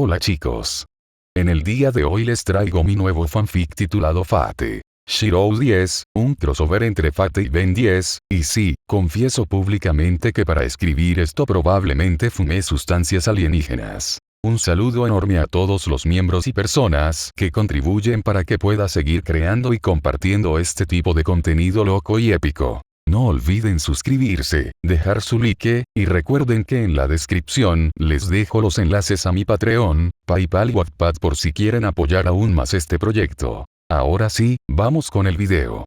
Hola chicos. En el día de hoy les traigo mi nuevo fanfic titulado Fate Shirou 10, un crossover entre Fate y Ben 10, y sí, confieso públicamente que para escribir esto probablemente fumé sustancias alienígenas. Un saludo enorme a todos los miembros y personas que contribuyen para que pueda seguir creando y compartiendo este tipo de contenido loco y épico. No olviden suscribirse, dejar su like, y recuerden que en la descripción les dejo los enlaces a mi Patreon, PayPal y Wattpad por si quieren apoyar aún más este proyecto. Ahora sí, vamos con el video.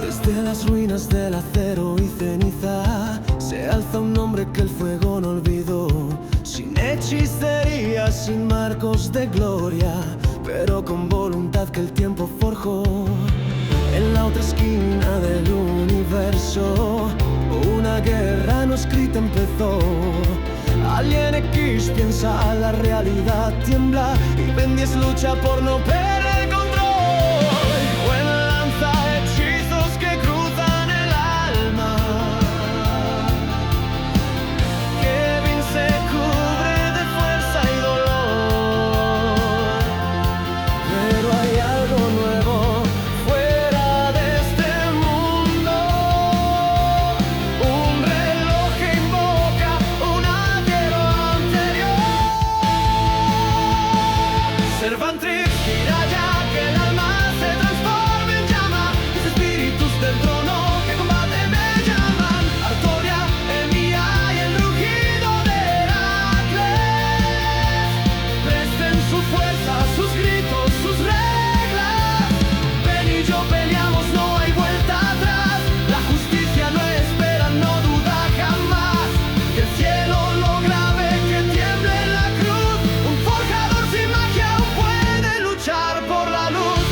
Desde las ruinas del acero y ceniza se alza un nombre que el fuego no olvidó. Sin hechicería, sin marcos de gloria, pero con voluntad que el tiempo forjó. En la otra esquina del universo, una guerra no escrita empezó. Alien X piensa, la realidad tiembla, y Ben 10 lucha por no perder el control. Gwen lanza hechizos que cruzan el alma. Kevin se cubre de fuerza y dolor. Pero hay algo nuevo fuera de este mundo. Un reloj que invoca un aguero anterior. Servantrix gira ya que el alma se transforme en llama. Los espíritus del trono que combate me llaman. Artoria, Emilia y el rugido de Heracles. Presten su fuerza, sus gritos, sus reglas. Ben y yo peleamos, no hay vuelta atrás. La justicia no espera, no duda jamás. Que el cielo lo grave, que tiemble la cruz. Un forjador sin magia aún puede luchar por la luz.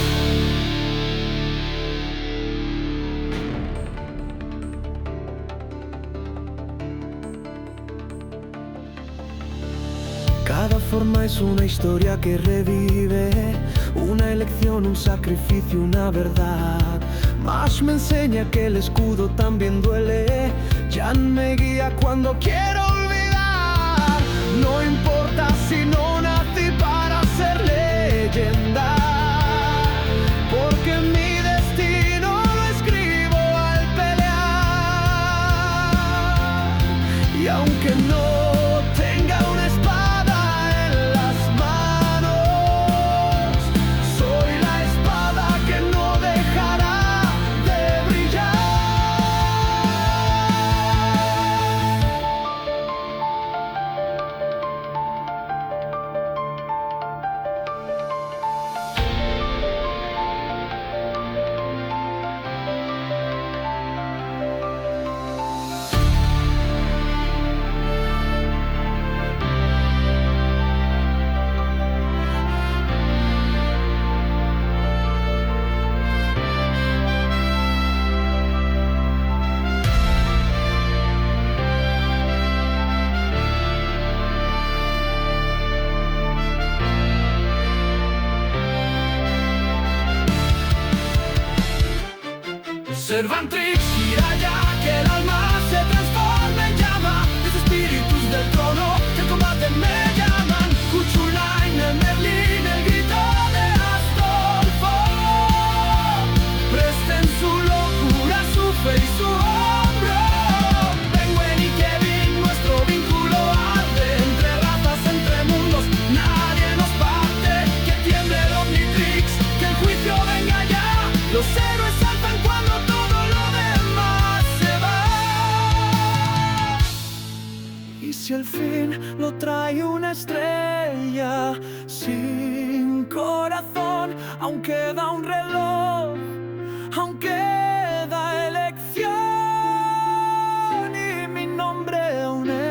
Cada forma es una historia que revive, una elección, un sacrificio, una verdad. Mash me enseña que el escudo también duele. Jan me guía cuando quiero olvidar. No importa si no nací para ser leyenda, porque mi destino lo escribo al pelear. Y aunque no tenga una espada en las manos, soy la espada que no dejará de brillar. Servantrix gira ya que el alma se transforme en llama. Los espíritus del trono que el combate me llaman. Kuchulain, el Merlín, el grito de Astolfo. Presten su locura, su fe y su hombro. Ben, Gwen y Kevin, nuestro vínculo arde. Entre razas, entre mundos, nadie nos parte. Que tiemble el Omnitrix, que el juicio venga ya. Los héroes saltan cuando todo lo demás se va. Y si el fin lo trae una estrella sin corazón, aún queda un reloj, aún queda elección, y mi nombre aún es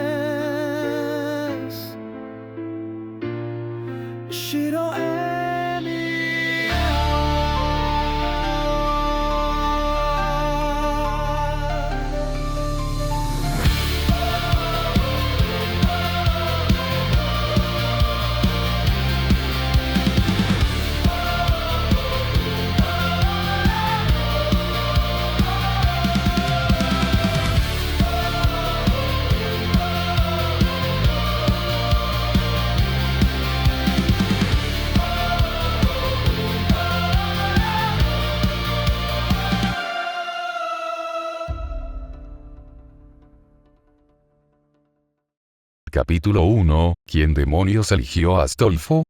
Shiro Capítulo 1. ¿Quién demonios eligió a Astolfo?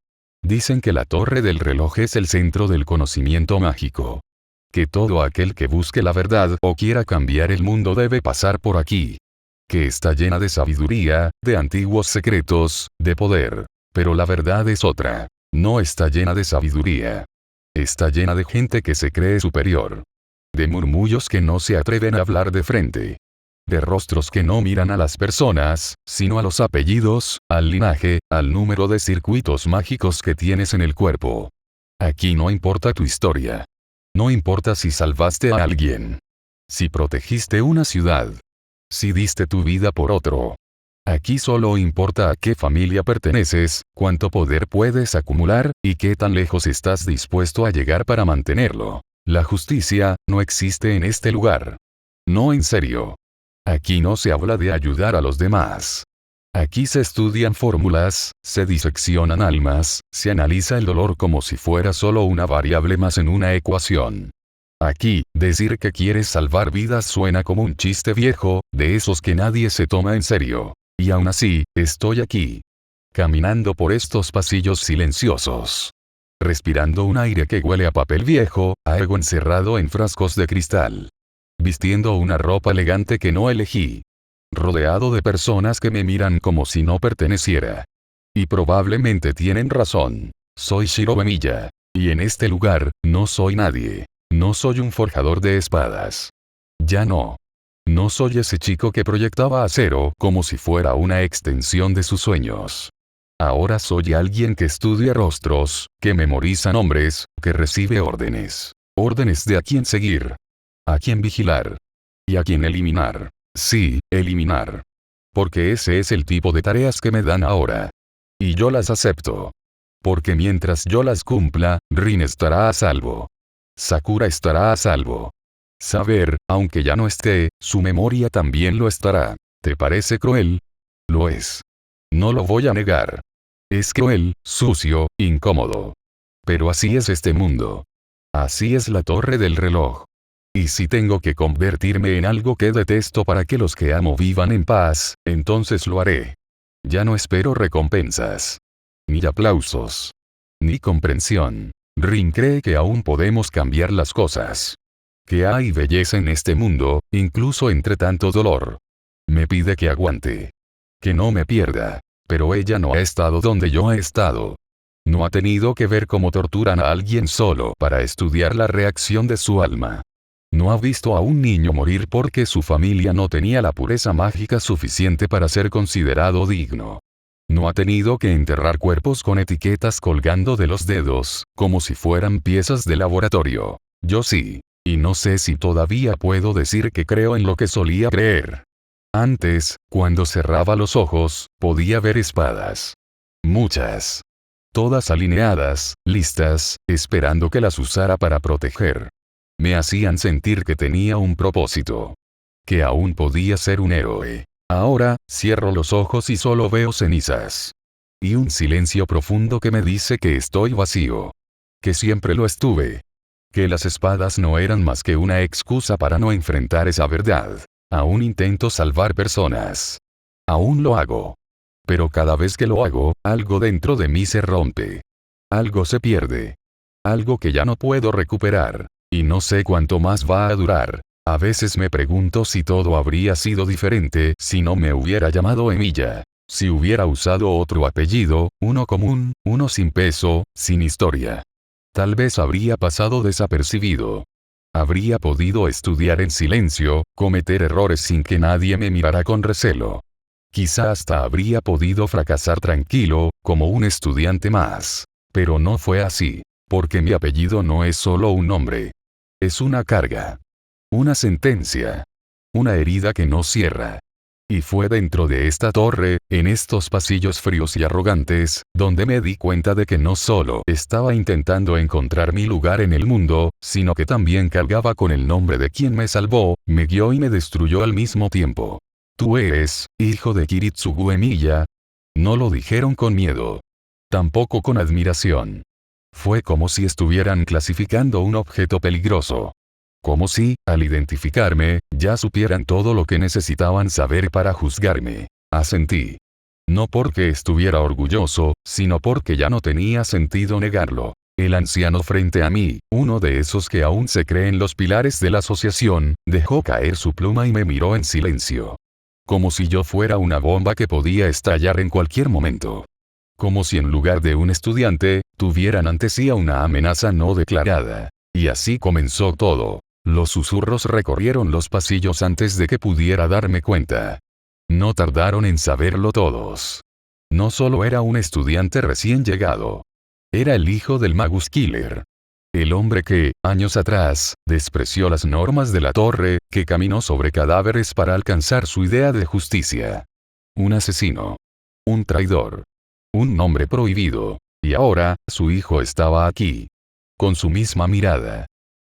Dicen que la torre del reloj es el centro del conocimiento mágico. Que todo aquel que busque la verdad o quiera cambiar el mundo debe pasar por aquí. Que está llena de sabiduría, de antiguos secretos, de poder. Pero la verdad es otra. No está llena de sabiduría. Está llena de gente que se cree superior. De murmullos que no se atreven a hablar de frente. De rostros que no miran a las personas, sino a los apellidos, al linaje, al número de circuitos mágicos que tienes en el cuerpo. Aquí no importa tu historia. No importa si salvaste a alguien. Si protegiste una ciudad. Si diste tu vida por otro. Aquí solo importa a qué familia perteneces, cuánto poder puedes acumular, y qué tan lejos estás dispuesto a llegar para mantenerlo. La justicia no existe en este lugar. No, en serio. Aquí no se habla de ayudar a los demás. Aquí se estudian fórmulas, se diseccionan almas, se analiza el dolor como si fuera solo una variable más en una ecuación. Aquí, decir que quieres salvar vidas suena como un chiste viejo, de esos que nadie se toma en serio. Y aún así, estoy aquí. Caminando por estos pasillos silenciosos. Respirando un aire que huele a papel viejo, a algo encerrado en frascos de cristal. Vistiendo una ropa elegante que no elegí. Rodeado de personas que me miran como si no perteneciera. Y probablemente tienen razón. Soy Shiro Emiya. Y en este lugar, no soy nadie. No soy un forjador de espadas. Ya no. No soy ese chico que proyectaba acero como si fuera una extensión de sus sueños. Ahora soy alguien que estudia rostros, que memoriza nombres, que recibe órdenes. Órdenes de a quién seguir. A quién vigilar. Y a quién eliminar. Sí, eliminar. Porque ese es el tipo de tareas que me dan ahora. Y yo las acepto. Porque mientras yo las cumpla, Rin estará a salvo. Sakura estará a salvo. Saber, aunque ya no esté, su memoria también lo estará. ¿Te parece cruel? Lo es. No lo voy a negar. Es cruel, sucio, incómodo. Pero así es este mundo. Así es la torre del reloj. Y si tengo que convertirme en algo que detesto para que los que amo vivan en paz, entonces lo haré. Ya no espero recompensas. Ni aplausos. Ni comprensión. Rin cree que aún podemos cambiar las cosas. Que hay belleza en este mundo, incluso entre tanto dolor. Me pide que aguante. Que no me pierda. Pero ella no ha estado donde yo he estado. No ha tenido que ver cómo torturan a alguien solo para estudiar la reacción de su alma. No ha visto a un niño morir porque su familia no tenía la pureza mágica suficiente para ser considerado digno. No ha tenido que enterrar cuerpos con etiquetas colgando de los dedos, como si fueran piezas de laboratorio. Yo sí. Y no sé si todavía puedo decir que creo en lo que solía creer. Antes, cuando cerraba los ojos, podía ver espadas. Muchas. Todas alineadas, listas, esperando que las usara para proteger. Me hacían sentir que tenía un propósito. Que aún podía ser un héroe. Ahora, cierro los ojos y solo veo cenizas. Y un silencio profundo que me dice que estoy vacío. Que siempre lo estuve. Que las espadas no eran más que una excusa para no enfrentar esa verdad. Aún intento salvar personas. Aún lo hago. Pero cada vez que lo hago, algo dentro de mí se rompe. Algo se pierde. Algo que ya no puedo recuperar. Y no sé cuánto más va a durar. A veces me pregunto si todo habría sido diferente si no me hubiera llamado Emiya. Si hubiera usado otro apellido, uno común, uno sin peso, sin historia. Tal vez habría pasado desapercibido. Habría podido estudiar en silencio, cometer errores sin que nadie me mirara con recelo. Quizá hasta habría podido fracasar tranquilo, como un estudiante más. Pero no fue así, porque mi apellido no es solo un nombre. Es una carga. Una sentencia. Una herida que no cierra. Y fue dentro de esta torre, en estos pasillos fríos y arrogantes, donde me di cuenta de que no solo estaba intentando encontrar mi lugar en el mundo, sino que también cargaba con el nombre de quien me salvó, me guió y me destruyó al mismo tiempo. ¿Tú eres hijo de Kiritsugu Emiya? No lo dijeron con miedo. Tampoco con admiración. Fue como si estuvieran clasificando un objeto peligroso. Como si, al identificarme, ya supieran todo lo que necesitaban saber para juzgarme. Asentí. No porque estuviera orgulloso, sino porque ya no tenía sentido negarlo. El anciano frente a mí, uno de esos que aún se creen los pilares de la asociación, dejó caer su pluma y me miró en silencio. Como si yo fuera una bomba que podía estallar en cualquier momento. Como si en lugar de un estudiante, tuvieran ante sí a una amenaza no declarada. Y así comenzó todo. Los susurros recorrieron los pasillos antes de que pudiera darme cuenta. No tardaron en saberlo todos. No solo era un estudiante recién llegado. Era el hijo del Magus Killer. El hombre que, años atrás, despreció las normas de la torre, que caminó sobre cadáveres para alcanzar su idea de justicia. Un asesino. Un traidor. Un nombre prohibido. Y ahora, su hijo estaba aquí. Con su misma mirada.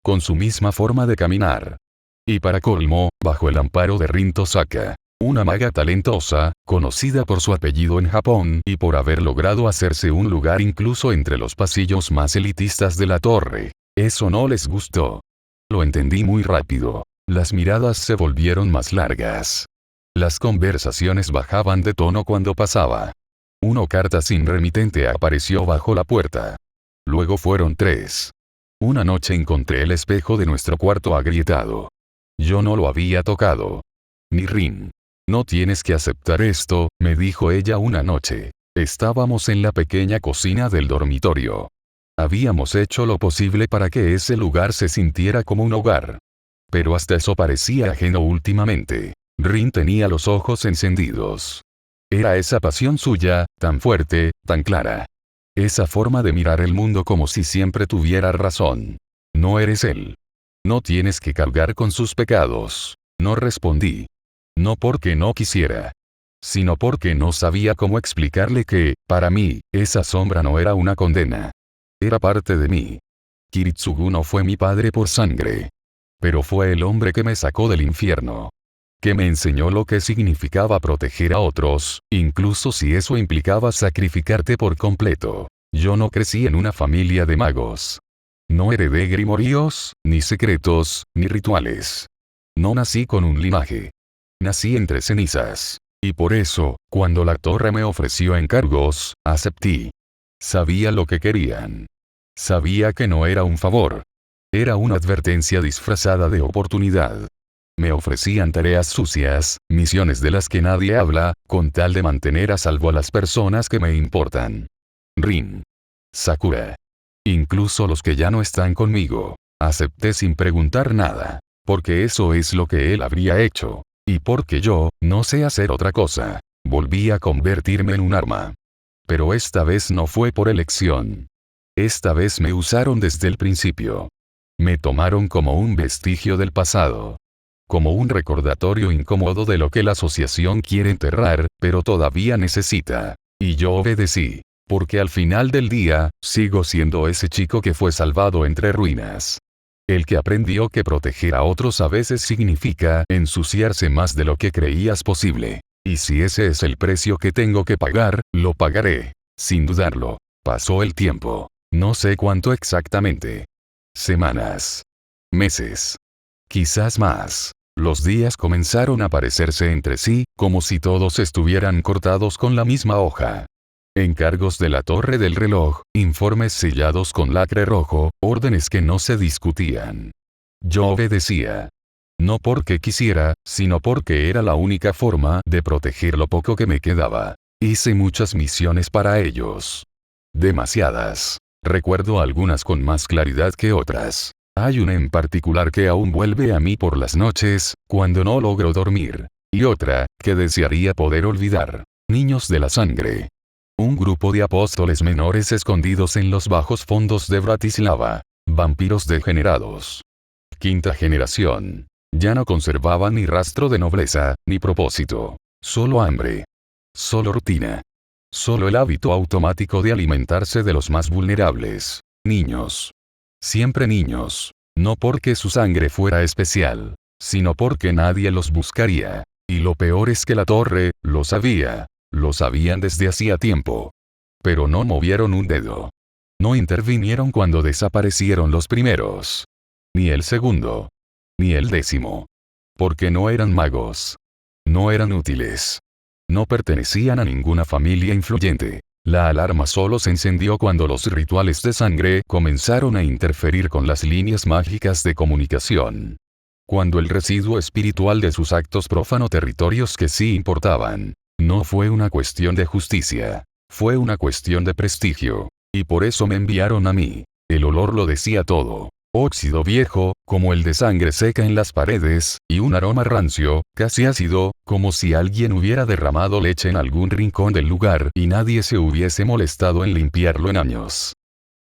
Con su misma forma de caminar. Y para colmo, bajo el amparo de Rin Tosaka. Una maga talentosa, conocida por su apellido en Japón y por haber logrado hacerse un lugar incluso entre los pasillos más elitistas de la torre. Eso no les gustó. Lo entendí muy rápido. Las miradas se volvieron más largas. Las conversaciones bajaban de tono cuando pasaba. Una carta sin remitente apareció bajo la puerta. Luego fueron 3. Una noche encontré el espejo de nuestro cuarto agrietado. Yo no lo había tocado. Ni Rin. No tienes que aceptar esto, me dijo ella una noche. Estábamos en la pequeña cocina del dormitorio. Habíamos hecho lo posible para que ese lugar se sintiera como un hogar. Pero hasta eso parecía ajeno últimamente. Rin tenía los ojos encendidos. Era esa pasión suya, tan fuerte, tan clara. Esa forma de mirar el mundo como si siempre tuviera razón. No eres él. No tienes que cargar con sus pecados. No respondí. No porque no quisiera. Sino porque no sabía cómo explicarle que, para mí, esa sombra no era una condena. Era parte de mí. Kiritsugu no fue mi padre por sangre. Pero fue el hombre que me sacó del infierno. Que me enseñó lo que significaba proteger a otros, incluso si eso implicaba sacrificarte por completo. Yo no crecí en una familia de magos. No heredé grimorios, ni secretos, ni rituales. No nací con un linaje. Nací entre cenizas. Y por eso, cuando la torre me ofreció encargos, acepté. Sabía lo que querían. Sabía que no era un favor. Era una advertencia disfrazada de oportunidad. Me ofrecían tareas sucias, misiones de las que nadie habla, con tal de mantener a salvo a las personas que me importan. Rin. Sakura. Incluso los que ya no están conmigo. Acepté sin preguntar nada. Porque eso es lo que él habría hecho. Y porque yo, no sé hacer otra cosa. Volví a convertirme en un arma. Pero esta vez no fue por elección. Esta vez me usaron desde el principio. Me tomaron como un vestigio del pasado. Como un recordatorio incómodo de lo que la asociación quiere enterrar, pero todavía necesita. Y yo obedecí. Porque al final del día, sigo siendo ese chico que fue salvado entre ruinas. El que aprendió que proteger a otros a veces significa ensuciarse más de lo que creías posible. Y si ese es el precio que tengo que pagar, lo pagaré. Sin dudarlo. Pasó el tiempo. No sé cuánto exactamente. Semanas. Meses. Quizás más. Los días comenzaron a parecerse entre sí, como si todos estuvieran cortados con la misma hoja. Encargos de la torre del reloj, informes sellados con lacre rojo, órdenes que no se discutían. Yo obedecía. No porque quisiera, sino porque era la única forma de proteger lo poco que me quedaba. Hice muchas misiones para ellos. Demasiadas. Recuerdo algunas con más claridad que otras. Hay una en particular que aún vuelve a mí por las noches, cuando no logro dormir. Y otra, que desearía poder olvidar. Niños de la sangre. Un grupo de apóstoles menores escondidos en los bajos fondos de Bratislava. Vampiros degenerados. Quinta generación. Ya no conservaban ni rastro de nobleza, ni propósito. Solo hambre. Solo rutina. Solo el hábito automático de alimentarse de los más vulnerables. Niños. Siempre niños. No porque su sangre fuera especial, sino porque nadie los buscaría. Y lo peor es que la torre, lo sabía. Lo sabían desde hacía tiempo. Pero no movieron un dedo. No intervinieron cuando desaparecieron los primeros. Ni el segundo. Ni el 10º. Porque no eran magos. No eran útiles. No pertenecían a ninguna familia influyente. La alarma solo se encendió cuando los rituales de sangre comenzaron a interferir con las líneas mágicas de comunicación. Cuando el residuo espiritual de sus actos profanó territorios que sí importaban. No fue una cuestión de justicia. Fue una cuestión de prestigio. Y por eso me enviaron a mí. El olor lo decía todo. Óxido viejo, como el de sangre seca en las paredes, y un aroma rancio, casi ácido, como si alguien hubiera derramado leche en algún rincón del lugar y nadie se hubiese molestado en limpiarlo en años.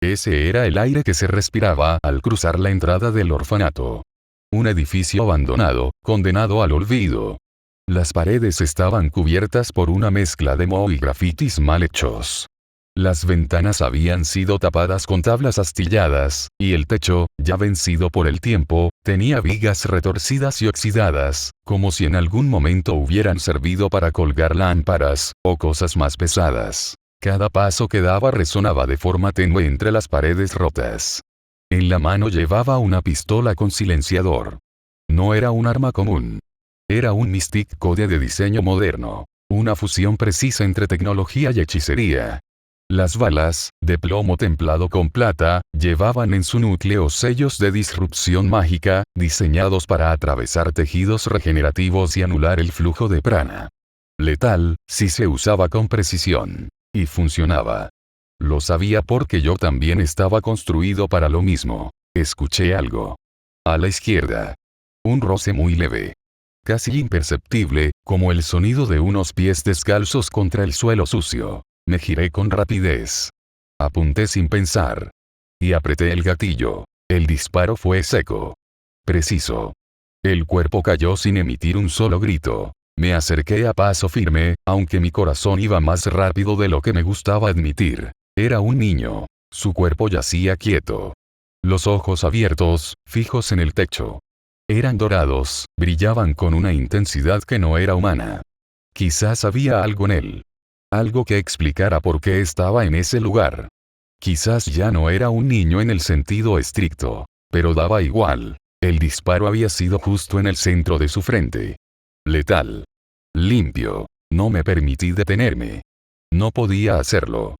Ese era el aire que se respiraba al cruzar la entrada del orfanato. Un edificio abandonado, condenado al olvido. Las paredes estaban cubiertas por una mezcla de moho y grafitis mal hechos. Las ventanas habían sido tapadas con tablas astilladas, y el techo, ya vencido por el tiempo, tenía vigas retorcidas y oxidadas, como si en algún momento hubieran servido para colgar lámparas, o cosas más pesadas. Cada paso que daba resonaba de forma tenue entre las paredes rotas. En la mano llevaba una pistola con silenciador. No era un arma común. Era un Mystic Code de diseño moderno. Una fusión precisa entre tecnología y hechicería. Las balas, de plomo templado con plata, llevaban en su núcleo sellos de disrupción mágica, diseñados para atravesar tejidos regenerativos y anular el flujo de prana. Letal, si se usaba con precisión. Y funcionaba. Lo sabía porque yo también estaba construido para lo mismo. Escuché algo. A la izquierda. Un roce muy leve. Casi imperceptible, como el sonido de unos pies descalzos contra el suelo sucio. Me giré con rapidez. Apunté sin pensar. Y apreté el gatillo. El disparo fue seco. Preciso. El cuerpo cayó sin emitir un solo grito. Me acerqué a paso firme, aunque mi corazón iba más rápido de lo que me gustaba admitir. Era un niño. Su cuerpo yacía quieto. Los ojos abiertos, fijos en el techo. Eran dorados, brillaban con una intensidad que no era humana. Quizás había algo en él. Algo que explicara por qué estaba en ese lugar. Quizás ya no era un niño en el sentido estricto. Pero daba igual. El disparo había sido justo en el centro de su frente. Letal. Limpio. No me permití detenerme. No podía hacerlo.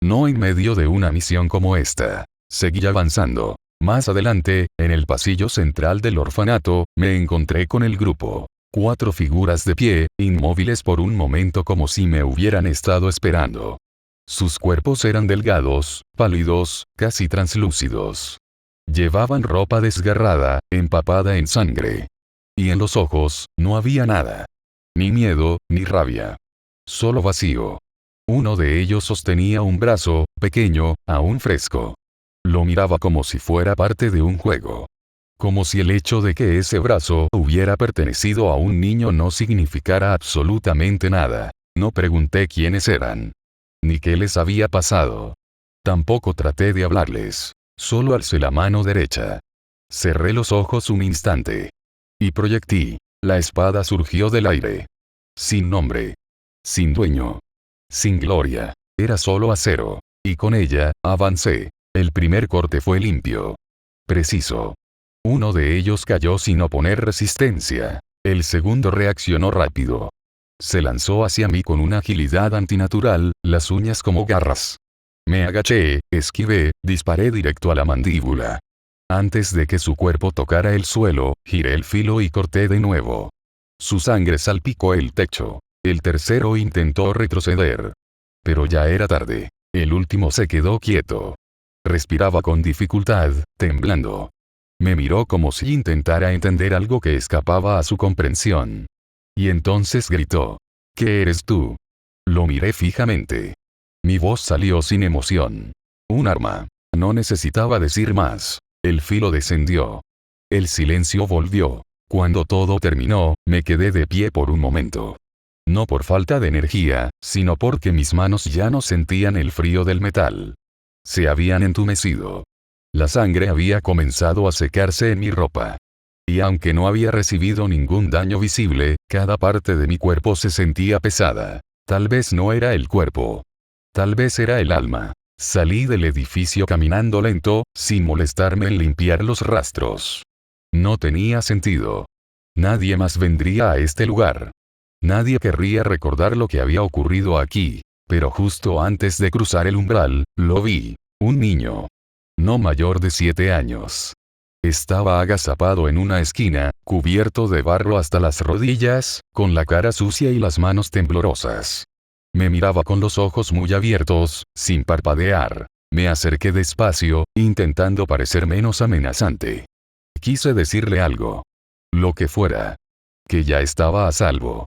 No en medio de una misión como esta. Seguí avanzando. Más adelante, en el pasillo central del orfanato, me encontré con el grupo. 4 figuras de pie, inmóviles por un momento como si me hubieran estado esperando. Sus cuerpos eran delgados, pálidos, casi translúcidos. Llevaban ropa desgarrada, empapada en sangre. Y en los ojos, no había nada. Ni miedo, ni rabia. Solo vacío. Uno de ellos sostenía un brazo, pequeño, aún fresco. Lo miraba como si fuera parte de un juego. Como si el hecho de que ese brazo hubiera pertenecido a un niño no significara absolutamente nada. No pregunté quiénes eran. Ni qué les había pasado. Tampoco traté de hablarles. Solo alcé la mano derecha. Cerré los ojos un instante. Y proyectí. La espada surgió del aire. Sin nombre. Sin dueño. Sin gloria. Era solo acero. Y con ella, avancé. El primer corte fue limpio. Preciso. Uno de ellos cayó sin oponer resistencia. El segundo reaccionó rápido. Se lanzó hacia mí con una agilidad antinatural, las uñas como garras. Me agaché, esquivé, disparé directo a la mandíbula. Antes de que su cuerpo tocara el suelo, giré el filo y corté de nuevo. Su sangre salpicó el techo. El tercero intentó retroceder. Pero ya era tarde. El último se quedó quieto. Respiraba con dificultad, temblando. Me miró como si intentara entender algo que escapaba a su comprensión. Y entonces gritó. ¿Qué eres tú? Lo miré fijamente. Mi voz salió sin emoción. Un arma. No necesitaba decir más. El filo descendió. El silencio volvió. Cuando todo terminó, me quedé de pie por un momento. No por falta de energía, sino porque mis manos ya no sentían el frío del metal. Se habían entumecido. La sangre había comenzado a secarse en mi ropa. Y aunque no había recibido ningún daño visible, cada parte de mi cuerpo se sentía pesada. Tal vez no era el cuerpo. Tal vez era el alma. Salí del edificio caminando lento, sin molestarme en limpiar los rastros. No tenía sentido. Nadie más vendría a este lugar. Nadie querría recordar lo que había ocurrido aquí. Pero justo antes de cruzar el umbral, lo vi. Un niño. No mayor de 7 años. Estaba agazapado en una esquina, cubierto de barro hasta las rodillas, con la cara sucia y las manos temblorosas. Me miraba con los ojos muy abiertos, sin parpadear. Me acerqué despacio, intentando parecer menos amenazante. Quise decirle algo. Lo que fuera. Que ya estaba a salvo.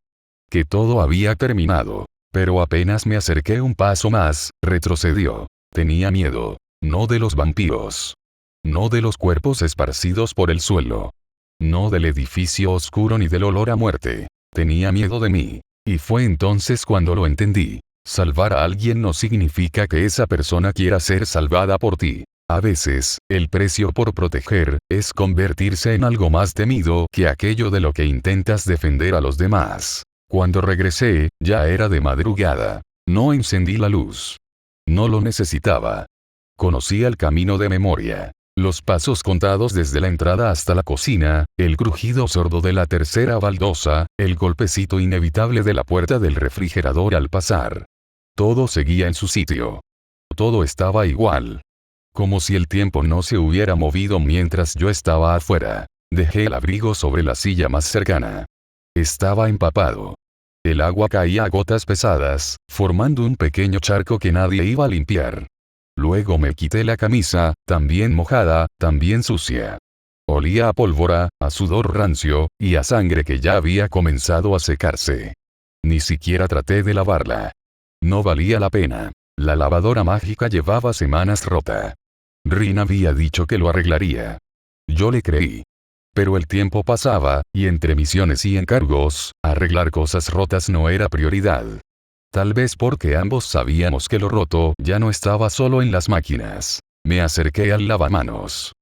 Que todo había terminado. Pero apenas me acerqué un paso más, retrocedió. Tenía miedo. No de los vampiros. No de los cuerpos esparcidos por el suelo. No del edificio oscuro ni del olor a muerte. Tenía miedo de mí. Y fue entonces cuando lo entendí. Salvar a alguien no significa que esa persona quiera ser salvada por ti. A veces, el precio por proteger, es convertirse en algo más temido que aquello de lo que intentas defender a los demás. Cuando regresé, ya era de madrugada. No encendí la luz. No lo necesitaba. Conocía el camino de memoria. Los pasos contados desde la entrada hasta la cocina, el crujido sordo de la tercera baldosa, el golpecito inevitable de la puerta del refrigerador al pasar. Todo seguía en su sitio. Todo estaba igual. Como si el tiempo no se hubiera movido mientras yo estaba afuera. Dejé el abrigo sobre la silla más cercana. Estaba empapado. El agua caía a gotas pesadas, formando un pequeño charco que nadie iba a limpiar. Luego me quité la camisa, también mojada, también sucia. Olía a pólvora, a sudor rancio, y a sangre que ya había comenzado a secarse. Ni siquiera traté de lavarla. No valía la pena. La lavadora mágica llevaba semanas rota. Rin había dicho que lo arreglaría. Yo le creí. Pero el tiempo pasaba, y entre misiones y encargos, arreglar cosas rotas no era prioridad. Tal vez porque ambos sabíamos que lo roto ya no estaba solo en las máquinas. Me acerqué al lavamanos.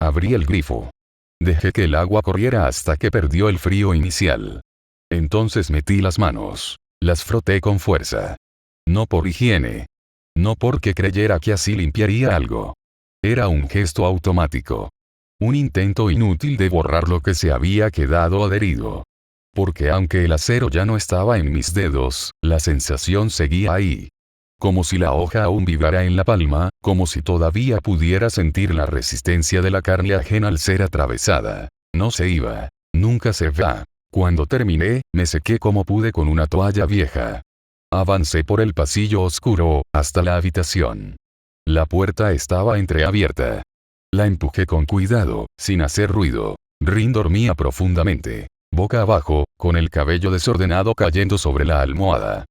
Abrí el grifo. Dejé que el agua corriera hasta que perdió el frío inicial. Entonces metí las manos. Las froté con fuerza. No por higiene. No porque creyera que así limpiaría algo. Era un gesto automático. Un intento inútil de borrar lo que se había quedado adherido. Porque aunque el acero ya no estaba en mis dedos, la sensación seguía ahí. Como si la hoja aún vibrara en la palma, como si todavía pudiera sentir la resistencia de la carne ajena al ser atravesada. No se iba. Nunca se va. Cuando terminé, me sequé como pude con una toalla vieja. Avancé por el pasillo oscuro, hasta la habitación. La puerta estaba entreabierta. La empujé con cuidado, sin hacer ruido. Rin dormía profundamente. Boca abajo, con el cabello desordenado cayendo sobre la almohada.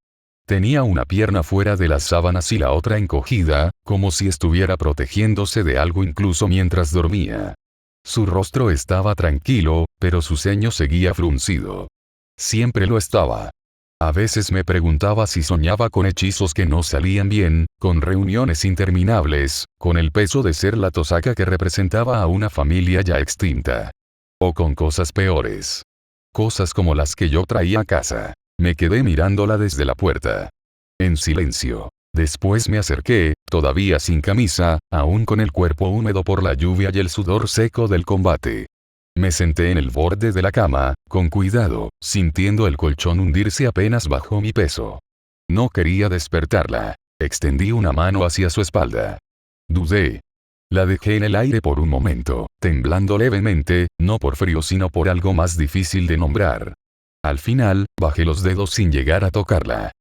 Tenía una pierna fuera de las sábanas y la otra encogida, como si estuviera protegiéndose de algo incluso mientras dormía. Su rostro estaba tranquilo, pero su ceño seguía fruncido. Siempre lo estaba. A veces me preguntaba si soñaba con hechizos que no salían bien, con reuniones interminables, con el peso de ser la tosaca que representaba a una familia ya extinta. O con cosas peores. Cosas como las que yo traía a casa. Me quedé mirándola desde la puerta. En silencio. Después me acerqué, todavía sin camisa, aún con el cuerpo húmedo por la lluvia y el sudor seco del combate. Me senté en el borde de la cama, con cuidado, sintiendo el colchón hundirse apenas bajo mi peso. No quería despertarla. Extendí una mano hacia su espalda. Dudé. La dejé en el aire por un momento, temblando levemente, no por frío sino por algo más difícil de nombrar. Al final, bajé los dedos sin llegar a tocarla.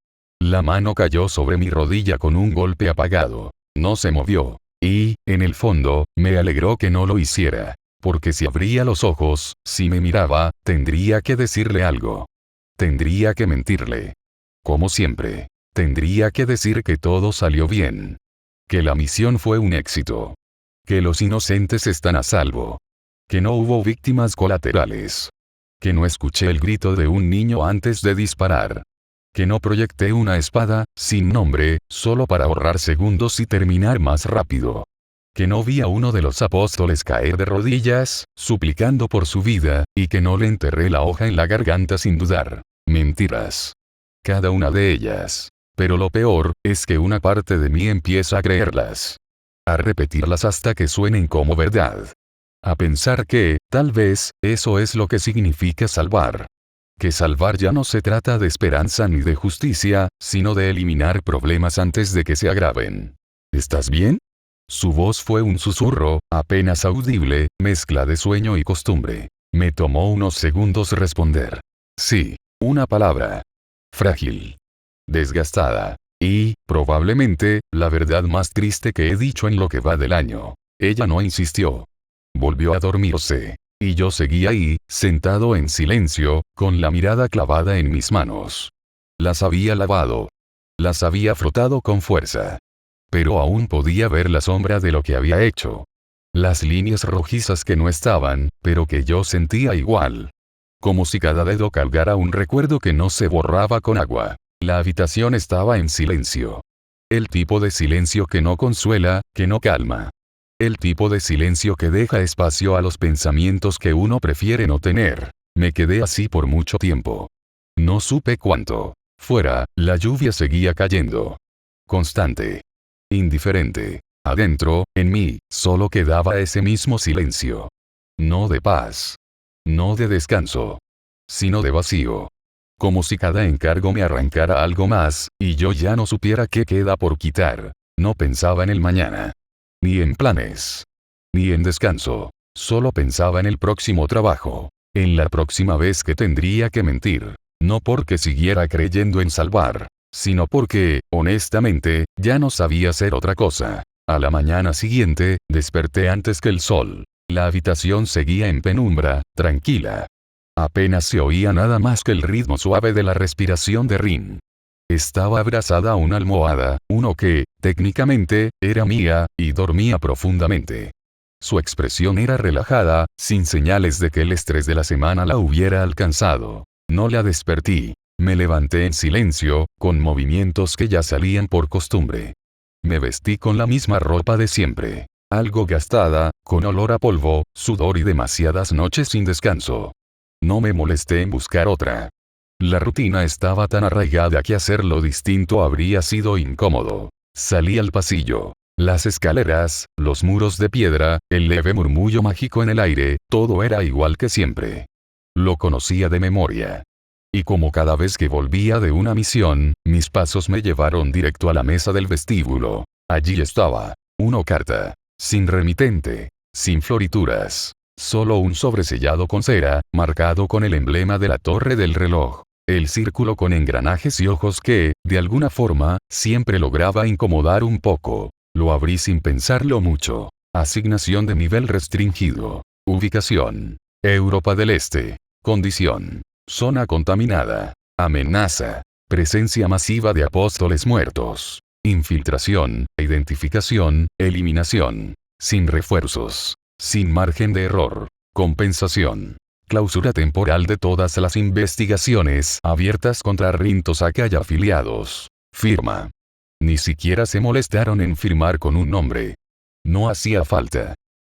La mano cayó sobre mi rodilla con un golpe apagado. No se movió. Y, en el fondo, me alegró que no lo hiciera. Porque si abría los ojos, si me miraba, tendría que decirle algo. Tendría que mentirle. Como siempre. Tendría que decir que todo salió bien. Que la misión fue un éxito. Que los inocentes están a salvo. Que no hubo víctimas colaterales. Que no escuché el grito de un niño antes de disparar. Que no proyecté una espada, sin nombre, solo para ahorrar segundos y terminar más rápido. Que no vi a uno de los apóstoles caer de rodillas, suplicando por su vida, y que no le enterré la hoja en la garganta sin dudar. Mentiras. Cada una de ellas. Pero lo peor, es que una parte de mí empieza a creerlas. A repetirlas hasta que suenen como verdad. A pensar que, tal vez, eso es lo que significa salvar. Que salvar ya no se trata de esperanza ni de justicia, sino de eliminar problemas antes de que se agraven. ¿Estás bien? Su voz fue un susurro, apenas audible, mezcla de sueño y costumbre. Me tomó unos segundos responder. Sí, una palabra. Frágil. Desgastada. Y, probablemente, la verdad más triste que he dicho en lo que va del año. Ella no insistió. Volvió a dormirse. Y yo seguí ahí, sentado en silencio, con la mirada clavada en mis manos. Las había lavado. Las había frotado con fuerza. Pero aún podía ver la sombra de lo que había hecho. Las líneas rojizas que no estaban, pero que yo sentía igual. Como si cada dedo cargara un recuerdo que no se borraba con agua. La habitación estaba en silencio. El tipo de silencio que no consuela, que no calma. El tipo de silencio que deja espacio a los pensamientos que uno prefiere no tener. Me quedé así por mucho tiempo. No supe cuánto. Fuera, la lluvia seguía cayendo. Constante. Indiferente. Adentro, en mí, solo quedaba ese mismo silencio. No de paz. No de descanso. Sino de vacío. Como si cada encargo me arrancara algo más, y yo ya no supiera qué queda por quitar. No pensaba en el mañana. Ni en planes. Ni en descanso. Solo pensaba en el próximo trabajo. En la próxima vez que tendría que mentir. No porque siguiera creyendo en salvar. Sino porque, honestamente, ya no sabía hacer otra cosa. A la mañana siguiente, desperté antes que el sol. La habitación seguía en penumbra, tranquila. Apenas se oía nada más que el ritmo suave de la respiración de Rin. Estaba abrazada a una almohada, uno que, técnicamente, era mía, y dormía profundamente. Su expresión era relajada, sin señales de que el estrés de la semana la hubiera alcanzado. No la desperté. Me levanté en silencio, con movimientos que ya salían por costumbre. Me vestí con la misma ropa de siempre. Algo gastada, con olor a polvo, sudor y demasiadas noches sin descanso. No me molesté en buscar otra. La rutina estaba tan arraigada que hacerlo distinto habría sido incómodo. Salí al pasillo. Las escaleras, los muros de piedra, el leve murmullo mágico en el aire, todo era igual que siempre. Lo conocía de memoria. Y como cada vez que volvía de una misión, mis pasos me llevaron directo a la mesa del vestíbulo. Allí estaba. Una carta. Sin remitente. Sin florituras. Solo un sobresellado con cera, marcado con el emblema de la torre del reloj. El círculo con engranajes y ojos que, de alguna forma, siempre lograba incomodar un poco. Lo abrí sin pensarlo mucho. Asignación de nivel restringido. Ubicación. Europa del Este. Condición. Zona contaminada. Amenaza. Presencia masiva de apóstoles muertos. Infiltración, identificación, eliminación. Sin refuerzos. Sin margen de error. Compensación. Clausura temporal de todas las investigaciones abiertas contra Rin Tosaka y afiliados. Firma. Ni siquiera se molestaron en firmar con un nombre. No hacía falta.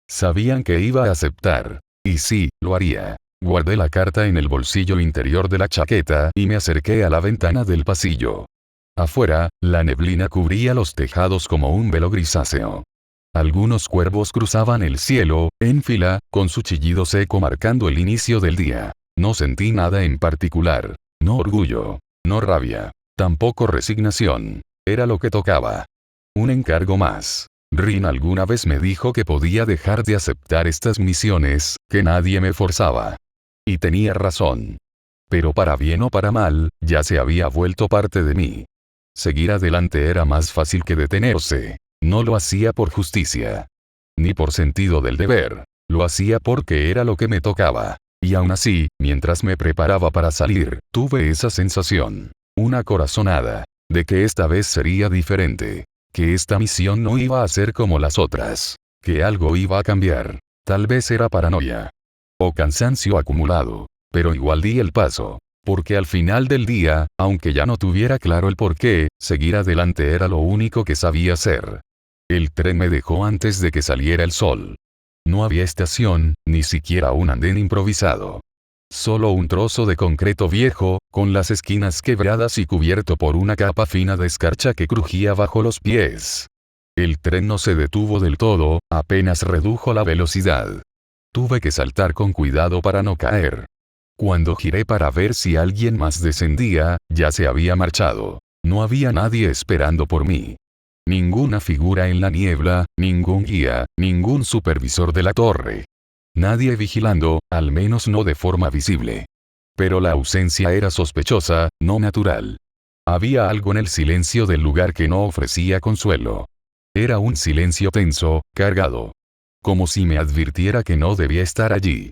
Sabían que iba a aceptar. Y sí, lo haría. Guardé la carta en el bolsillo interior de la chaqueta y me acerqué a la ventana del pasillo. Afuera, la neblina cubría los tejados como un velo grisáceo. Algunos cuervos cruzaban el cielo, en fila, con su chillido seco marcando el inicio del día. No sentí nada en particular. No orgullo. No rabia. Tampoco resignación. Era lo que tocaba. Un encargo más. Rin alguna vez me dijo que podía dejar de aceptar estas misiones, que nadie me forzaba. Y tenía razón. Pero para bien o para mal, ya se había vuelto parte de mí. Seguir adelante era más fácil que detenerse. No lo hacía por justicia. Ni por sentido del deber. Lo hacía porque era lo que me tocaba. Y aún así, mientras me preparaba para salir, tuve esa sensación. Una corazonada. De que esta vez sería diferente. Que esta misión no iba a ser como las otras. Que algo iba a cambiar. Tal vez era paranoia. O cansancio acumulado. Pero igual di el paso. Porque al final del día, aunque ya no tuviera claro el porqué, seguir adelante era lo único que sabía hacer. El tren me dejó antes de que saliera el sol. No había estación, ni siquiera un andén improvisado. Solo un trozo de concreto viejo, con las esquinas quebradas y cubierto por una capa fina de escarcha que crujía bajo los pies. El tren no se detuvo del todo, apenas redujo la velocidad. Tuve que saltar con cuidado para no caer. Cuando giré para ver si alguien más descendía, ya se había marchado. No había nadie esperando por mí. Ninguna figura en la niebla, ningún guía, ningún supervisor de la torre. Nadie vigilando, al menos no de forma visible. Pero la ausencia era sospechosa, no natural. Había algo en el silencio del lugar que no ofrecía consuelo. Era un silencio tenso, cargado. Como si me advirtiera que no debía estar allí.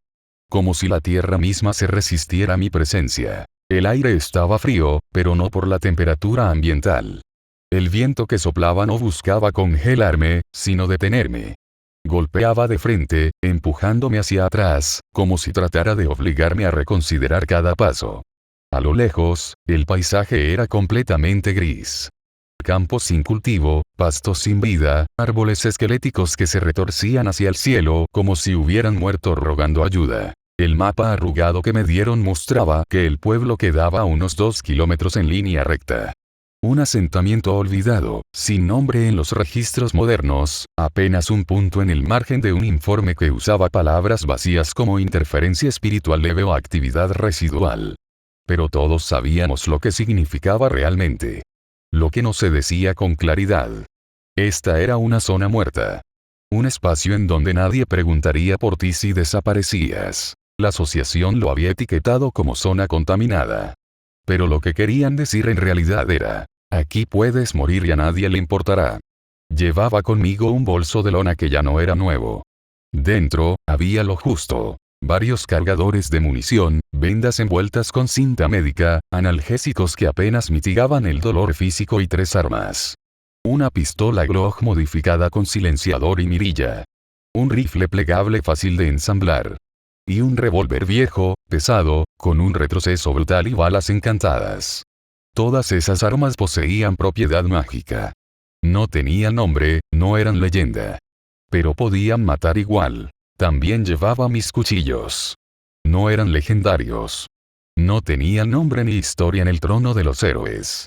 Como si la tierra misma se resistiera a mi presencia. El aire estaba frío, pero no por la temperatura ambiental. El viento que soplaba no buscaba congelarme, sino detenerme. Golpeaba de frente, empujándome hacia atrás, como si tratara de obligarme a reconsiderar cada paso. A lo lejos, el paisaje era completamente gris. Campos sin cultivo, pastos sin vida, árboles esqueléticos que se retorcían hacia el cielo como si hubieran muerto rogando ayuda. El mapa arrugado que me dieron mostraba que el pueblo quedaba a unos 2 kilómetros en línea recta. Un asentamiento olvidado, sin nombre en los registros modernos, apenas un punto en el margen de un informe que usaba palabras vacías como interferencia espiritual leve o actividad residual. Pero todos sabíamos lo que significaba realmente. Lo que no se decía con claridad. Esta era una zona muerta. Un espacio en donde nadie preguntaría por ti si desaparecías. La asociación lo había etiquetado como zona contaminada. Pero lo que querían decir en realidad era: aquí puedes morir y a nadie le importará. Llevaba conmigo un bolso de lona que ya no era nuevo. Dentro, había lo justo. Varios cargadores de munición, vendas envueltas con cinta médica, analgésicos que apenas mitigaban el dolor físico y 3 armas. Una pistola Glock modificada con silenciador y mirilla. Un rifle plegable fácil de ensamblar. Y un revólver viejo, pesado, con un retroceso brutal y balas encantadas. Todas esas armas poseían propiedad mágica. No tenían nombre, no eran leyenda. Pero podían matar igual. También llevaba mis cuchillos. No eran legendarios. No tenían nombre ni historia en el trono de los héroes.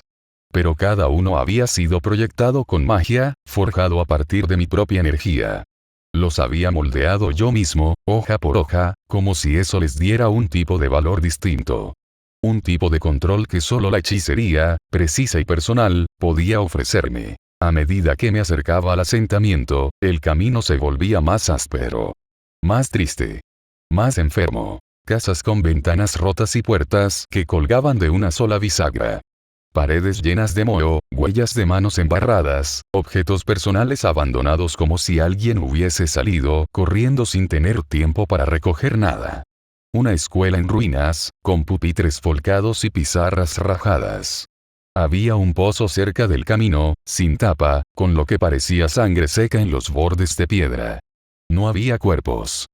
Pero cada uno había sido proyectado con magia, forjado a partir de mi propia energía. Los había moldeado yo mismo, hoja por hoja, como si eso les diera un tipo de valor distinto. Un tipo de control que solo la hechicería, precisa y personal, podía ofrecerme. A medida que me acercaba al asentamiento, el camino se volvía más áspero. Más triste. Más enfermo. Casas con ventanas rotas y puertas que colgaban de una sola bisagra. Paredes llenas de moho, huellas de manos embarradas, objetos personales abandonados como si alguien hubiese salido corriendo sin tener tiempo para recoger nada. Una escuela en ruinas, con pupitres volcados y pizarras rajadas. Había un pozo cerca del camino, sin tapa, con lo que parecía sangre seca en los bordes de piedra. No había cuerpos.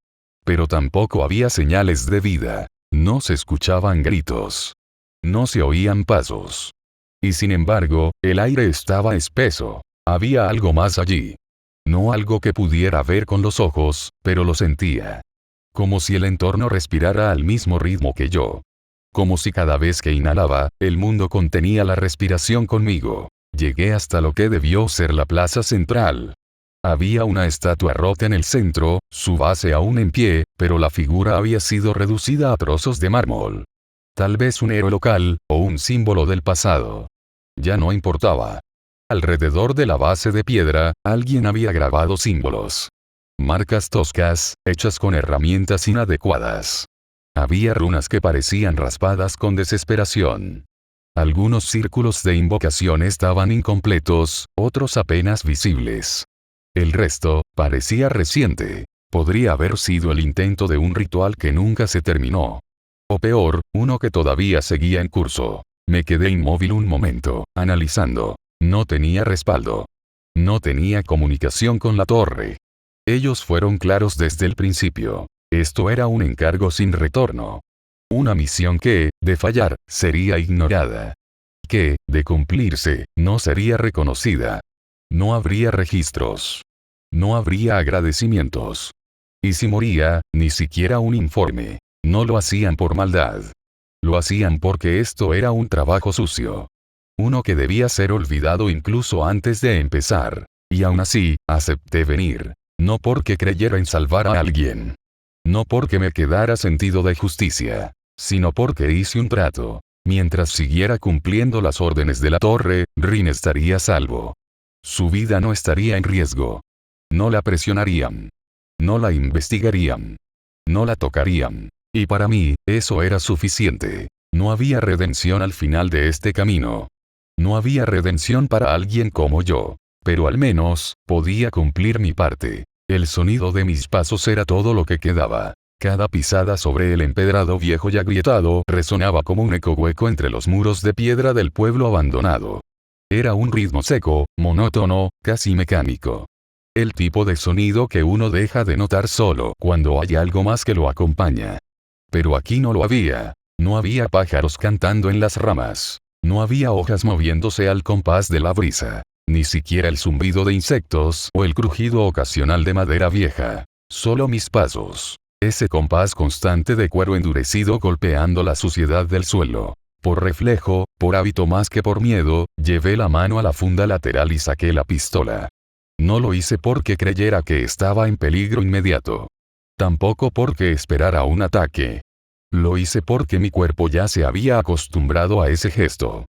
Pero tampoco había señales de vida. No se escuchaban gritos. No se oían pasos. Y sin embargo, el aire estaba espeso. Había algo más allí. No algo que pudiera ver con los ojos, pero lo sentía. Como si el entorno respirara al mismo ritmo que yo. Como si cada vez que inhalaba, el mundo contenía la respiración conmigo. Llegué hasta lo que debió ser la plaza central. Había una estatua rota en el centro, su base aún en pie, pero la figura había sido reducida a trozos de mármol. Tal vez un héroe local, o un símbolo del pasado. Ya no importaba. Alrededor de la base de piedra, alguien había grabado símbolos. Marcas toscas, hechas con herramientas inadecuadas. Había runas que parecían raspadas con desesperación. Algunos círculos de invocación estaban incompletos, otros apenas visibles. El resto, parecía reciente. Podría haber sido el intento de un ritual que nunca se terminó. O peor, uno que todavía seguía en curso. Me quedé inmóvil un momento, analizando. No tenía respaldo. No tenía comunicación con la torre. Ellos fueron claros desde el principio. Esto era un encargo sin retorno. Una misión que, de fallar, sería ignorada. Que, de cumplirse, no sería reconocida. No habría registros. No habría agradecimientos. Y si moría, ni siquiera un informe. No lo hacían por maldad. Lo hacían porque esto era un trabajo sucio. Uno que debía ser olvidado incluso antes de empezar. Y aún así, acepté venir. No porque creyera en salvar a alguien. No porque me quedara sentido de justicia. Sino porque hice un trato. Mientras siguiera cumpliendo las órdenes de la torre, Rin estaría salvo. Su vida no estaría en riesgo. No la presionarían. No la investigarían. No la tocarían. Y para mí, eso era suficiente. No había redención al final de este camino. No había redención para alguien como yo. Pero al menos, podía cumplir mi parte. El sonido de mis pasos era todo lo que quedaba. Cada pisada sobre el empedrado viejo y agrietado resonaba como un eco hueco entre los muros de piedra del pueblo abandonado. Era un ritmo seco, monótono, casi mecánico. El tipo de sonido que uno deja de notar solo cuando hay algo más que lo acompaña. Pero aquí no lo había. No había pájaros cantando en las ramas. No había hojas moviéndose al compás de la brisa. Ni siquiera el zumbido de insectos o el crujido ocasional de madera vieja. Solo mis pasos. Ese compás constante de cuero endurecido golpeando la suciedad del suelo. Por reflejo, por hábito más que por miedo, llevé la mano a la funda lateral y saqué la pistola. No lo hice porque creyera que estaba en peligro inmediato. Tampoco porque esperara un ataque. Lo hice porque mi cuerpo ya se había acostumbrado a ese gesto.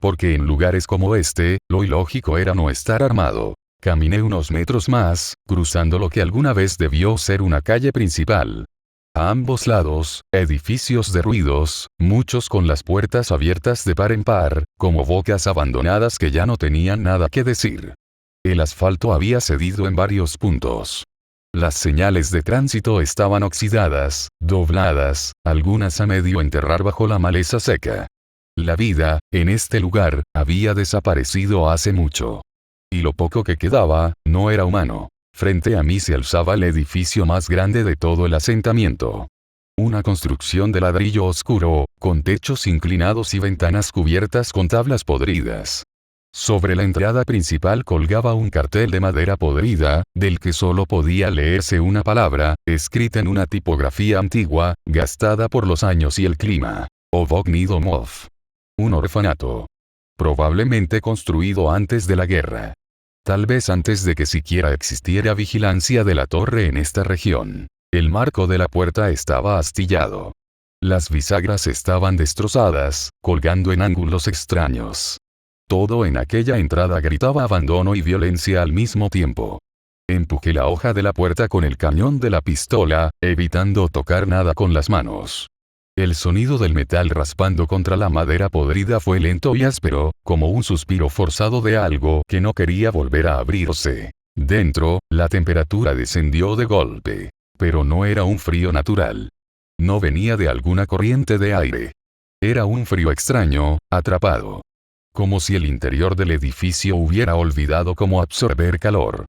Porque en lugares como este, lo ilógico era no estar armado. Caminé unos metros más, cruzando lo que alguna vez debió ser una calle principal. A ambos lados, edificios derruidos, muchos con las puertas abiertas de par en par, como bocas abandonadas que ya no tenían nada que decir. El asfalto había cedido en varios puntos. Las señales de tránsito estaban oxidadas, dobladas, algunas a medio enterrar bajo la maleza seca. La vida, en este lugar, había desaparecido hace mucho. Y lo poco que quedaba, no era humano. Frente a mí se alzaba el edificio más grande de todo el asentamiento. Una construcción de ladrillo oscuro, con techos inclinados y ventanas cubiertas con tablas podridas. Sobre la entrada principal colgaba un cartel de madera podrida, del que solo podía leerse una palabra, escrita en una tipografía antigua, gastada por los años y el clima. Ovogny Domov. Un orfanato. Probablemente construido antes de la guerra. Tal vez antes de que siquiera existiera vigilancia de la torre en esta región. El marco de la puerta estaba astillado. Las bisagras estaban destrozadas, colgando en ángulos extraños. Todo en aquella entrada gritaba abandono y violencia al mismo tiempo. Empujé la hoja de la puerta con el cañón de la pistola, evitando tocar nada con las manos. El sonido del metal raspando contra la madera podrida fue lento y áspero, como un suspiro forzado de algo que no quería volver a abrirse. Dentro, la temperatura descendió de golpe. Pero no era un frío natural. No venía de alguna corriente de aire. Era un frío extraño, atrapado. Como si el interior del edificio hubiera olvidado cómo absorber calor.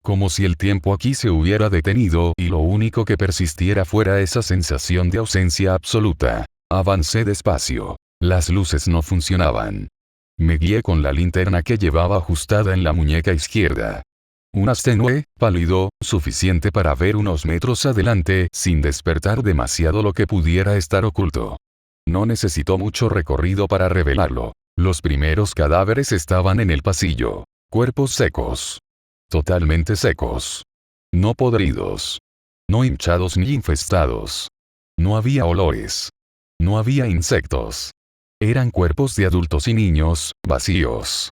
Como si el tiempo aquí se hubiera detenido y lo único que persistiera fuera esa sensación de ausencia absoluta. Avancé despacio. Las luces no funcionaban. Me guié con la linterna que llevaba ajustada en la muñeca izquierda. Un haz tenue, pálido, suficiente para ver unos metros adelante sin despertar demasiado lo que pudiera estar oculto. No necesitó mucho recorrido para revelarlo. Los primeros cadáveres estaban en el pasillo. Cuerpos secos. Totalmente secos. No podridos. No hinchados ni infestados. No había olores. No había insectos. Eran cuerpos de adultos y niños, vacíos.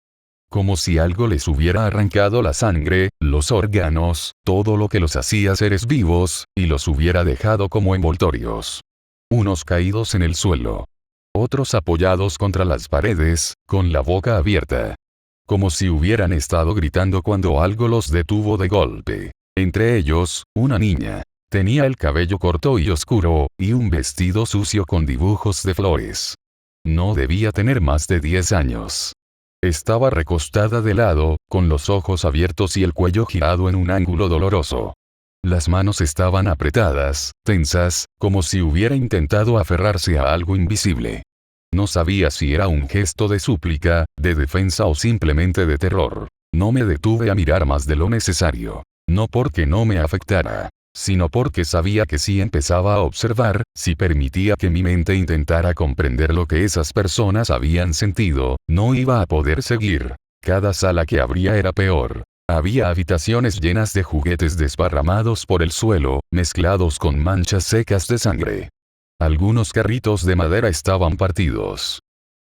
Como si algo les hubiera arrancado la sangre, los órganos, todo lo que los hacía seres vivos, y los hubiera dejado como envoltorios. Unos caídos en el suelo. Otros apoyados contra las paredes, con la boca abierta. Como si hubieran estado gritando cuando algo los detuvo de golpe. Entre ellos, una niña. Tenía el cabello corto y oscuro, y un vestido sucio con dibujos de flores. No debía tener más de 10 años. Estaba recostada de lado, con los ojos abiertos y el cuello girado en un ángulo doloroso. Las manos estaban apretadas, tensas, como si hubiera intentado aferrarse a algo invisible. No sabía si era un gesto de súplica, de defensa o simplemente de terror. No me detuve a mirar más de lo necesario. No porque no me afectara, sino porque sabía que si empezaba a observar, si permitía que mi mente intentara comprender lo que esas personas habían sentido, no iba a poder seguir. Cada sala que abría era peor. Había habitaciones llenas de juguetes desparramados por el suelo, mezclados con manchas secas de sangre. Algunos carritos de madera estaban partidos.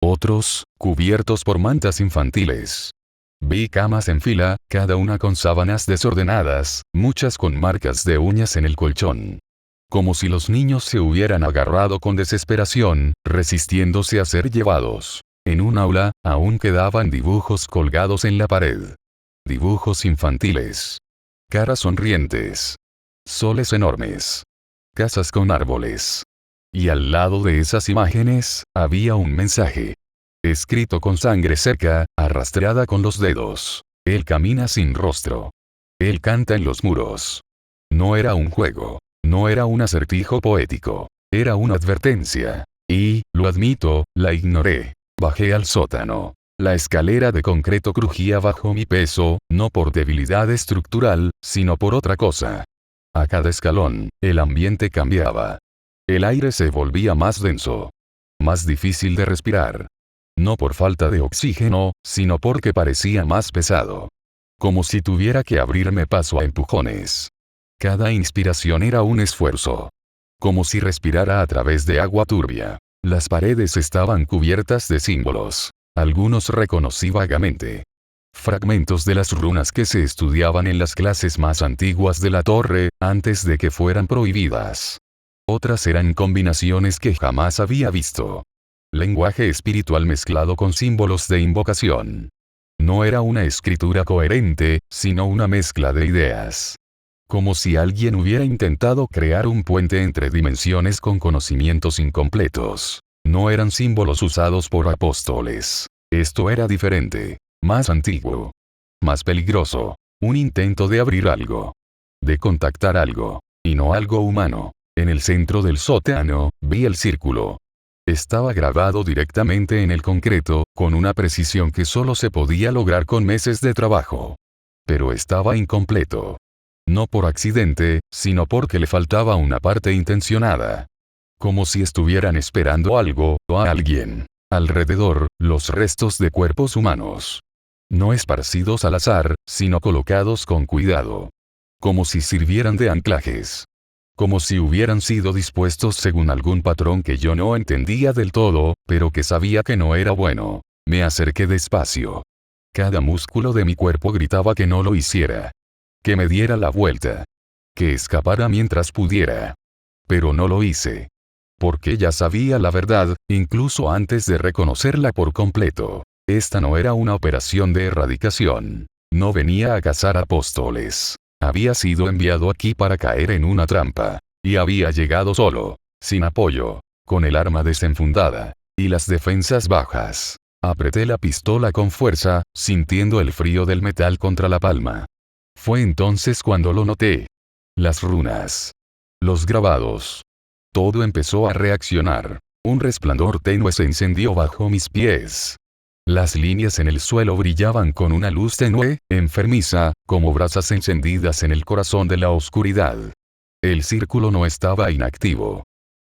Otros, cubiertos por mantas infantiles. Vi camas en fila, cada una con sábanas desordenadas, muchas con marcas de uñas en el colchón. Como si los niños se hubieran agarrado con desesperación, resistiéndose a ser llevados. En un aula, aún quedaban dibujos colgados en la pared. Dibujos infantiles. Caras sonrientes. Soles enormes. Casas con árboles. Y al lado de esas imágenes, había un mensaje. Escrito con sangre seca, arrastrada con los dedos. Él camina sin rostro. Él canta en los muros. No era un juego. No era un acertijo poético. Era una advertencia. Y, lo admito, la ignoré. Bajé al sótano. La escalera de concreto crujía bajo mi peso, no por debilidad estructural, sino por otra cosa. A cada escalón, el ambiente cambiaba. El aire se volvía más denso. Más difícil de respirar. No por falta de oxígeno, sino porque parecía más pesado. Como si tuviera que abrirme paso a empujones. Cada inspiración era un esfuerzo. Como si respirara a través de agua turbia. Las paredes estaban cubiertas de símbolos. Algunos reconocí vagamente. Fragmentos de las runas que se estudiaban en las clases más antiguas de la torre, antes de que fueran prohibidas. Otras eran combinaciones que jamás había visto. Lenguaje espiritual mezclado con símbolos de invocación. No era una escritura coherente, sino una mezcla de ideas. Como si alguien hubiera intentado crear un puente entre dimensiones con conocimientos incompletos. No eran símbolos usados por apóstoles. Esto era diferente. Más antiguo. Más peligroso. Un intento de abrir algo. De contactar algo. Y no algo humano. En el centro del sótano, vi el círculo. Estaba grabado directamente en el concreto, con una precisión que solo se podía lograr con meses de trabajo. Pero estaba incompleto. No por accidente, sino porque le faltaba una parte intencionada. Como si estuvieran esperando algo, o a alguien. Alrededor, los restos de cuerpos humanos. No esparcidos al azar, sino colocados con cuidado. Como si sirvieran de anclajes. Como si hubieran sido dispuestos según algún patrón que yo no entendía del todo, pero que sabía que no era bueno. Me acerqué despacio. Cada músculo de mi cuerpo gritaba que no lo hiciera. Que me diera la vuelta. Que escapara mientras pudiera. Pero no lo hice. Porque ya sabía la verdad, incluso antes de reconocerla por completo. Esta no era una operación de erradicación. No venía a cazar apóstoles. Había sido enviado aquí para caer en una trampa. Y había llegado solo. Sin apoyo. Con el arma desenfundada. Y las defensas bajas. Apreté la pistola con fuerza, sintiendo el frío del metal contra la palma. Fue entonces cuando lo noté. Las runas. Los grabados. Todo empezó a reaccionar. Un resplandor tenue se encendió bajo mis pies. Las líneas en el suelo brillaban con una luz tenue, enfermiza, como brasas encendidas en el corazón de la oscuridad. El círculo no estaba inactivo.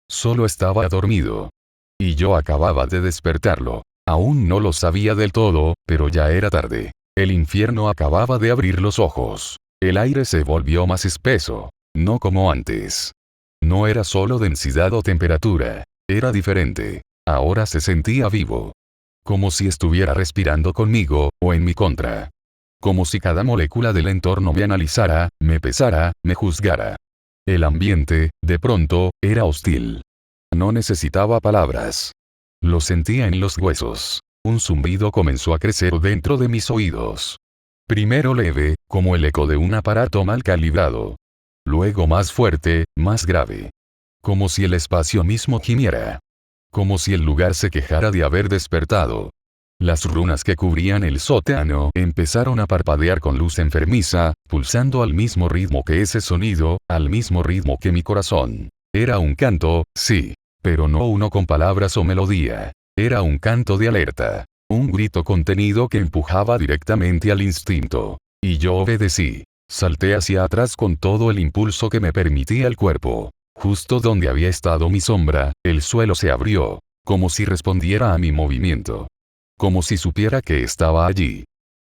Solo estaba dormido. Y yo acababa de despertarlo. Aún no lo sabía del todo, pero ya era tarde. El infierno acababa de abrir los ojos. El aire se volvió más espeso. No como antes. No era solo densidad o temperatura. Era diferente. Ahora se sentía vivo. Como si estuviera respirando conmigo, o en mi contra. Como si cada molécula del entorno me analizara, me pesara, me juzgara. El ambiente, de pronto, era hostil. No necesitaba palabras. Lo sentía en los huesos. Un zumbido comenzó a crecer dentro de mis oídos. Primero leve, como el eco de un aparato mal calibrado. Luego más fuerte, más grave. Como si el espacio mismo gimiera. como si el lugar se quejara de haber despertado. Las runas que cubrían el sótano empezaron a parpadear con luz enfermiza, pulsando al mismo ritmo que ese sonido, al mismo ritmo que mi corazón. Era un canto, sí, pero no uno con palabras o melodía. Era un canto de alerta. Un grito contenido que empujaba directamente al instinto. Y yo obedecí. Salté hacia atrás con todo el impulso que me permitía el cuerpo. Justo donde había estado mi sombra, el suelo se abrió, como si respondiera a mi movimiento. Como si supiera que estaba allí.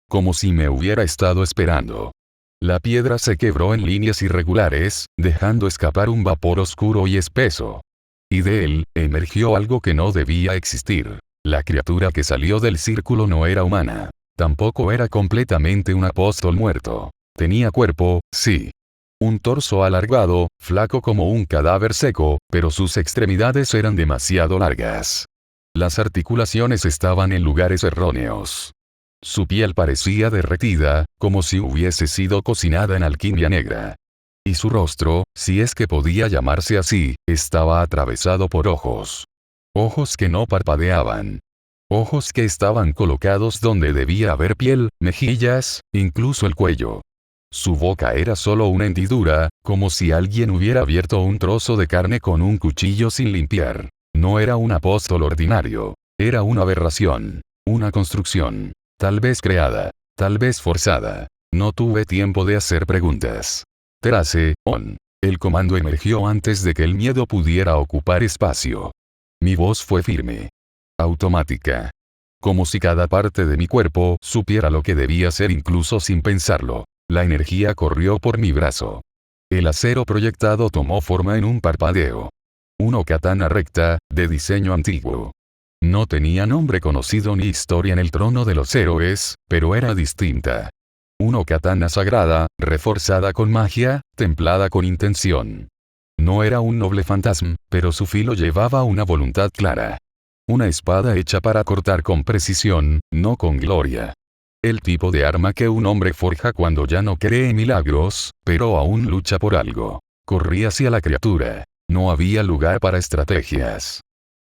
Como si me hubiera estado esperando. La piedra se quebró en líneas irregulares, dejando escapar un vapor oscuro y espeso. Y de él, emergió algo que no debía existir. La criatura que salió del círculo no era humana. Tampoco era completamente un apóstol muerto. Tenía cuerpo, sí. Un torso alargado, flaco como un cadáver seco, pero sus extremidades eran demasiado largas. Las articulaciones estaban en lugares erróneos. Su piel parecía derretida, como si hubiese sido cocinada en alquimia negra. Y su rostro, si es que podía llamarse así, estaba atravesado por ojos. Ojos que no parpadeaban. Ojos que estaban colocados donde debía haber piel, mejillas, incluso el cuello. Su boca era solo una hendidura, como si alguien hubiera abierto un trozo de carne con un cuchillo sin limpiar. No era un apóstol ordinario. Era una aberración. Una construcción. Tal vez creada. Tal vez forzada. No tuve tiempo de hacer preguntas. Terase, on. El comando emergió antes de que el miedo pudiera ocupar espacio. Mi voz fue firme. Automática. Como si cada parte de mi cuerpo supiera lo que debía hacer incluso sin pensarlo. La energía corrió por mi brazo. El acero proyectado tomó forma en un parpadeo. Una katana recta, de diseño antiguo. No tenía nombre conocido ni historia en el trono de los héroes, pero era distinta. Una katana sagrada, reforzada con magia, templada con intención. No era un noble fantasma, pero su filo llevaba una voluntad clara. Una espada hecha para cortar con precisión, no con gloria. El tipo de arma que un hombre forja cuando ya no cree en milagros, pero aún lucha por algo. Corrí hacia la criatura. No había lugar para estrategias.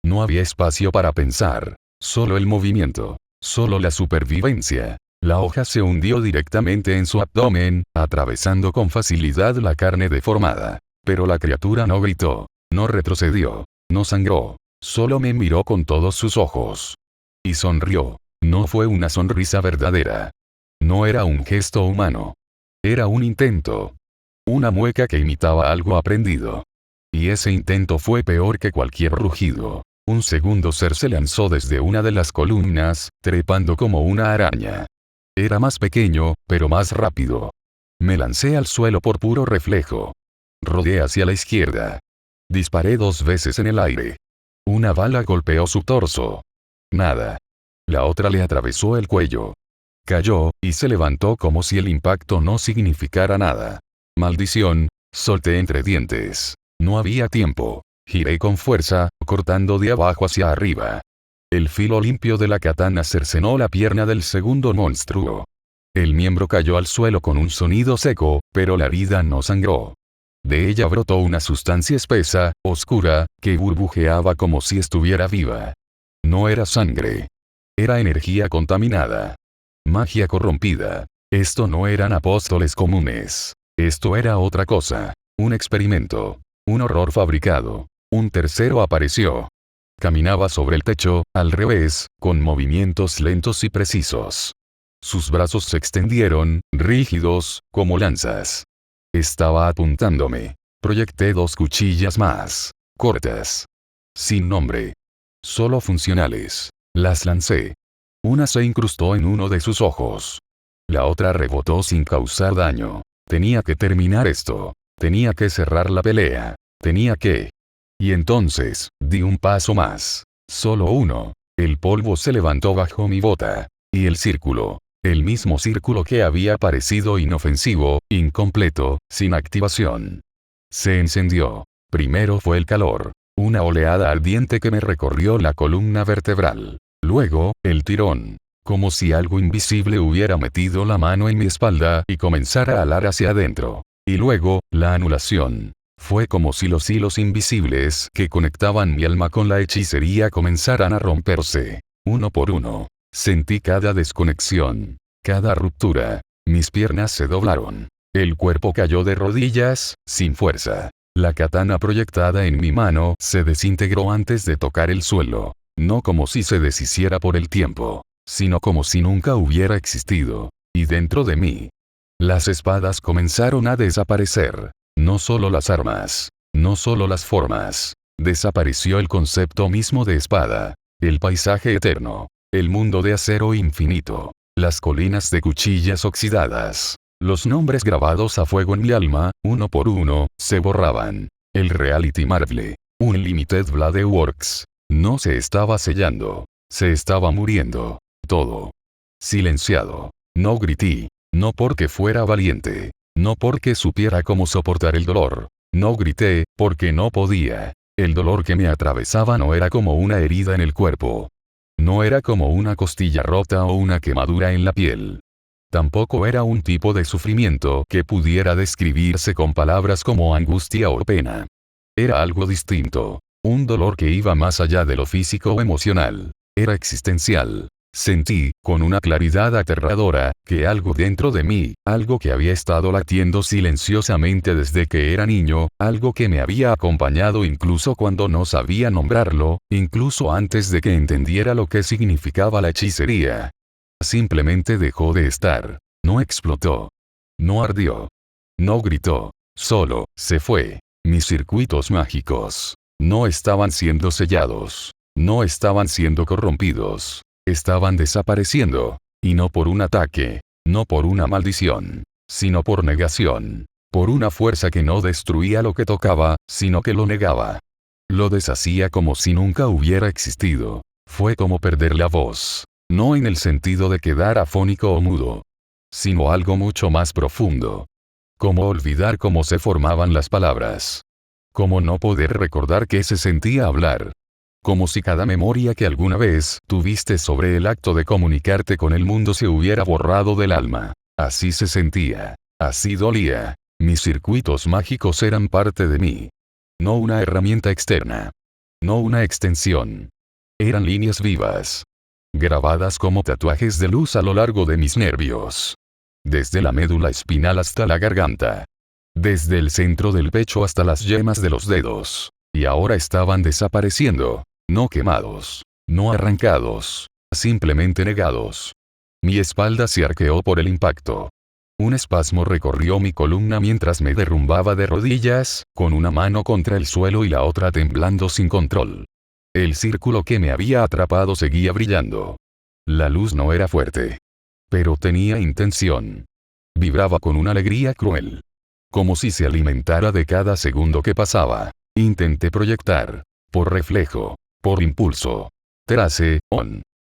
No había espacio para pensar. Solo el movimiento. Solo la supervivencia. La hoja se hundió directamente en su abdomen, atravesando con facilidad la carne deformada. Pero la criatura no gritó. No retrocedió. No sangró. Solo me miró con todos sus ojos. Y sonrió. No fue una sonrisa verdadera. No era un gesto humano. Era un intento. Una mueca que imitaba algo aprendido. Y ese intento fue peor que cualquier rugido. Un segundo ser se lanzó desde una de las columnas, trepando como una araña. Era más pequeño, pero más rápido. Me lancé al suelo por puro reflejo. Rodé hacia la izquierda. Disparé 2 veces en el aire. Una bala golpeó su torso. Nada. La otra le atravesó el cuello. Cayó, y se levantó como si el impacto no significara nada. Maldición, solté entre dientes. No había tiempo. Giré con fuerza, cortando de abajo hacia arriba. El filo limpio de la katana cercenó la pierna del segundo monstruo. El miembro cayó al suelo con un sonido seco, pero la herida no sangró. De ella brotó una sustancia espesa, oscura, que burbujeaba como si estuviera viva. No era sangre. Era energía contaminada. Magia corrompida. Esto no eran apóstoles comunes. Esto era otra cosa. Un experimento. Un horror fabricado. Un tercero apareció. Caminaba sobre el techo, al revés, con movimientos lentos y precisos. Sus brazos se extendieron, rígidos, como lanzas. Estaba apuntándome. Proyecté 2 cuchillas más. Cortas. Sin nombre. Solo funcionales. Las lancé. Una se incrustó en uno de sus ojos. La otra rebotó sin causar daño. Tenía que terminar esto. Tenía que cerrar la pelea. Tenía que... Y entonces, di un paso más. Solo uno. El polvo se levantó bajo mi bota. Y el círculo. El mismo círculo que había parecido inofensivo, incompleto, sin activación. Se encendió. Primero fue el calor. Una oleada ardiente que me recorrió la columna vertebral. Luego, el tirón. Como si algo invisible hubiera metido la mano en mi espalda y comenzara a alar hacia adentro. Y luego, la anulación. Fue como si los hilos invisibles que conectaban mi alma con la hechicería comenzaran a romperse, uno por uno. Sentí cada desconexión, cada ruptura. Mis piernas se doblaron. El cuerpo cayó de rodillas, sin fuerza. La katana proyectada en mi mano se desintegró antes de tocar el suelo. No como si se deshiciera por el tiempo, sino como si nunca hubiera existido. Y dentro de mí, las espadas comenzaron a desaparecer. No solo las armas, no solo las formas. Desapareció el concepto mismo de espada. El paisaje eterno. El mundo de acero infinito. Las colinas de cuchillas oxidadas. Los nombres grabados a fuego en mi alma, uno por uno, se borraban. El Reality Marble. Unlimited Blade Works. No se estaba sellando. Se estaba muriendo. Todo. Silenciado. No grité. No porque fuera valiente. No porque supiera cómo soportar el dolor. No grité, porque no podía. El dolor que me atravesaba no era como una herida en el cuerpo. No era como una costilla rota o una quemadura en la piel. Tampoco era un tipo de sufrimiento que pudiera describirse con palabras como angustia o pena. Era algo distinto. Un dolor que iba más allá de lo físico o emocional. Era existencial. Sentí, con una claridad aterradora, que algo dentro de mí, algo que había estado latiendo silenciosamente desde que era niño, algo que me había acompañado incluso cuando no sabía nombrarlo, incluso antes de que entendiera lo que significaba la hechicería. Simplemente dejó de estar. No explotó. No ardió. No gritó. Solo, se fue. Mis circuitos mágicos. No estaban siendo sellados. No estaban siendo corrompidos. Estaban desapareciendo. Y no por un ataque. No por una maldición. Sino por negación. Por una fuerza que no destruía lo que tocaba, sino que lo negaba. Lo deshacía como si nunca hubiera existido. Fue como perder la voz. No en el sentido de quedar afónico o mudo. Sino algo mucho más profundo. Como olvidar cómo se formaban las palabras. Como no poder recordar qué se sentía hablar. Como si cada memoria que alguna vez tuviste sobre el acto de comunicarte con el mundo se hubiera borrado del alma. Así se sentía. Así dolía. Mis circuitos mágicos eran parte de mí. No una herramienta externa. No una extensión. Eran líneas vivas. Grabadas como tatuajes de luz a lo largo de mis nervios. Desde la médula espinal hasta la garganta. Desde el centro del pecho hasta las yemas de los dedos. Y ahora estaban desapareciendo. No quemados. No arrancados. Simplemente negados. Mi espalda se arqueó por el impacto. Un espasmo recorrió mi columna mientras me derrumbaba de rodillas, con una mano contra el suelo y la otra temblando sin control. El círculo que me había atrapado seguía brillando. La luz no era fuerte. Pero tenía intención. Vibraba con una alegría cruel. Como si se alimentara de cada segundo que pasaba. Intenté proyectar. Por reflejo. Por impulso. Trace,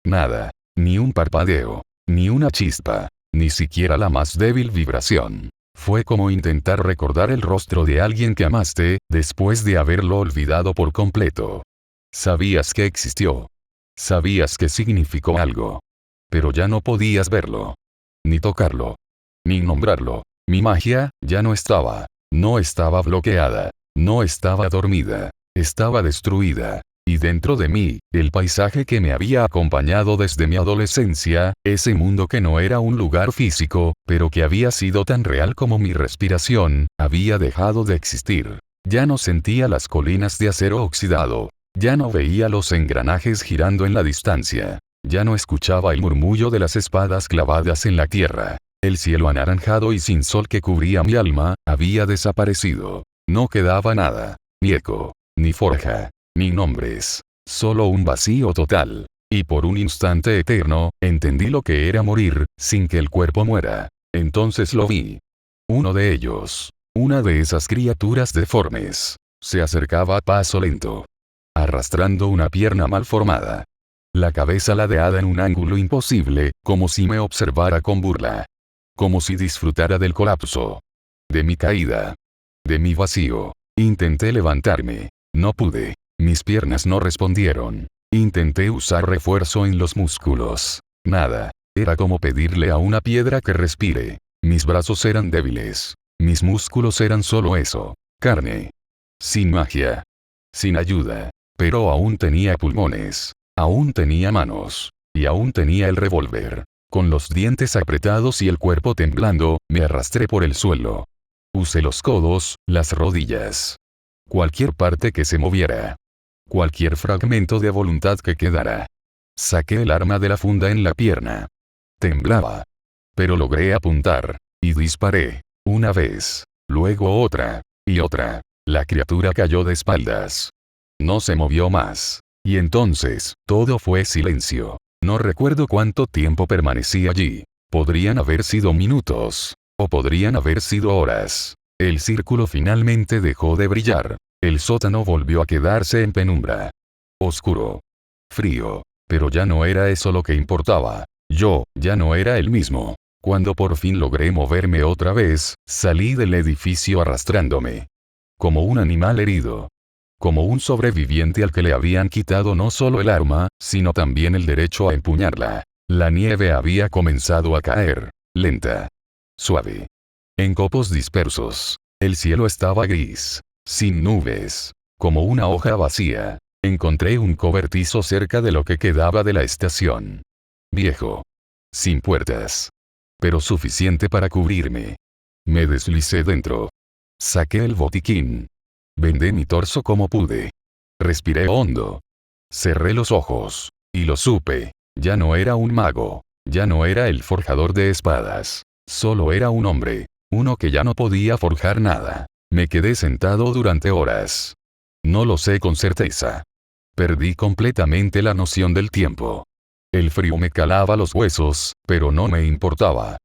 nada. Ni un parpadeo. Ni una chispa. Ni siquiera la más débil vibración. Fue como intentar recordar el rostro de alguien que amaste, después de haberlo olvidado por completo. Sabías que existió. Sabías que significó algo. Pero ya no podías verlo. Ni tocarlo. Ni nombrarlo. Mi magia, ya no estaba. No estaba bloqueada. No estaba dormida. Estaba destruida. Y dentro de mí, el paisaje que me había acompañado desde mi adolescencia, ese mundo que no era un lugar físico, pero que había sido tan real como mi respiración, había dejado de existir. Ya no sentía las colinas de acero oxidado. Ya no veía los engranajes girando en la distancia. Ya no escuchaba el murmullo de las espadas clavadas en la tierra. El cielo anaranjado y sin sol que cubría mi alma, había desaparecido. No quedaba nada. Ni eco. Ni forja. Ni nombres. Solo un vacío total. Y por un instante eterno, entendí lo que era morir, sin que el cuerpo muera. Entonces lo vi. Uno de ellos. Una de esas criaturas deformes. Se acercaba a paso lento. Arrastrando una pierna mal formada. La cabeza ladeada en un ángulo imposible, como si me observara con burla. Como si disfrutara del colapso. De mi caída. De mi vacío. Intenté levantarme. No pude. Mis piernas no respondieron. Intenté usar refuerzo en los músculos. Nada. Era como pedirle a una piedra que respire. Mis brazos eran débiles. Mis músculos eran solo eso. Carne. Sin magia. Sin ayuda. Pero aún tenía pulmones. Aún tenía manos. Y aún tenía el revólver. Con los dientes apretados y el cuerpo temblando, me arrastré por el suelo. Usé los codos, las rodillas. Cualquier parte que se moviera. Cualquier fragmento de voluntad que quedara. Saqué el arma de la funda en la pierna. Temblaba. Pero logré apuntar. Y disparé. Una vez. Luego otra. Y otra. La criatura cayó de espaldas. No se movió más. Y entonces, todo fue silencio. No recuerdo cuánto tiempo permanecí allí. Podrían haber sido minutos. O podrían haber sido horas. El círculo finalmente dejó de brillar. El sótano volvió a quedarse en penumbra. Oscuro. Frío. Pero ya no era eso lo que importaba. Yo, ya no era el mismo. Cuando por fin logré moverme otra vez, salí del edificio arrastrándome. Como un animal herido. Como un sobreviviente al que le habían quitado no solo el arma, sino también el derecho a empuñarla. La nieve había comenzado a caer. Lenta. Suave. En copos dispersos. El cielo estaba gris. Sin nubes. Como una hoja vacía. Encontré un cobertizo cerca de lo que quedaba de la estación. Viejo. Sin puertas. Pero suficiente para cubrirme. Me deslicé dentro. Saqué el botiquín. Vendé mi torso como pude. Respiré hondo. Cerré los ojos. Y lo supe. Ya no era un mago. Ya no era el forjador de espadas. Solo era un hombre. Uno que ya no podía forjar nada. Me quedé sentado durante horas. No lo sé con certeza. Perdí completamente la noción del tiempo. El frío me calaba los huesos, pero no me importaba.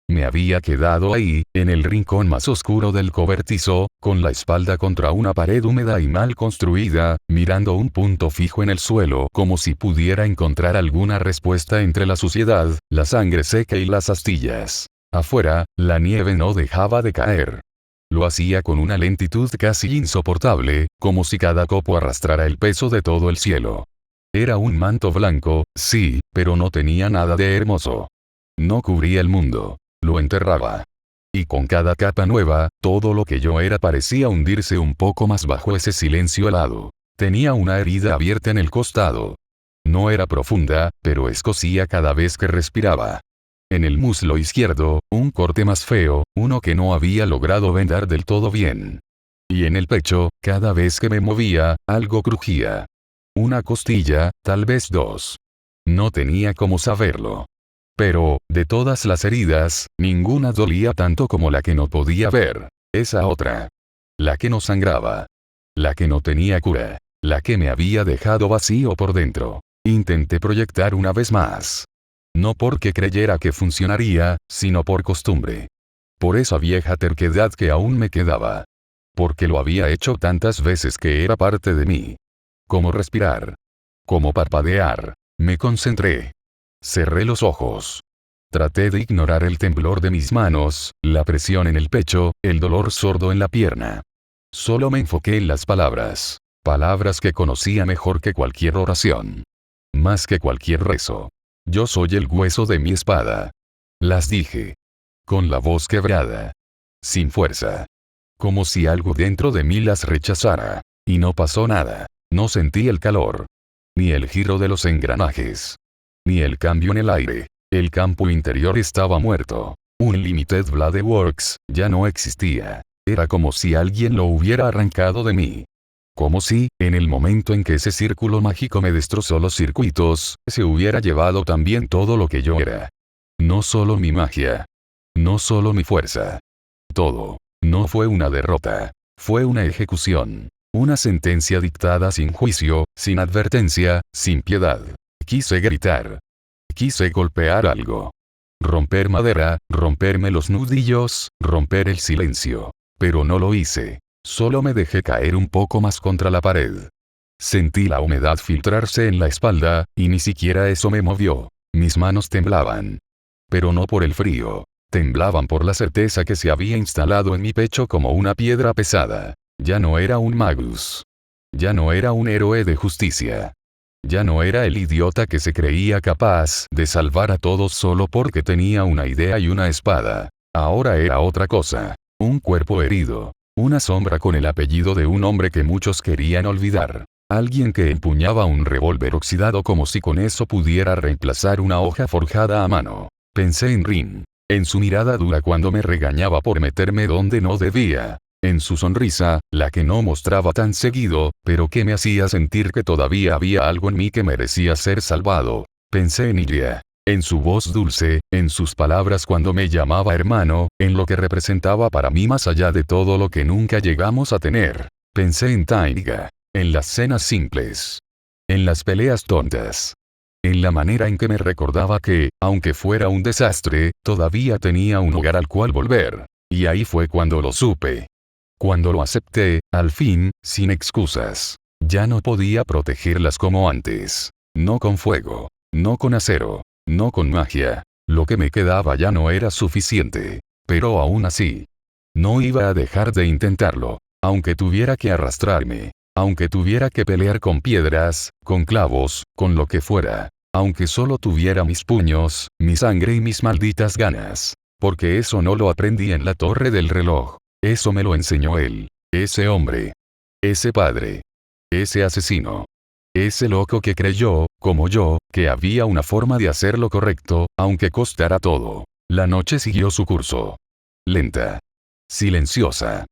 Me había quedado ahí, en el rincón más oscuro del cobertizo, con la espalda contra una pared húmeda y mal construida, mirando un punto fijo en el suelo como si pudiera encontrar alguna respuesta entre la suciedad, la sangre seca y las astillas. Afuera, la nieve no dejaba de caer. Lo hacía con una lentitud casi insoportable, como si cada copo arrastrara el peso de todo el cielo. Era un manto blanco, sí, pero no tenía nada de hermoso. No cubría el mundo. Lo enterraba. Y con cada capa nueva, todo lo que yo era parecía hundirse un poco más bajo ese silencio helado. Tenía una herida abierta en el costado. No era profunda, pero escocía cada vez que respiraba. En el muslo izquierdo, un corte más feo, uno que no había logrado vendar del todo bien. Y en el pecho, cada vez que me movía, algo crujía. Una costilla, tal vez dos. No tenía cómo saberlo. Pero, de todas las heridas, ninguna dolía tanto como la que no podía ver. Esa otra. La que no sangraba. La que no tenía cura. La que me había dejado vacío por dentro. Intenté proyectar una vez más. No porque creyera que funcionaría, sino por costumbre. Por esa vieja terquedad que aún me quedaba. Porque lo había hecho tantas veces que era parte de mí. Como respirar. Como parpadear. Me concentré. Cerré los ojos. Traté de ignorar el temblor de mis manos, la presión en el pecho, el dolor sordo en la pierna. Solo me enfoqué en las palabras. Palabras que conocía mejor que cualquier oración. Más que cualquier rezo. Yo soy el hueso de mi espada. Las dije. Con la voz quebrada. Sin fuerza. Como si algo dentro de mí las rechazara. Y no pasó nada. No sentí el calor. Ni el giro de los engranajes. Ni el cambio en el aire. El campo interior estaba muerto. Unlimited Blade Works ya no existía. Era como si alguien lo hubiera arrancado de mí. Como si, en el momento en que ese círculo mágico me destrozó los circuitos, se hubiera llevado también todo lo que yo era. No solo mi magia. No solo mi fuerza. Todo. No fue una derrota. Fue una ejecución. Una sentencia dictada sin juicio, sin advertencia, sin piedad. Quise gritar. Quise golpear algo. Romper madera, romperme los nudillos, romper el silencio. Pero no lo hice. Solo me dejé caer un poco más contra la pared. Sentí la humedad filtrarse en la espalda, y ni siquiera eso me movió. Mis manos temblaban. Pero no por el frío. Temblaban por la certeza que se había instalado en mi pecho como una piedra pesada. Ya no era un magus. Ya no era un héroe de justicia. Ya no era el idiota que se creía capaz de salvar a todos solo porque tenía una idea y una espada. Ahora era otra cosa. Un cuerpo herido. Una sombra con el apellido de un hombre que muchos querían olvidar. Alguien que empuñaba un revólver oxidado como si con eso pudiera reemplazar una hoja forjada a mano. Pensé en Rin. En su mirada dura cuando me regañaba por meterme donde no debía. En su sonrisa, la que no mostraba tan seguido, pero que me hacía sentir que todavía había algo en mí que merecía ser salvado. Pensé en ella. En su voz dulce, en sus palabras cuando me llamaba hermano, en lo que representaba para mí más allá de todo lo que nunca llegamos a tener. Pensé en Taiga. En las cenas simples. En las peleas tontas. En la manera en que me recordaba que, aunque fuera un desastre, todavía tenía un hogar al cual volver. Y ahí fue cuando lo supe. Cuando lo acepté, al fin, sin excusas. Ya no podía protegerlas como antes. No con fuego. No con acero. No con magia. Lo que me quedaba ya no era suficiente. Pero aún así. No iba a dejar de intentarlo. Aunque tuviera que arrastrarme. Aunque tuviera que pelear con piedras, con clavos, con lo que fuera. Aunque solo tuviera mis puños, mi sangre y mis malditas ganas. Porque eso no lo aprendí en la torre del reloj. Eso me lo enseñó él. Ese hombre. Ese padre. Ese asesino. Ese loco que creyó, como yo, que había una forma de hacer lo correcto, aunque costara todo. La noche siguió su curso. Lenta. Silenciosa.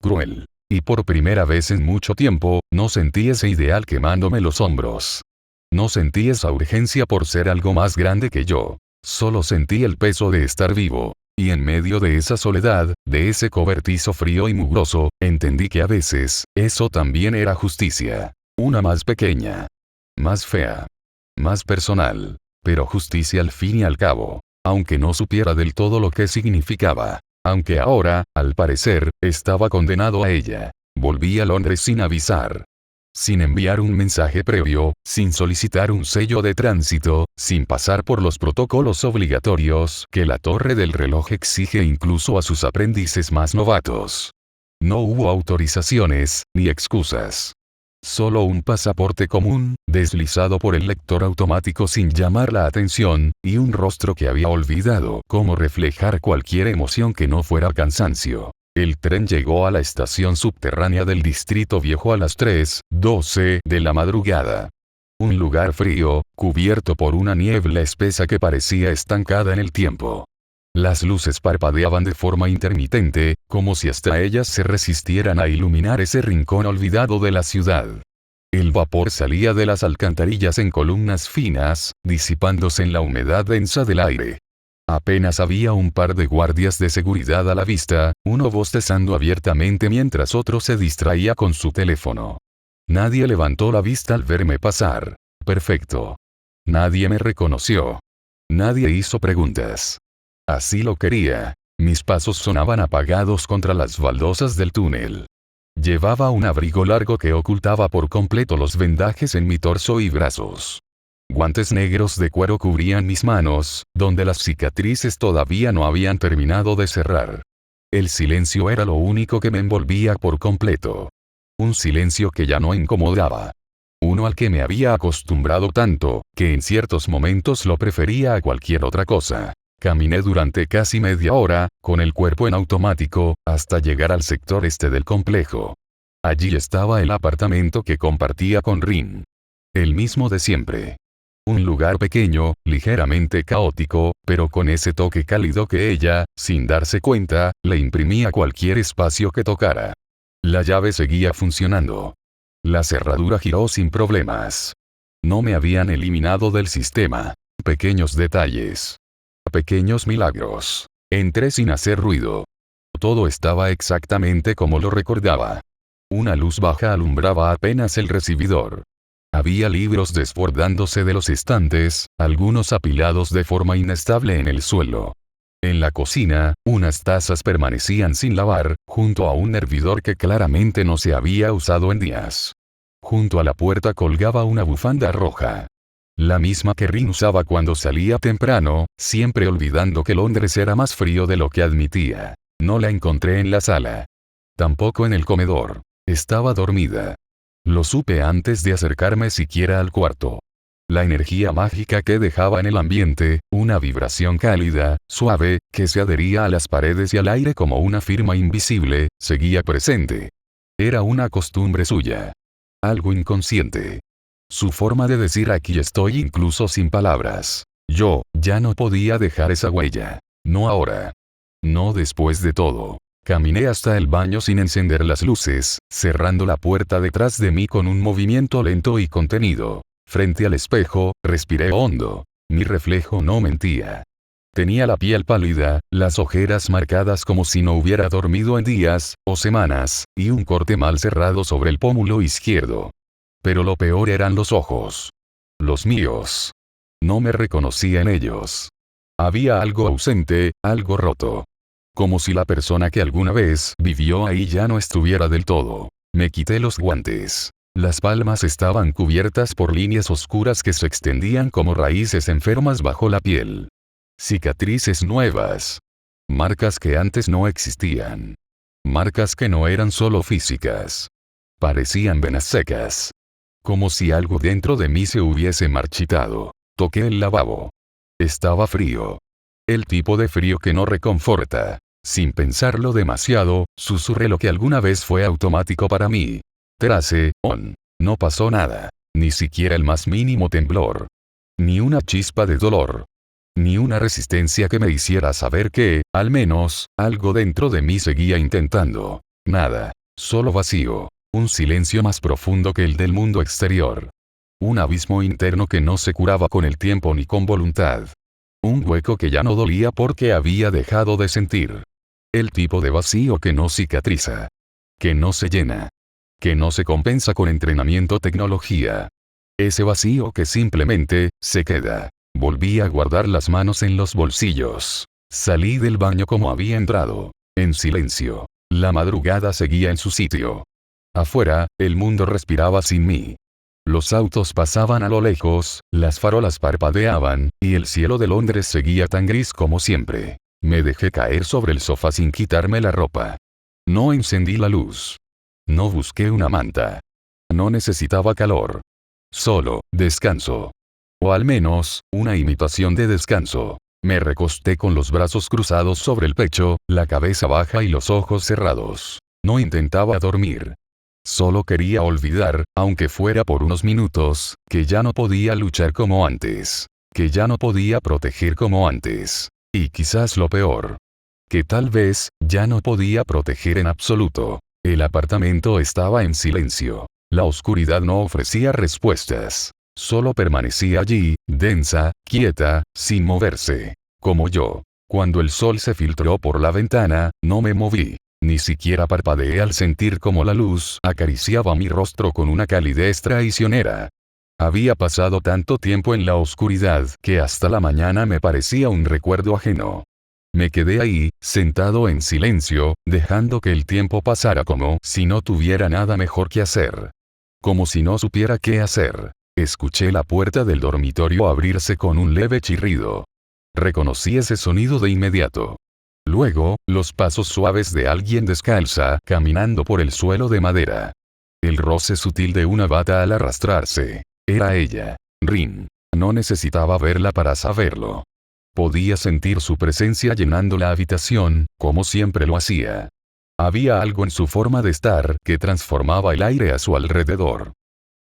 Cruel. Y por primera vez en mucho tiempo, no sentí ese ideal quemándome los hombros. No sentí esa urgencia por ser algo más grande que yo. Solo sentí el peso de estar vivo. Y en medio de esa soledad, de ese cobertizo frío y mugroso, entendí que a veces, eso también era justicia. Una más pequeña. Más fea. Más personal. Pero justicia al fin y al cabo. Aunque no supiera del todo lo que significaba. Aunque ahora, al parecer, estaba condenado a ella. Volví a Londres sin avisar. Sin enviar un mensaje previo, sin solicitar un sello de tránsito, sin pasar por los protocolos obligatorios que la torre del reloj exige incluso a sus aprendices más novatos. No hubo autorizaciones, ni excusas. Solo un pasaporte común, deslizado por el lector automático sin llamar la atención, y un rostro que había olvidado cómo reflejar cualquier emoción que no fuera cansancio. El tren llegó a la estación subterránea del Distrito Viejo a las 3:12 de la madrugada. Un lugar frío, cubierto por una niebla espesa que parecía estancada en el tiempo. Las luces parpadeaban de forma intermitente, como si hasta ellas se resistieran a iluminar ese rincón olvidado de la ciudad. El vapor salía de las alcantarillas en columnas finas, disipándose en la humedad densa del aire. Apenas había un par de guardias de seguridad a la vista, uno bostezando abiertamente mientras otro se distraía con su teléfono. Nadie levantó la vista al verme pasar. Perfecto. Nadie me reconoció. Nadie hizo preguntas. Así lo quería. Mis pasos sonaban apagados contra las baldosas del túnel. Llevaba un abrigo largo que ocultaba por completo los vendajes en mi torso y brazos. Guantes negros de cuero cubrían mis manos, donde las cicatrices todavía no habían terminado de cerrar. El silencio era lo único que me envolvía por completo. Un silencio que ya no incomodaba. Uno al que me había acostumbrado tanto, que en ciertos momentos lo prefería a cualquier otra cosa. Caminé durante casi media hora, con el cuerpo en automático, hasta llegar al sector este del complejo. Allí estaba el apartamento que compartía con Rin. El mismo de siempre. Un lugar pequeño, ligeramente caótico, pero con ese toque cálido que ella, sin darse cuenta, le imprimía a cualquier espacio que tocara. La llave seguía funcionando. La cerradura giró sin problemas. No me habían eliminado del sistema. Pequeños detalles. Pequeños milagros. Entré sin hacer ruido. Todo estaba exactamente como lo recordaba. Una luz baja alumbraba apenas el recibidor. Había libros desbordándose de los estantes, algunos apilados de forma inestable en el suelo. En la cocina, unas tazas permanecían sin lavar, junto a un hervidor que claramente no se había usado en días. Junto a la puerta colgaba una bufanda roja. La misma que Rin usaba cuando salía temprano, siempre olvidando que Londres era más frío de lo que admitía. No la encontré en la sala. Tampoco en el comedor. Estaba dormida. Lo supe antes de acercarme siquiera al cuarto. La energía mágica que dejaba en el ambiente, una vibración cálida, suave, que se adhería a las paredes y al aire como una firma invisible, seguía presente. Era una costumbre suya. Algo inconsciente. Su forma de decir aquí estoy incluso sin palabras. Yo, ya no podía dejar esa huella. No ahora. No después de todo. Caminé hasta el baño sin encender las luces, cerrando la puerta detrás de mí con un movimiento lento y contenido. Frente al espejo, respiré hondo. Mi reflejo no mentía. Tenía la piel pálida, las ojeras marcadas como si no hubiera dormido en días, o semanas, y un corte mal cerrado sobre el pómulo izquierdo. Pero lo peor eran los ojos. Los míos. No me reconocía en ellos. Había algo ausente, algo roto. Como si la persona que alguna vez vivió ahí ya no estuviera del todo. Me quité los guantes. Las palmas estaban cubiertas por líneas oscuras que se extendían como raíces enfermas bajo la piel. Cicatrices nuevas. Marcas que antes no existían. Marcas que no eran solo físicas. Parecían venas secas. Como si algo dentro de mí se hubiese marchitado. Toqué el lavabo. Estaba frío. El tipo de frío que no reconforta. Sin pensarlo demasiado, susurré lo que alguna vez fue automático para mí. Trace, on. No pasó nada. Ni siquiera el más mínimo temblor. Ni una chispa de dolor. Ni una resistencia que me hiciera saber que, al menos, algo dentro de mí seguía intentando. Nada. Solo vacío. Un silencio más profundo que el del mundo exterior. Un abismo interno que no se curaba con el tiempo ni con voluntad. Un hueco que ya no dolía porque había dejado de sentir. El tipo de vacío que no cicatriza. Que no se llena. Que no se compensa con entrenamiento o tecnología. Ese vacío que simplemente, se queda. Volví a guardar las manos en los bolsillos. Salí del baño como había entrado. En silencio. La madrugada seguía en su sitio. Afuera, el mundo respiraba sin mí. Los autos pasaban a lo lejos, las farolas parpadeaban, y el cielo de Londres seguía tan gris como siempre. Me dejé caer sobre el sofá sin quitarme la ropa. No encendí la luz. No busqué una manta. No necesitaba calor. Solo, descanso. O al menos, una imitación de descanso. Me recosté con los brazos cruzados sobre el pecho, la cabeza baja y los ojos cerrados. No intentaba dormir. Solo quería olvidar, aunque fuera por unos minutos, que ya no podía luchar como antes. Que ya no podía proteger como antes. Y quizás lo peor. Que tal vez, ya no podía proteger en absoluto. El apartamento estaba en silencio. La oscuridad no ofrecía respuestas. Solo permanecía allí, densa, quieta, sin moverse. Como yo. Cuando el sol se filtró por la ventana, no me moví. Ni siquiera parpadeé al sentir como la luz acariciaba mi rostro con una calidez traicionera. Había pasado tanto tiempo en la oscuridad que hasta la mañana me parecía un recuerdo ajeno. Me quedé ahí, sentado en silencio, dejando que el tiempo pasara como si no tuviera nada mejor que hacer. Como si no supiera qué hacer. Escuché la puerta del dormitorio abrirse con un leve chirrido. Reconocí ese sonido de inmediato. Luego, los pasos suaves de alguien descalza, caminando por el suelo de madera. El roce sutil de una bata al arrastrarse. Era ella. Rin. No necesitaba verla para saberlo. Podía sentir su presencia llenando la habitación, como siempre lo hacía. Había algo en su forma de estar que transformaba el aire a su alrededor.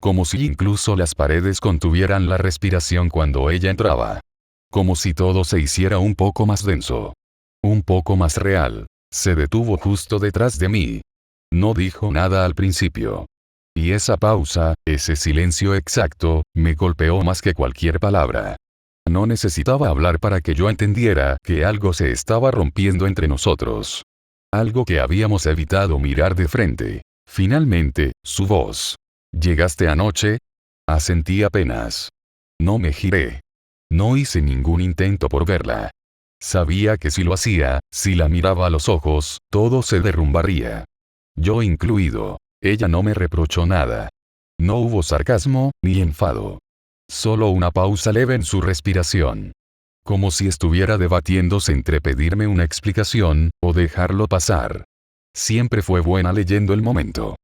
Como si incluso las paredes contuvieran la respiración cuando ella entraba. Como si todo se hiciera un poco más denso. Un poco más real. Se detuvo justo detrás de mí. No dijo nada al principio. Y esa pausa, ese silencio exacto, me golpeó más que cualquier palabra. No necesitaba hablar para que yo entendiera que algo se estaba rompiendo entre nosotros. Algo que habíamos evitado mirar de frente. Finalmente, su voz. ¿Llegaste anoche? Asentí apenas. No me giré. No hice ningún intento por verla. Sabía que si lo hacía, si la miraba a los ojos, todo se derrumbaría. Yo incluido. Ella no me reprochó nada. No hubo sarcasmo, ni enfado. Solo una pausa leve en su respiración. Como si estuviera debatiéndose entre pedirme una explicación, o dejarlo pasar. Siempre fue buena leyendo el momento.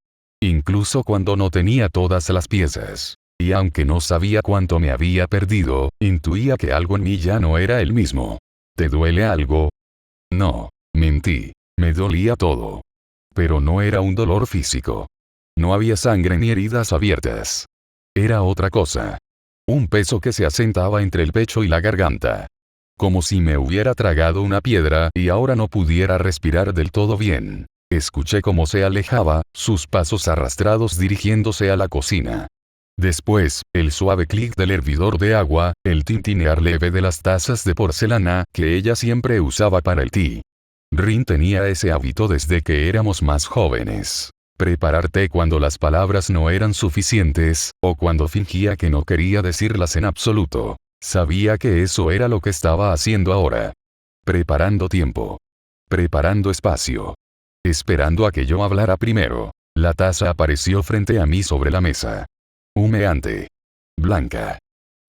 Incluso cuando no tenía todas las piezas. Y aunque no sabía cuánto me había perdido, intuía que algo en mí ya no era el mismo. ¿Te duele algo? No. Mentí. Me dolía todo. Pero no era un dolor físico. No había sangre ni heridas abiertas. Era otra cosa. Un peso que se asentaba entre el pecho y la garganta. Como si me hubiera tragado una piedra y ahora no pudiera respirar del todo bien. Escuché cómo se alejaba, sus pasos arrastrados dirigiéndose a la cocina. Después, el suave clic del hervidor de agua, el tintinear leve de las tazas de porcelana que ella siempre usaba para el té. Rin tenía ese hábito desde que éramos más jóvenes. Preparar té cuando las palabras no eran suficientes, o cuando fingía que no quería decirlas en absoluto. Sabía que eso era lo que estaba haciendo ahora. Preparando tiempo. Preparando espacio. Esperando a que yo hablara primero. La taza apareció frente a mí sobre la mesa. Humeante. Blanca.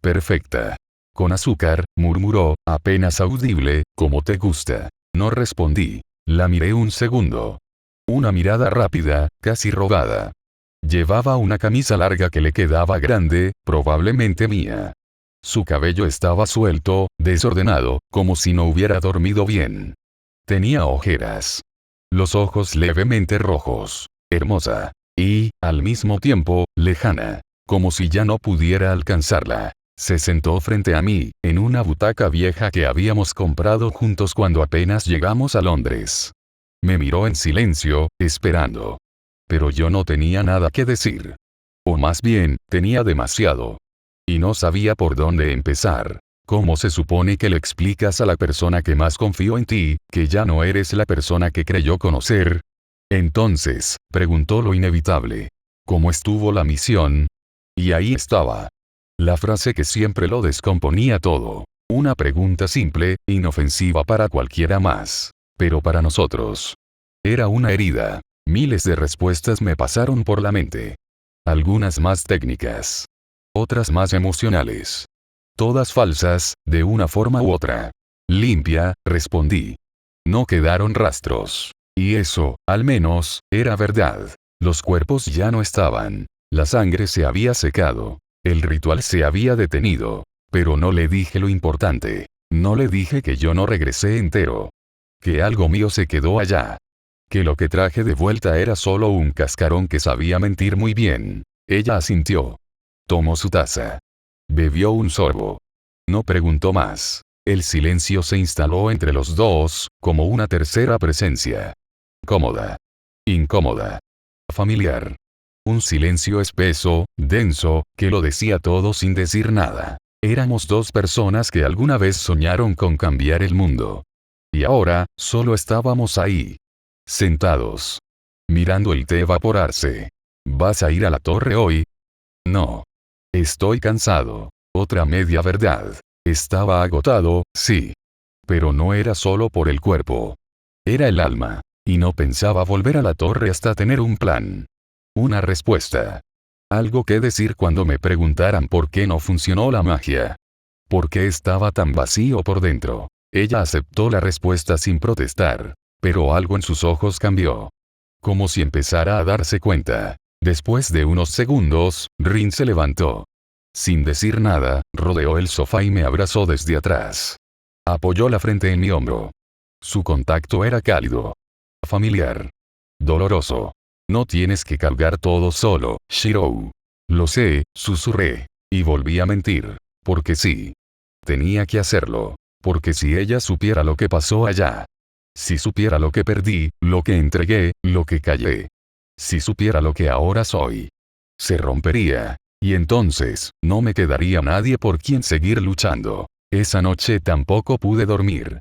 Perfecta. Con azúcar, murmuró, apenas audible, como te gusta. No respondí. La miré un segundo. Una mirada rápida, casi robada. Llevaba una camisa larga que le quedaba grande, probablemente mía. Su cabello estaba suelto, desordenado, como si no hubiera dormido bien. Tenía ojeras. Los ojos levemente rojos. Hermosa. Y, al mismo tiempo, lejana. Como si ya no pudiera alcanzarla. Se sentó frente a mí, en una butaca vieja que habíamos comprado juntos cuando apenas llegamos a Londres. Me miró en silencio, esperando. Pero yo no tenía nada que decir. O más bien, tenía demasiado. Y no sabía por dónde empezar. ¿Cómo se supone que le explicas a la persona que más confió en ti, que ya no eres la persona que creyó conocer? Entonces, preguntó lo inevitable. ¿Cómo estuvo la misión? Y ahí estaba. La frase que siempre lo descomponía todo. Una pregunta simple, inofensiva para cualquiera más. Pero para nosotros. Era una herida. Miles de respuestas me pasaron por la mente. Algunas más técnicas. Otras más emocionales. Todas falsas, de una forma u otra. Limpia, respondí. No quedaron rastros. Y eso, al menos, era verdad. Los cuerpos ya no estaban. La sangre se había secado. El ritual se había detenido. Pero no le dije lo importante. No le dije que yo no regresé entero. Que algo mío se quedó allá. Que lo que traje de vuelta era solo un cascarón que sabía mentir muy bien. Ella asintió. Tomó su taza. Bebió un sorbo. No preguntó más. El silencio se instaló entre los dos, como una tercera presencia. Cómoda. Incómoda. Familiar. Un silencio espeso, denso, que lo decía todo sin decir nada. Éramos dos personas que alguna vez soñaron con cambiar el mundo. Y ahora, solo estábamos ahí. Sentados. Mirando el té evaporarse. ¿Vas a ir a la torre hoy? No. Estoy cansado. Otra media verdad. Estaba agotado, sí. Pero no era solo por el cuerpo. Era el alma. Y no pensaba volver a la torre hasta tener un plan. Una respuesta. Algo que decir cuando me preguntaran por qué no funcionó la magia. ¿Por qué estaba tan vacío por dentro? Ella aceptó la respuesta sin protestar. Pero algo en sus ojos cambió. Como si empezara a darse cuenta. Después de unos segundos, Rin se levantó. Sin decir nada, rodeó el sofá y me abrazó desde atrás. Apoyó la frente en mi hombro. Su contacto era cálido. Familiar. Doloroso. No tienes que cargar todo solo, Shirou. Lo sé, susurré. Y volví a mentir. Porque sí. Tenía que hacerlo. Porque si ella supiera lo que pasó allá. Si supiera lo que perdí, lo que entregué, lo que callé. Si supiera lo que ahora soy. Se rompería. Y entonces, no me quedaría nadie por quien seguir luchando. Esa noche tampoco pude dormir.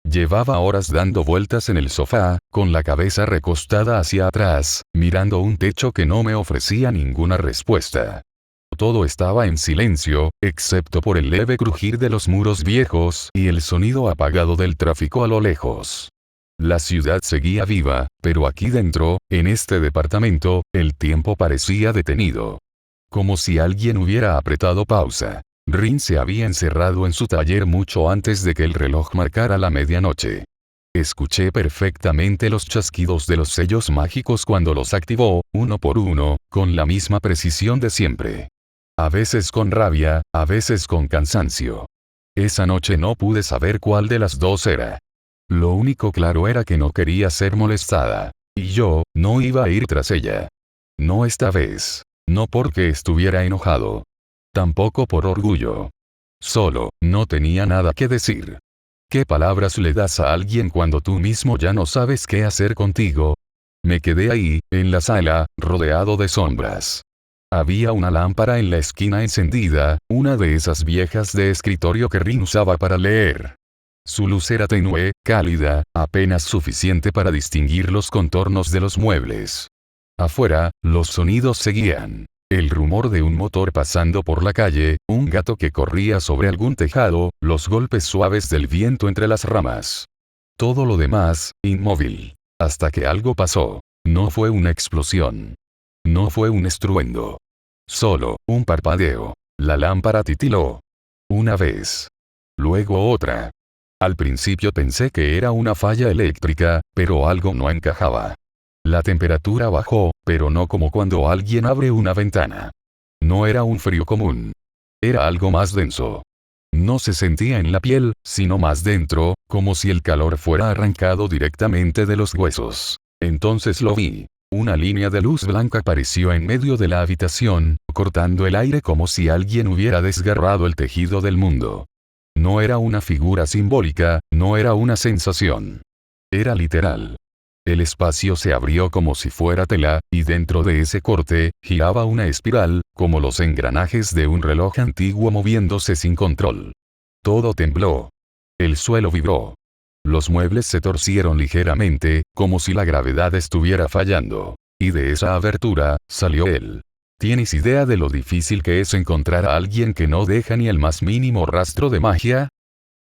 Llevaba horas dando vueltas en el sofá, con la cabeza recostada hacia atrás, mirando un techo que no me ofrecía ninguna respuesta. Todo estaba en silencio, excepto por el leve crujir de los muros viejos y el sonido apagado del tráfico a lo lejos. La ciudad seguía viva, pero aquí dentro, en este departamento, el tiempo parecía detenido. Como si alguien hubiera apretado pausa. Rin se había encerrado en su taller mucho antes de que el reloj marcara la medianoche. Escuché perfectamente los chasquidos de los sellos mágicos cuando los activó, uno por uno, con la misma precisión de siempre. A veces con rabia, a veces con cansancio. Esa noche no pude saber cuál de las dos era. Lo único claro era que no quería ser molestada. Y yo, no iba a ir tras ella. No esta vez. No porque estuviera enojado. Tampoco por orgullo. Solo, no tenía nada que decir. ¿Qué palabras le das a alguien cuando tú mismo ya no sabes qué hacer contigo? Me quedé ahí, en la sala, rodeado de sombras. Había una lámpara en la esquina encendida, una de esas viejas de escritorio que Rin usaba para leer. Su luz era tenue, cálida, apenas suficiente para distinguir los contornos de los muebles. Afuera, los sonidos seguían. El rumor de un motor pasando por la calle, un gato que corría sobre algún tejado, los golpes suaves del viento entre las ramas. Todo lo demás, inmóvil. Hasta que algo pasó. No fue una explosión. No fue un estruendo. Solo, un parpadeo. La lámpara titiló. Una vez. Luego otra. Al principio pensé que era una falla eléctrica, pero algo no encajaba. La temperatura bajó, pero no como cuando alguien abre una ventana. No era un frío común. Era algo más denso. No se sentía en la piel, sino más dentro, como si el calor fuera arrancado directamente de los huesos. Entonces lo vi. Una línea de luz blanca apareció en medio de la habitación, cortando el aire como si alguien hubiera desgarrado el tejido del mundo. No era una figura simbólica, no era una sensación. Era literal. El espacio se abrió como si fuera tela, y dentro de ese corte, giraba una espiral, como los engranajes de un reloj antiguo moviéndose sin control. Todo tembló. El suelo vibró. Los muebles se torcieron ligeramente, como si la gravedad estuviera fallando. Y de esa abertura, salió él. ¿Tienes idea de lo difícil que es encontrar a alguien que no deja ni el más mínimo rastro de magia?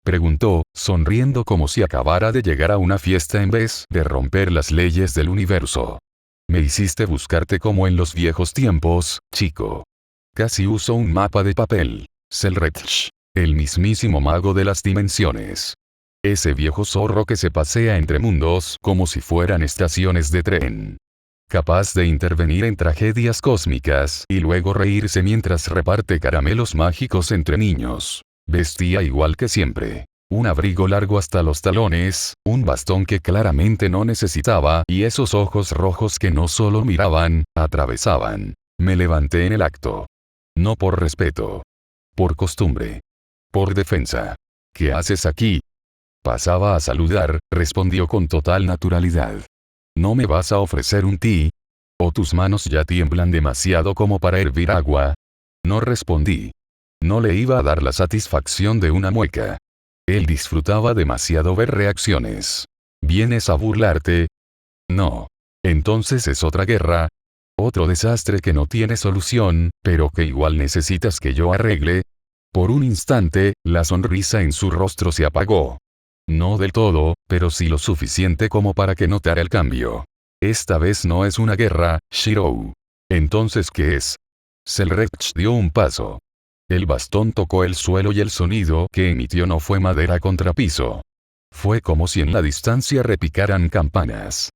Preguntó, sonriendo como si acabara de llegar a una fiesta en vez de romper las leyes del universo. Me hiciste buscarte como en los viejos tiempos, chico. Casi uso un mapa de papel. Selretch. El mismísimo mago de las dimensiones. Ese viejo zorro que se pasea entre mundos como si fueran estaciones de tren. Capaz de intervenir en tragedias cósmicas y luego reírse mientras reparte caramelos mágicos entre niños. Vestía igual que siempre. Un abrigo largo hasta los talones, un bastón que claramente no necesitaba y esos ojos rojos que no solo miraban, atravesaban. Me levanté en el acto. No por respeto. Por costumbre. Por defensa. ¿Qué haces aquí? Pasaba a saludar, respondió con total naturalidad. ¿No me vas a ofrecer un té? ¿O tus manos ya tiemblan demasiado como para hervir agua? No respondí. No le iba a dar la satisfacción de una mueca. Él disfrutaba demasiado ver reacciones. ¿Vienes a burlarte? No. Entonces es otra guerra. Otro desastre que no tiene solución, pero que igual necesitas que yo arregle. Por un instante, la sonrisa en su rostro se apagó. No del todo, pero sí lo suficiente como para que notara el cambio. Esta vez no es una guerra, Shirou. ¿Entonces qué es? Selretch dio un paso. El bastón tocó el suelo y el sonido que emitió no fue madera contra piso. Fue como si en la distancia repicaran campanas.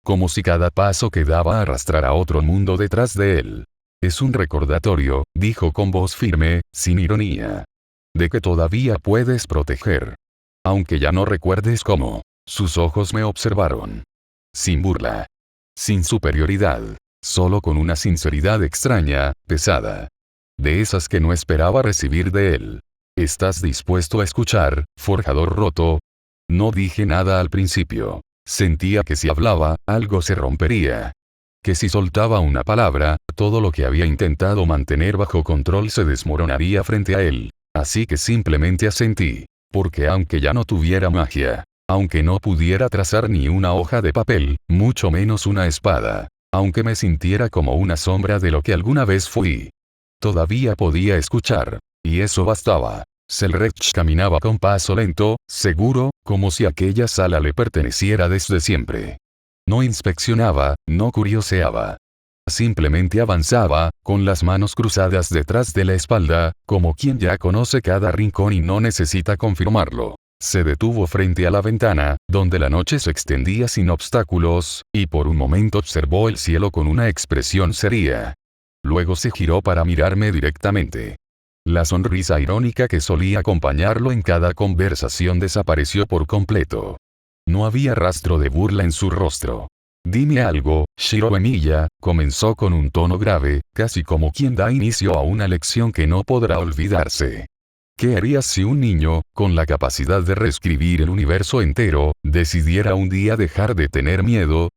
Como si cada paso que daba arrastrara a otro mundo detrás de él. Es un recordatorio, dijo con voz firme, sin ironía. De que todavía puedes proteger. Aunque ya no recuerdes cómo. Sus ojos me observaron. Sin burla. Sin superioridad. Solo con una sinceridad extraña, pesada. De esas que no esperaba recibir de él. ¿Estás dispuesto a escuchar, forjador roto? No dije nada al principio. Sentía que si hablaba, algo se rompería. Que si soltaba una palabra, todo lo que había intentado mantener bajo control se desmoronaría frente a él. Así que simplemente asentí. Porque aunque ya no tuviera magia, aunque no pudiera trazar ni una hoja de papel, mucho menos una espada, aunque me sintiera como una sombra de lo que alguna vez fui, todavía podía escuchar. Y eso bastaba. Selretch caminaba con paso lento, seguro, como si aquella sala le perteneciera desde siempre. No inspeccionaba, no curioseaba. Simplemente avanzaba, con las manos cruzadas detrás de la espalda, como quien ya conoce cada rincón y no necesita confirmarlo. Se detuvo frente a la ventana, donde la noche se extendía sin obstáculos, y por un momento observó el cielo con una expresión seria. luego se giró para mirarme directamente. La sonrisa irónica que solía acompañarlo en cada conversación desapareció por completo. No había rastro de burla en su rostro. Dime algo, Shiro Emiya, comenzó con un tono grave, casi como quien da inicio a una lección que no podrá olvidarse. ¿Qué harías si un niño, con la capacidad de reescribir el universo entero, decidiera un día dejar de tener miedo?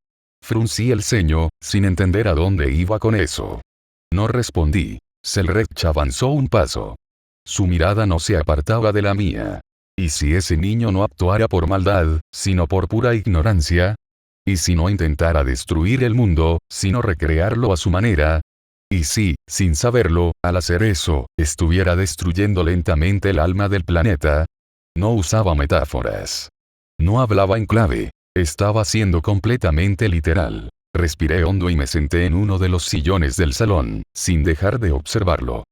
Fruncí el ceño, sin entender a dónde iba con eso. No respondí. Selrech avanzó un paso. Su mirada no se apartaba de la mía. ¿Y si ese niño no actuara por maldad, sino por pura ignorancia? ¿Y si no intentara destruir el mundo, sino recrearlo a su manera? ¿Y si, sin saberlo, al hacer eso, estuviera destruyendo lentamente el alma del planeta? No usaba metáforas. No hablaba en clave. Estaba siendo completamente literal. Respiré hondo y me senté en uno de los sillones del salón, sin dejar de observarlo.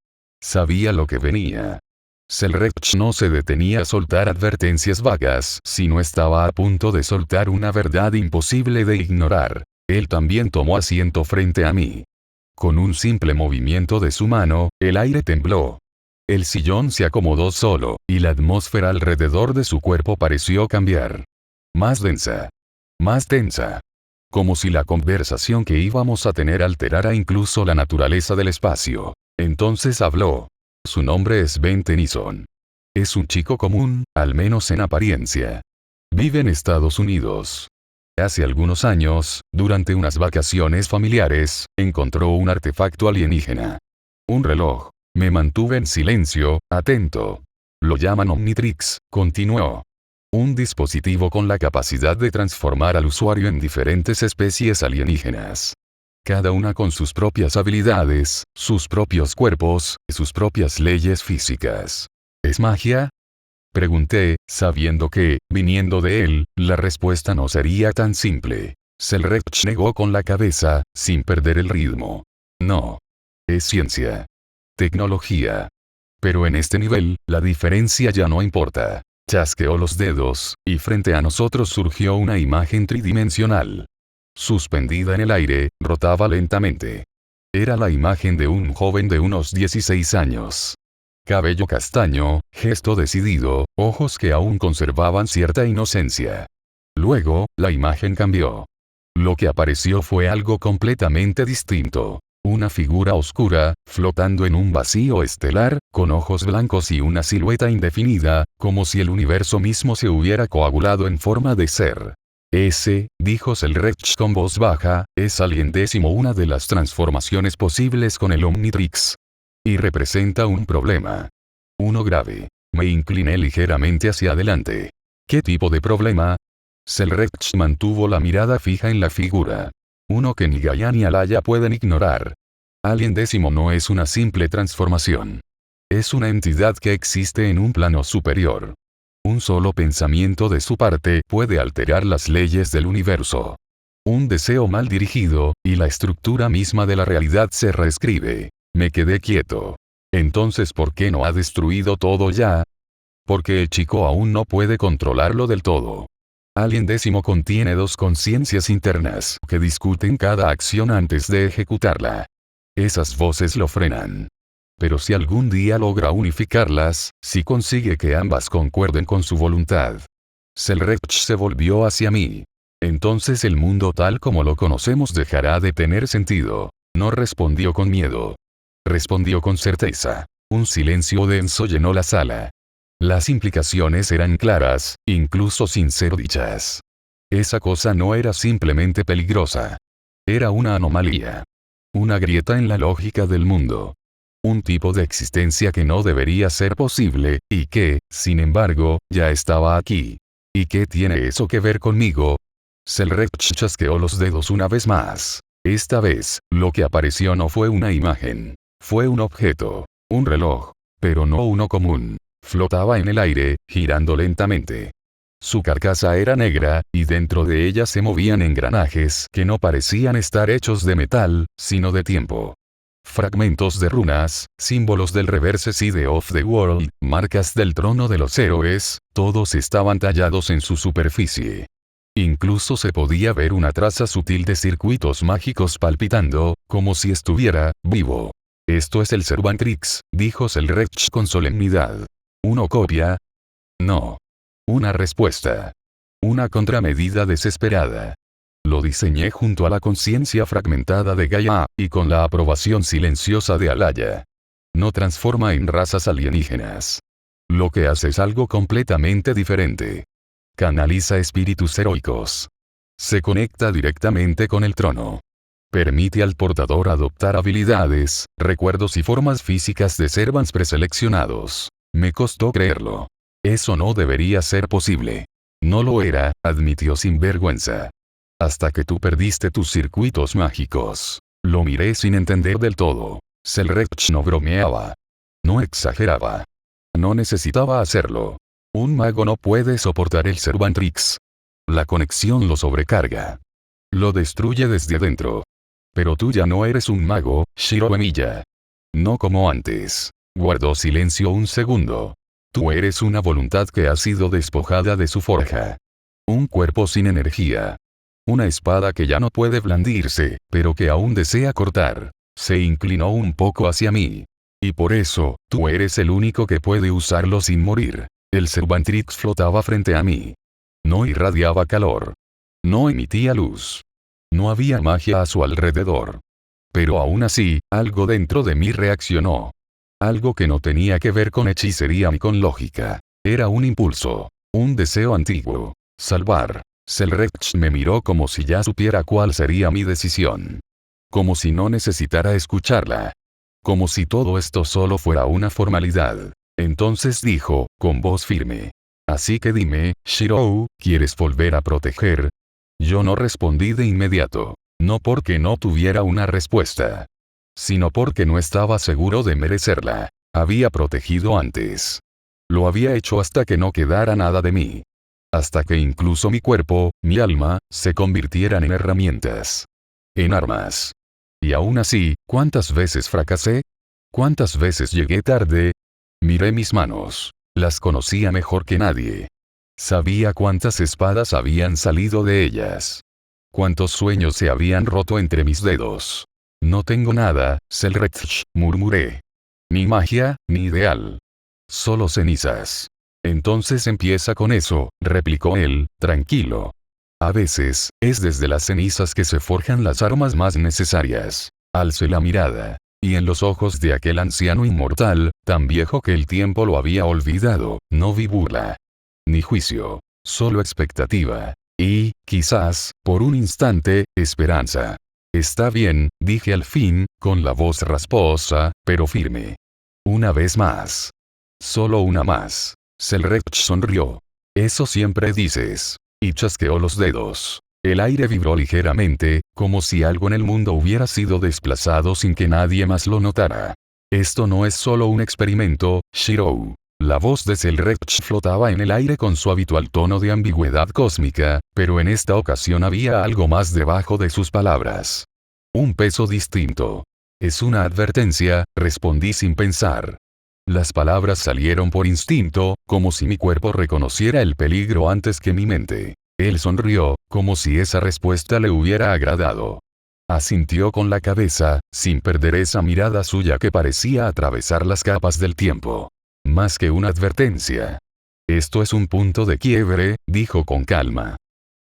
Sabía lo que venía. Selrech no se detenía a soltar advertencias vagas, sino estaba a punto de soltar una verdad imposible de ignorar. Él también tomó asiento frente a mí. Con un simple movimiento de su mano, el aire tembló. El sillón se acomodó solo, y la atmósfera alrededor de su cuerpo pareció cambiar. Más densa. Más tensa. Como si la conversación que íbamos a tener alterara incluso la naturaleza del espacio. Entonces habló. Su nombre es Ben Tennyson. Es un chico común, al menos en apariencia. Vive en Estados Unidos. Hace algunos años, durante unas vacaciones familiares, encontró un artefacto alienígena. Un reloj. Me mantuve en silencio, atento. Lo llaman Omnitrix, continuó. Un dispositivo con la capacidad de transformar al usuario en diferentes especies alienígenas. Cada una con sus propias habilidades, sus propios cuerpos, sus propias leyes físicas. ¿Es magia? Pregunté, sabiendo que, viniendo de él, la respuesta no sería tan simple. Selrech negó con la cabeza, sin perder el ritmo. No. Es ciencia. Tecnología. Pero en este nivel, la diferencia ya no importa. Chasqueó los dedos, y frente a nosotros surgió una imagen tridimensional. Suspendida en el aire, rotaba lentamente. Era la imagen de un joven de unos 16 años. Cabello castaño, gesto decidido, ojos que aún conservaban cierta inocencia. Luego, la imagen cambió. Lo que apareció fue algo completamente distinto. Una figura oscura, flotando en un vacío estelar, con ojos blancos y una silueta indefinida, como si el universo mismo se hubiera coagulado en forma de ser. Ese, dijo Selrech con voz baja, es alguien décimo una de las transformaciones posibles con el Omnitrix. Y representa un problema. Uno grave. Me incliné ligeramente hacia adelante. ¿Qué tipo de problema? Selrech mantuvo la mirada fija en la figura. Uno que ni Gaia ni Alaya pueden ignorar. Alien décimo no es una simple transformación. Es una entidad que existe en un plano superior. Un solo pensamiento de su parte puede alterar las leyes del universo. Un deseo mal dirigido, y la estructura misma de la realidad se reescribe. Me quedé quieto. Entonces, ¿por qué no ha destruido todo ya? Porque el chico aún no puede controlarlo del todo. Alien décimo contiene dos conciencias internas que discuten cada acción antes de ejecutarla. Esas voces lo frenan. Pero si algún día logra unificarlas, si consigue que ambas concuerden con su voluntad. Selrech se volvió hacia mí. Entonces el mundo tal como lo conocemos dejará de tener sentido. No respondió con miedo. Respondió con certeza. Un silencio denso llenó la sala. Las implicaciones eran claras, incluso sin ser dichas. Esa cosa no era simplemente peligrosa. Era una anomalía. Una grieta en la lógica del mundo. Un tipo de existencia que no debería ser posible, y que, sin embargo, ya estaba aquí. ¿Y qué tiene eso que ver conmigo? Selrech chasqueó los dedos una vez más. Esta vez, lo que apareció no fue una imagen. Fue un objeto. Un reloj. Pero no uno común. Flotaba en el aire, girando lentamente. Su carcasa era negra, y dentro de ella se movían engranajes que no parecían estar hechos de metal, sino de tiempo. Fragmentos de runas, símbolos del Reverse Side of the World, marcas del trono de los héroes, todos estaban tallados en su superficie. Incluso se podía ver una traza sutil de circuitos mágicos palpitando, como si estuviera vivo. Esto es el Servantrix, dijo Selrech con solemnidad. ¿Una copia? No. Una respuesta. Una contramedida desesperada. Lo diseñé junto a la conciencia fragmentada de Gaia, y con la aprobación silenciosa de Alaya. No transforma en razas alienígenas. Lo que hace es algo completamente diferente. Canaliza espíritus heroicos. Se conecta directamente con el trono. Permite al portador adoptar habilidades, recuerdos y formas físicas de Servants preseleccionados. Me costó creerlo. Eso no debería ser posible. No lo era, admitió sin vergüenza. Hasta que tú perdiste tus circuitos mágicos. Lo miré sin entender del todo. Selrech no bromeaba. No exageraba. No necesitaba hacerlo. Un mago no puede soportar el Servantrix. La conexión lo sobrecarga. Lo destruye desde adentro. Pero tú ya no eres un mago, Shiro Emiya. No como antes. Guardó silencio un segundo. Tú eres una voluntad que ha sido despojada de su forja. Un cuerpo sin energía. Una espada que ya no puede blandirse, pero que aún desea cortar. Se inclinó un poco hacia mí. Y por eso, tú eres el único que puede usarlo sin morir. El Servantrix flotaba frente a mí. No irradiaba calor. No emitía luz. No había magia a su alrededor. Pero aún así, algo dentro de mí reaccionó. Algo que no tenía que ver con hechicería ni con lógica. Era un impulso. Un deseo antiguo. Salvar. Selrech me miró como si ya supiera cuál sería mi decisión. Como si no necesitara escucharla. Como si todo esto solo fuera una formalidad. Entonces dijo, con voz firme. Así que dime, Shirou, ¿quieres volver a proteger? Yo no respondí de inmediato. No porque no tuviera una respuesta. Sino porque no estaba seguro de merecerla. Había protegido antes. Lo había hecho hasta que no quedara nada de mí. Hasta que incluso mi cuerpo, mi alma, se convirtieran en herramientas. En armas. Y aún así, ¿cuántas veces fracasé? ¿Cuántas veces llegué tarde? Miré mis manos. Las conocía mejor que nadie. Sabía cuántas espadas habían salido de ellas. Cuántos sueños se habían roto entre mis dedos. No tengo nada, Selrech, murmuré. Ni magia, ni ideal. Solo cenizas. Entonces empieza con eso, replicó él, tranquilo. A veces, es desde las cenizas que se forjan las armas más necesarias. Alcé la mirada. Y en los ojos de aquel anciano inmortal, tan viejo que el tiempo lo había olvidado, no vi burla. Ni juicio. Solo expectativa. Y, quizás, por un instante, esperanza. Está bien, dije al fin, con la voz rasposa, pero firme. Una vez más. Solo una más. Selrech sonrió. Eso siempre dices. Y chasqueó los dedos. El aire vibró ligeramente, como si algo en el mundo hubiera sido desplazado sin que nadie más lo notara. Esto no es solo un experimento, Shirou. La voz de Selrech flotaba en el aire con su habitual tono de ambigüedad cósmica, pero en esta ocasión había algo más debajo de sus palabras. Un peso distinto. Es una advertencia, respondí sin pensar. Las palabras salieron por instinto, como si mi cuerpo reconociera el peligro antes que mi mente. Él sonrió, como si esa respuesta le hubiera agradado. Asintió con la cabeza, sin perder esa mirada suya que parecía atravesar las capas del tiempo. Más que una advertencia. Esto es un punto de quiebre, dijo con calma.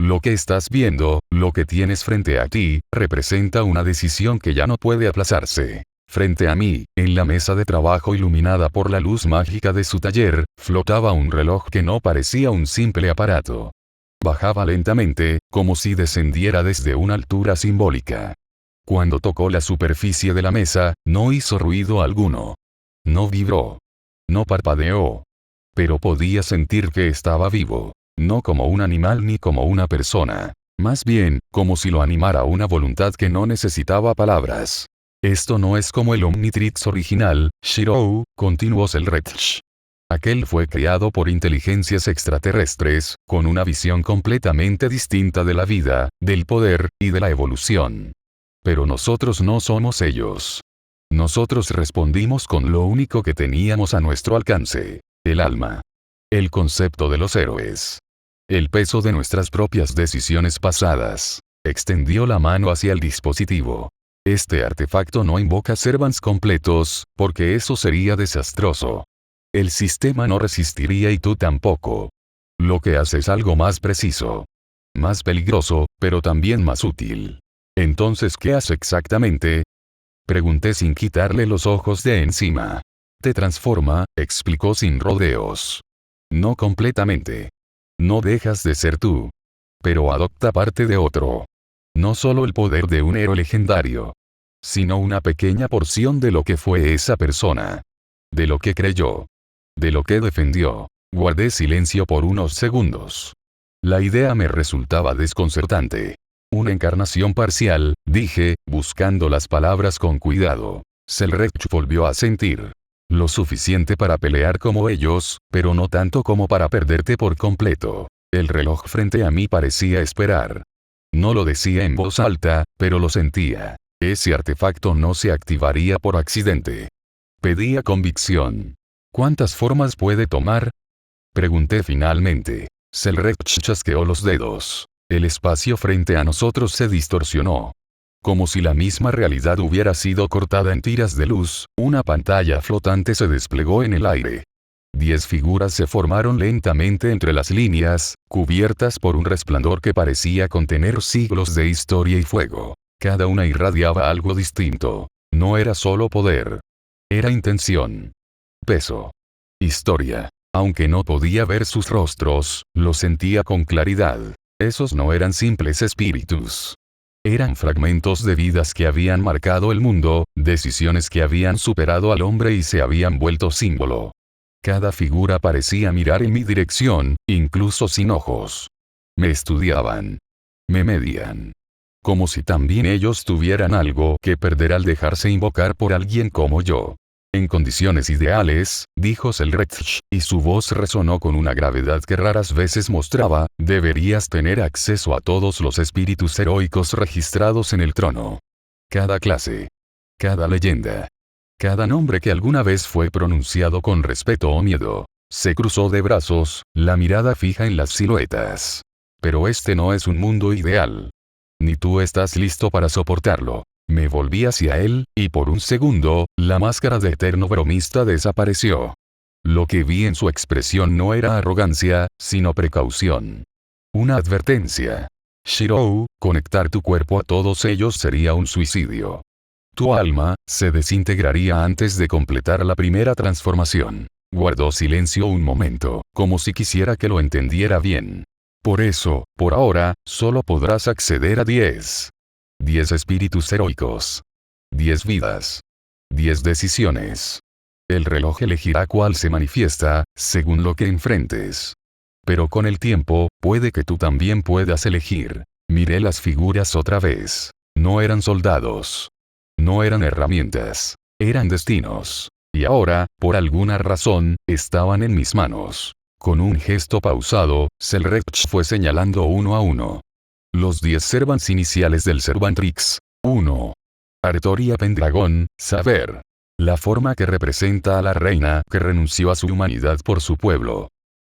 Lo que estás viendo, lo que tienes frente a ti, representa una decisión que ya no puede aplazarse. Frente a mí, en la mesa de trabajo iluminada por la luz mágica de su taller, flotaba un reloj que no parecía un simple aparato. Bajaba lentamente, como si descendiera desde una altura simbólica. Cuando tocó la superficie de la mesa, no hizo ruido alguno. No vibró. No parpadeó. Pero podía sentir que estaba vivo. No como un animal ni como una persona. Más bien, como si lo animara una voluntad que no necesitaba palabras. Esto no es como el Omnitrix original, Shirou, continuó Selrech. Aquel fue creado por inteligencias extraterrestres, con una visión completamente distinta de la vida, del poder, y de la evolución. Pero nosotros no somos ellos. Nosotros respondimos con lo único que teníamos a nuestro alcance. El alma. El concepto de los héroes. El peso de nuestras propias decisiones pasadas. Extendió la mano hacia el dispositivo. Este artefacto no invoca servants completos, porque eso sería desastroso. El sistema no resistiría y tú tampoco. Lo que hace es algo más preciso. Más peligroso, pero también más útil. Entonces, ¿qué hace exactamente? Pregunté sin quitarle los ojos de encima. Te transforma, explicó sin rodeos. No completamente. No dejas de ser tú. Pero adopta parte de otro. No solo el poder de un héroe legendario, sino una pequeña porción de lo que fue esa persona. De lo que creyó. De lo que defendió. Guardé silencio por unos segundos. La idea me resultaba desconcertante. Una encarnación parcial, dije, buscando las palabras con cuidado. Selrech volvió a sentir. Lo suficiente para pelear como ellos, pero no tanto como para perderte por completo. El reloj frente a mí parecía esperar. No lo decía en voz alta, pero lo sentía. Ese artefacto no se activaría por accidente. Pedía convicción. ¿Cuántas formas puede tomar? Pregunté finalmente. Selrech chasqueó los dedos. El espacio frente a nosotros se distorsionó. Como si la misma realidad hubiera sido cortada en tiras de luz, una pantalla flotante se desplegó en el aire. 10 figuras se formaron lentamente entre las líneas, cubiertas por un resplandor que parecía contener siglos de historia y fuego. Cada una irradiaba algo distinto. No era solo poder. Era intención. Peso. Historia. Aunque no podía ver sus rostros, lo sentía con claridad. Esos no eran simples espíritus. Eran fragmentos de vidas que habían marcado el mundo, decisiones que habían superado al hombre y se habían vuelto símbolo. Cada figura parecía mirar en mi dirección, incluso sin ojos. Me estudiaban. Me medían. Como si también ellos tuvieran algo que perder al dejarse invocar por alguien como yo. En condiciones ideales, dijo Selrech, y su voz resonó con una gravedad que raras veces mostraba, deberías tener acceso a todos los espíritus heroicos registrados en el trono. Cada clase. Cada leyenda. Cada nombre que alguna vez fue pronunciado con respeto o miedo. Se cruzó de brazos, la mirada fija en las siluetas. Pero este no es un mundo ideal. Ni tú estás listo para soportarlo. Me volví hacia él, y por un segundo, la máscara de eterno bromista desapareció. Lo que vi en su expresión no era arrogancia, sino precaución. Una advertencia. Shirou, conectar tu cuerpo a todos ellos sería un suicidio. Tu alma se desintegraría antes de completar la primera transformación. Guardó silencio un momento, como si quisiera que lo entendiera bien. Por eso, por ahora, solo podrás acceder a 10. 10 espíritus heroicos. 10 vidas. 10 decisiones. El reloj elegirá cuál se manifiesta, según lo que enfrentes. Pero con el tiempo, puede que tú también puedas elegir. Miré las figuras otra vez. No eran soldados. No eran herramientas. Eran destinos. Y ahora, por alguna razón, estaban en mis manos. Con un gesto pausado, Selrech fue señalando uno a uno. Los 10 servants iniciales del Servantrix. 1. Artoria Pendragón, saber. La forma que representa a la reina que renunció a su humanidad por su pueblo.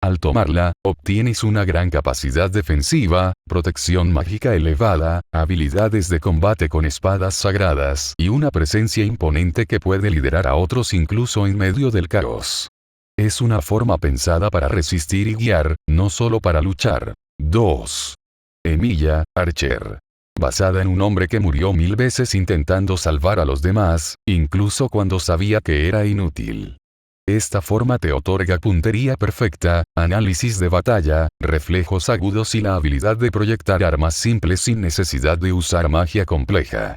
Al tomarla, obtienes una gran capacidad defensiva, protección mágica elevada, habilidades de combate con espadas sagradas y una presencia imponente que puede liderar a otros incluso en medio del caos. Es una forma pensada para resistir y guiar, no solo para luchar. 2. Emilia, Archer. Basada en un hombre que murió 1000 veces intentando salvar a los demás, incluso cuando sabía que era inútil. Esta forma te otorga puntería perfecta, análisis de batalla, reflejos agudos y la habilidad de proyectar armas simples sin necesidad de usar magia compleja.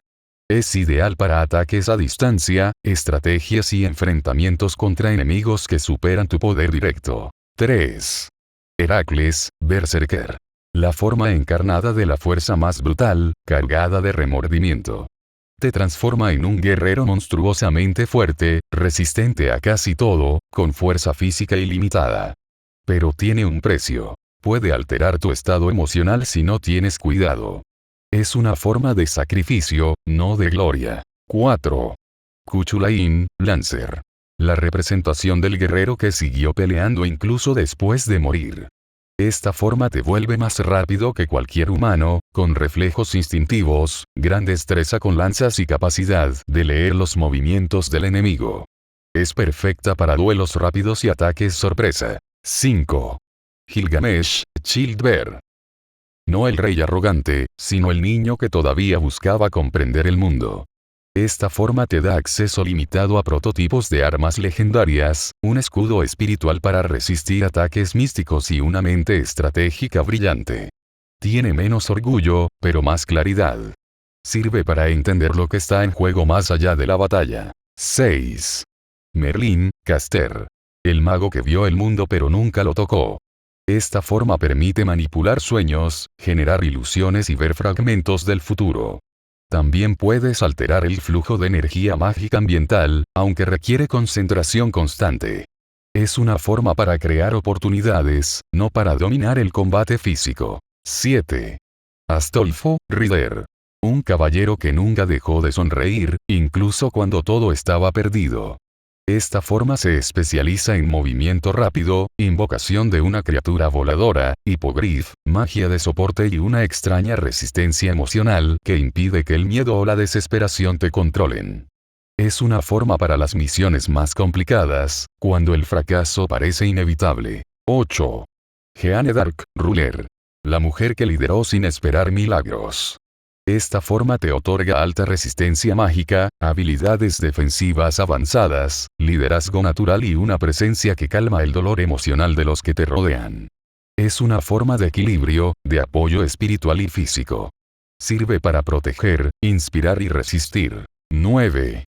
Es ideal para ataques a distancia, estrategias y enfrentamientos contra enemigos que superan tu poder directo. 3. Heracles, Berserker. La forma encarnada de la fuerza más brutal, cargada de remordimiento. Te transforma en un guerrero monstruosamente fuerte, resistente a casi todo, con fuerza física ilimitada. Pero tiene un precio. Puede alterar tu estado emocional si no tienes cuidado. Es una forma de sacrificio, no de gloria. 4. Kuchulain, Lancer. La representación del guerrero que siguió peleando incluso después de morir. Esta forma te vuelve más rápido que cualquier humano, con reflejos instintivos, gran destreza con lanzas y capacidad de leer los movimientos del enemigo. Es perfecta para duelos rápidos y ataques sorpresa. 5. Gilgamesh, Child Bear. No el rey arrogante, sino el niño que todavía buscaba comprender el mundo. Esta forma te da acceso limitado a prototipos de armas legendarias, un escudo espiritual para resistir ataques místicos y una mente estratégica brillante. Tiene menos orgullo, pero más claridad. Sirve para entender lo que está en juego más allá de la batalla. 6. Merlín, Caster. El mago que vio el mundo pero nunca lo tocó. Esta forma permite manipular sueños, generar ilusiones y ver fragmentos del futuro. También puedes alterar el flujo de energía mágica ambiental, aunque requiere concentración constante. Es una forma para crear oportunidades, no para dominar el combate físico. 7. Astolfo, Rider. Un caballero que nunca dejó de sonreír, incluso cuando todo estaba perdido. Esta forma se especializa en movimiento rápido, invocación de una criatura voladora, hipogrif, magia de soporte y una extraña resistencia emocional que impide que el miedo o la desesperación te controlen. Es una forma para las misiones más complicadas, cuando el fracaso parece inevitable. 8. Jeanne d'Arc, Ruler. La mujer que lideró sin esperar milagros. Esta forma te otorga alta resistencia mágica, habilidades defensivas avanzadas, liderazgo natural y una presencia que calma el dolor emocional de los que te rodean. Es una forma de equilibrio, de apoyo espiritual y físico. Sirve para proteger, inspirar y resistir. 9.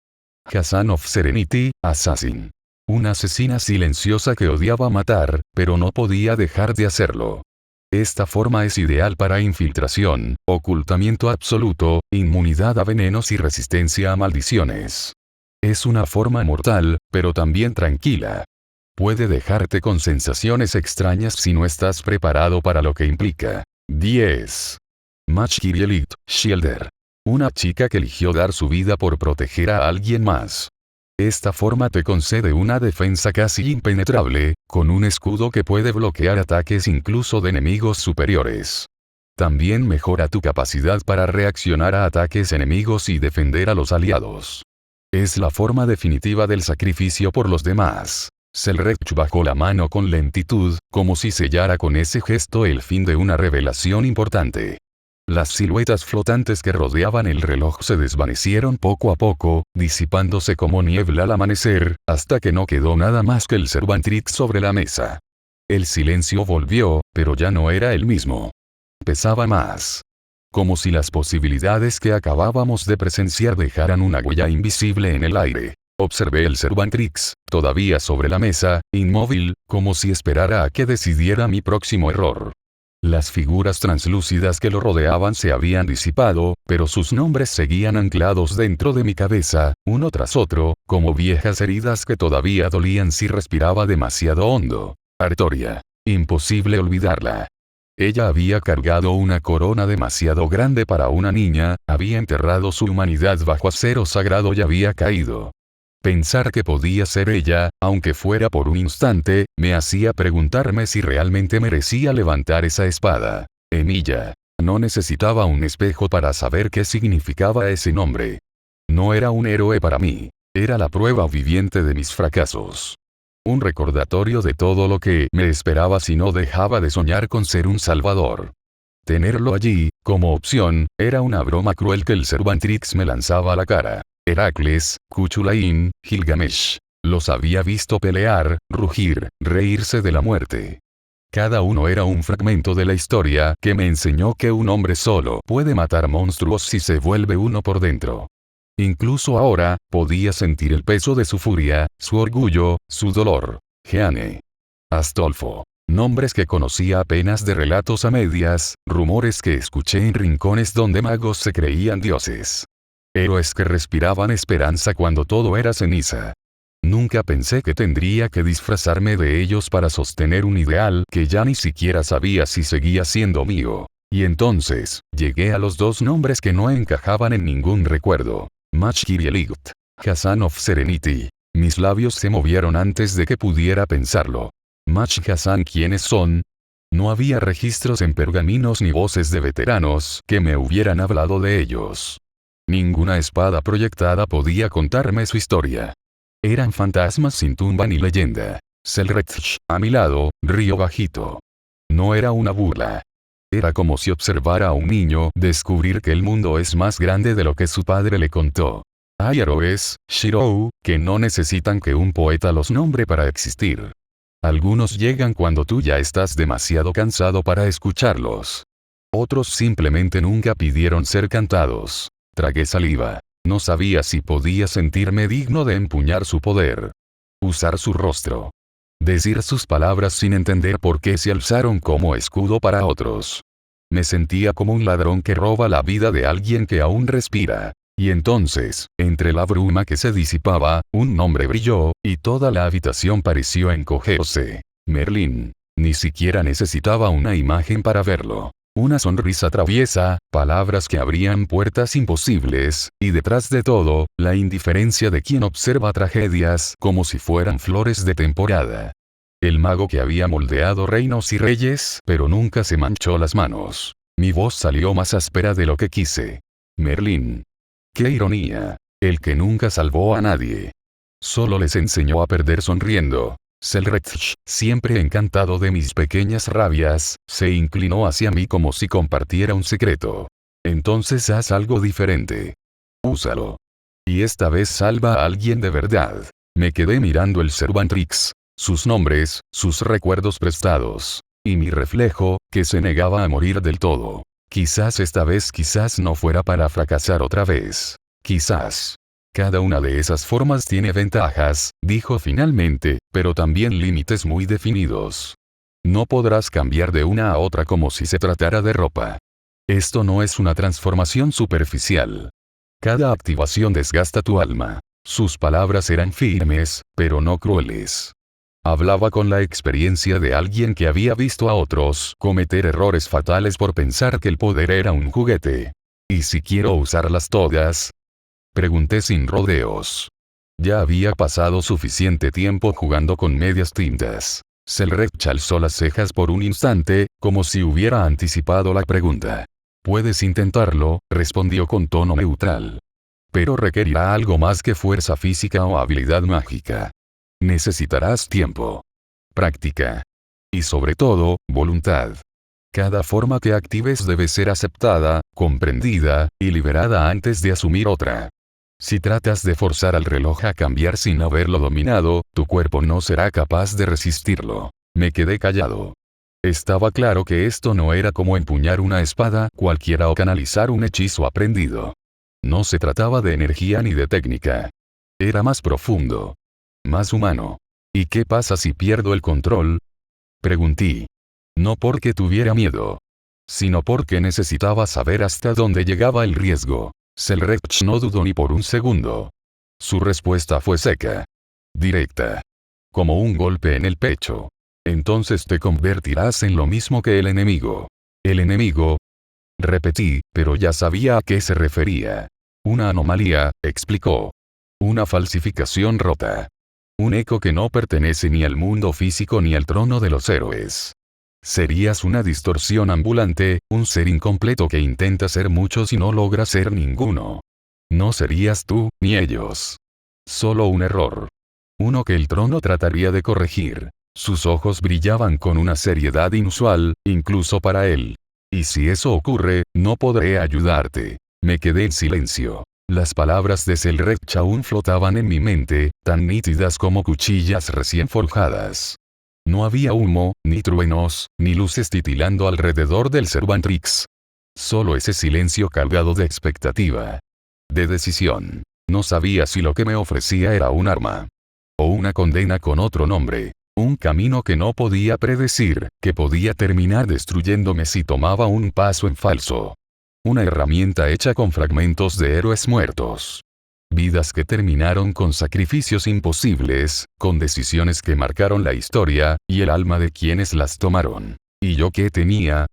Hassan of Serenity, Assassin. Una asesina silenciosa que odiaba matar, pero no podía dejar de hacerlo. Esta forma es ideal para infiltración, ocultamiento absoluto, inmunidad a venenos y resistencia a maldiciones. Es una forma mortal, pero también tranquila. Puede dejarte con sensaciones extrañas si no estás preparado para lo que implica. 10. Mach Kirielit, Shielder. Una chica que eligió dar su vida por proteger a alguien más. Esta forma te concede una defensa casi impenetrable, con un escudo que puede bloquear ataques incluso de enemigos superiores. También mejora tu capacidad para reaccionar a ataques enemigos y defender a los aliados. Es la forma definitiva del sacrificio por los demás. Selrech bajó la mano con lentitud, como si sellara con ese gesto el fin de una revelación importante. Las siluetas flotantes que rodeaban el reloj se desvanecieron poco a poco, disipándose como niebla al amanecer, hasta que no quedó nada más que el Servantrix sobre la mesa. El silencio volvió, pero ya no era el mismo. Pesaba más. Como si las posibilidades que acabábamos de presenciar dejaran una huella invisible en el aire. Observé el Servantrix, todavía sobre la mesa, inmóvil, como si esperara a que decidiera mi próximo error. Las figuras translúcidas que lo rodeaban se habían disipado, pero sus nombres seguían anclados dentro de mi cabeza, uno tras otro, como viejas heridas que todavía dolían si respiraba demasiado hondo. Artoria. Imposible olvidarla. Ella había cargado una corona demasiado grande para una niña, había enterrado su humanidad bajo acero sagrado y había caído. Pensar que podía ser ella, aunque fuera por un instante, me hacía preguntarme si realmente merecía levantar esa espada. Emilia. No necesitaba un espejo para saber qué significaba ese nombre. No era un héroe para mí. Era la prueba viviente de mis fracasos. Un recordatorio de todo lo que me esperaba si no dejaba de soñar con ser un salvador. Tenerlo allí, como opción, era una broma cruel que el Servantrix me lanzaba a la cara. Heracles, Cuchulain, Gilgamesh. Los había visto pelear, rugir, reírse de la muerte. Cada uno era un fragmento de la historia que me enseñó que un hombre solo puede matar monstruos si se vuelve uno por dentro. Incluso ahora, podía sentir el peso de su furia, su orgullo, su dolor. Jeanne. Astolfo. Nombres que conocía apenas de relatos a medias, rumores que escuché en rincones donde magos se creían dioses. Héroes que respiraban esperanza cuando todo era ceniza. Nunca pensé que tendría que disfrazarme de ellos para sostener un ideal que ya ni siquiera sabía si seguía siendo mío. Y entonces, llegué a los dos nombres que no encajaban en ningún recuerdo. Mach Kirielit. Hassan of Serenity. Mis labios se movieron antes de que pudiera pensarlo. Mach y Hassan, ¿quiénes son? No había registros en pergaminos ni voces de veteranos que me hubieran hablado de ellos. Ninguna espada proyectada podía contarme su historia. Eran fantasmas sin tumba ni leyenda. Selretch, a mi lado, rió bajito. No era una burla. Era como si observara a un niño descubrir que el mundo es más grande de lo que su padre le contó. Hay héroes, Shirou, que no necesitan que un poeta los nombre para existir. Algunos llegan cuando tú ya estás demasiado cansado para escucharlos. Otros simplemente nunca pidieron ser cantados. Tragué saliva. No sabía si podía sentirme digno de empuñar su poder. Usar su rostro. Decir sus palabras sin entender por qué se alzaron como escudo para otros. Me sentía como un ladrón que roba la vida de alguien que aún respira. Y entonces, entre la bruma que se disipaba, un nombre brilló, y toda la habitación pareció encogerse. Merlín. Ni siquiera necesitaba una imagen para verlo. Una sonrisa traviesa, palabras que abrían puertas imposibles, y detrás de todo, la indiferencia de quien observa tragedias como si fueran flores de temporada. El mago que había moldeado reinos y reyes, pero nunca se manchó las manos. Mi voz salió más áspera de lo que quise. Merlín. ¡Qué ironía! El que nunca salvó a nadie. Solo les enseñó a perder sonriendo. Selretch, siempre encantado de mis pequeñas rabias, se inclinó hacia mí como si compartiera un secreto. Entonces haz algo diferente. Úsalo. Y esta vez salva a alguien de verdad. Me quedé mirando el Servantrix. Sus nombres, sus recuerdos prestados. Y mi reflejo, que se negaba a morir del todo. Quizás esta vez quizás no fuera para fracasar otra vez. Quizás. Cada una de esas formas tiene ventajas, dijo finalmente, pero también límites muy definidos. No podrás cambiar de una a otra como si se tratara de ropa. Esto no es una transformación superficial. Cada activación desgasta tu alma. Sus palabras eran firmes, pero no crueles. Hablaba con la experiencia de alguien que había visto a otros cometer errores fatales por pensar que el poder era un juguete. ¿Y si quiero usarlas todas? Pregunté sin rodeos. Ya había pasado suficiente tiempo jugando con medias tintas. Selretch alzó las cejas por un instante, como si hubiera anticipado la pregunta. Puedes intentarlo, respondió con tono neutral. Pero requerirá algo más que fuerza física o habilidad mágica. Necesitarás tiempo. Práctica. Y sobre todo, voluntad. Cada forma que actives debe ser aceptada, comprendida, y liberada antes de asumir otra. Si tratas de forzar al reloj a cambiar sin haberlo dominado, tu cuerpo no será capaz de resistirlo. Me quedé callado. Estaba claro que esto no era como empuñar una espada cualquiera o canalizar un hechizo aprendido. No se trataba de energía ni de técnica. Era más profundo. Más humano. ¿Y qué pasa si pierdo el control? Pregunté. No porque tuviera miedo. Sino porque necesitaba saber hasta dónde llegaba el riesgo. Selretch no dudó ni por un segundo. Su respuesta fue seca. Directa. Como un golpe en el pecho. Entonces te convertirás en lo mismo que el enemigo. ¿El enemigo? Repetí, pero ya sabía a qué se refería. Una anomalía, explicó. Una falsificación rota. Un eco que no pertenece ni al mundo físico ni al trono de los héroes. Serías una distorsión ambulante, un ser incompleto que intenta ser muchos y no logra ser ninguno. No serías tú, ni ellos. Solo un error. Uno que el trono trataría de corregir. Sus ojos brillaban con una seriedad inusual, incluso para él. Y si eso ocurre, no podré ayudarte. Me quedé en silencio. Las palabras de Selretch aún flotaban en mi mente, tan nítidas como cuchillas recién forjadas. No había humo, ni truenos, ni luces titilando alrededor del Servantrix. Solo ese silencio cargado de expectativa. De decisión. No sabía si lo que me ofrecía era un arma. O una condena con otro nombre. Un camino que no podía predecir, que podía terminar destruyéndome si tomaba un paso en falso. Una herramienta hecha con fragmentos de héroes muertos. Vidas que terminaron con sacrificios imposibles, con decisiones que marcaron la historia, y el alma de quienes las tomaron. ¿Y yo qué tenía?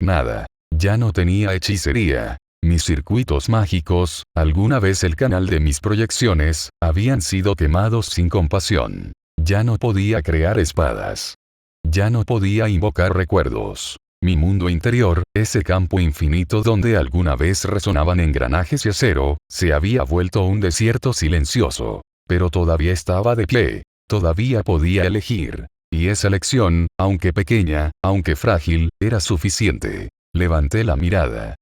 Nada. Ya no tenía hechicería. Mis circuitos mágicos, alguna vez el canal de mis proyecciones, habían sido quemados sin compasión. Ya no podía crear espadas. Ya no podía invocar recuerdos. Mi mundo interior, ese campo infinito donde alguna vez resonaban engranajes y acero, se había vuelto un desierto silencioso. Pero todavía estaba de pie. Todavía podía elegir. Y esa elección, aunque pequeña, aunque frágil, era suficiente. Levanté la mirada.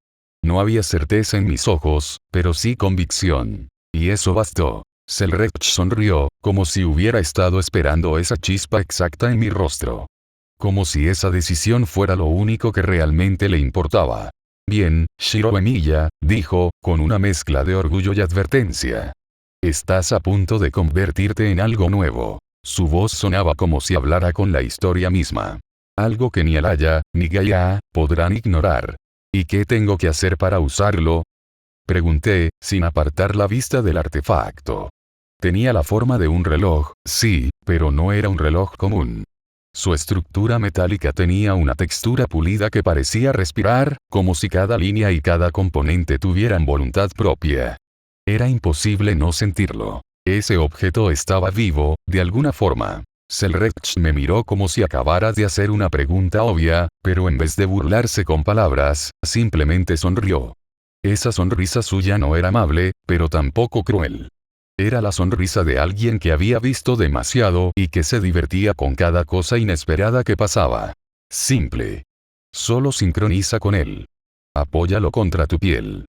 No había certeza en mis ojos, pero sí convicción. Y eso bastó. Selrech sonrió, como si hubiera estado esperando esa chispa exacta en mi rostro. Como si esa decisión fuera lo único que realmente le importaba. Bien, Shiro Emiya, dijo, con una mezcla de orgullo y advertencia. Estás a punto de convertirte en algo nuevo. Su voz sonaba como si hablara con la historia misma. Algo que ni Alaya, ni Gaia, podrán ignorar. ¿Y qué tengo que hacer para usarlo? Pregunté, sin apartar la vista del artefacto. Tenía la forma de un reloj, sí, pero no era un reloj común. Su estructura metálica tenía una textura pulida que parecía respirar, como si cada línea y cada componente tuvieran voluntad propia. Era imposible no sentirlo. Ese objeto estaba vivo, de alguna forma. Selrech me miró como si acabara de hacer una pregunta obvia, pero en vez de burlarse con palabras, simplemente sonrió. Esa sonrisa suya no era amable, pero tampoco cruel. Era la sonrisa de alguien que había visto demasiado y que se divertía con cada cosa inesperada que pasaba. Simple. Solo sincroniza con él. Apóyalo contra tu piel.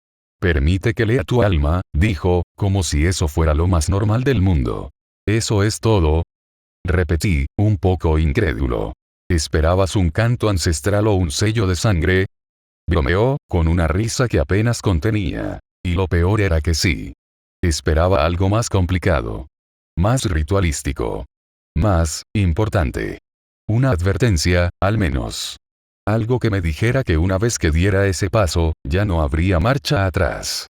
Permite que lea tu alma, dijo, como si eso fuera lo más normal del mundo. ¿Eso es todo? Repetí, un poco incrédulo. ¿Esperabas un canto ancestral o un sello de sangre? Bromeó, con una risa que apenas contenía. Y lo peor era que sí. Esperaba algo más complicado. Más ritualístico. Más importante. Una advertencia, al menos. Algo que me dijera que una vez que diera ese paso, ya no habría marcha atrás.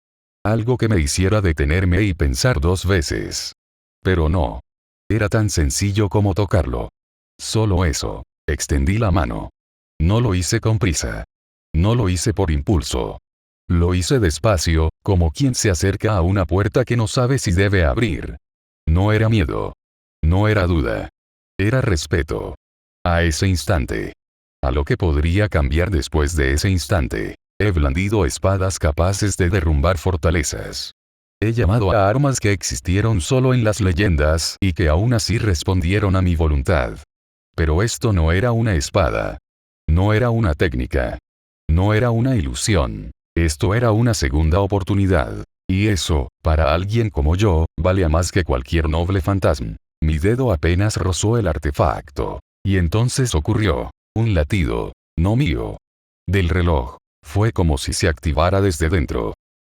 Algo que me hiciera detenerme y pensar 2 veces. Pero no. Era tan sencillo como tocarlo. Solo eso. Extendí la mano. No lo hice con prisa. No lo hice por impulso. Lo hice despacio, como quien se acerca a una puerta que no sabe si debe abrir. No era miedo. No era duda. Era respeto. A ese instante. A lo que podría cambiar después de ese instante. He blandido espadas capaces de derrumbar fortalezas. He llamado a armas que existieron solo en las leyendas y que aún así respondieron a mi voluntad. Pero esto no era una espada. No era una técnica. No era una ilusión. Esto era una segunda oportunidad. Y eso, para alguien como yo, valía más que cualquier noble fantasma. Mi dedo apenas rozó el artefacto. Y entonces ocurrió. Un latido. No mío. Del reloj. Fue como si se activara desde dentro.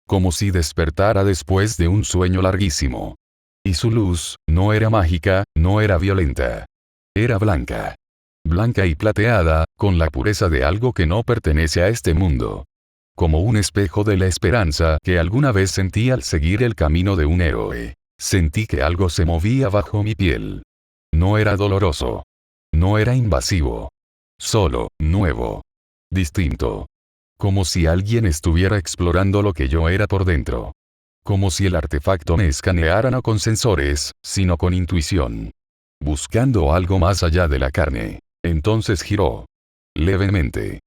Como si despertara después de un sueño larguísimo. Y su luz, no era mágica, no era violenta. Era blanca. Blanca y plateada, con la pureza de algo que no pertenece a este mundo. Como un espejo de la esperanza que alguna vez sentí al seguir el camino de un héroe. Sentí que algo se movía bajo mi piel. No era doloroso. No era invasivo. Solo, nuevo. Distinto. Como si alguien estuviera explorando lo que yo era por dentro. Como si el artefacto me escaneara no con sensores, sino con intuición. Buscando algo más allá de la carne. Entonces giró. Levemente.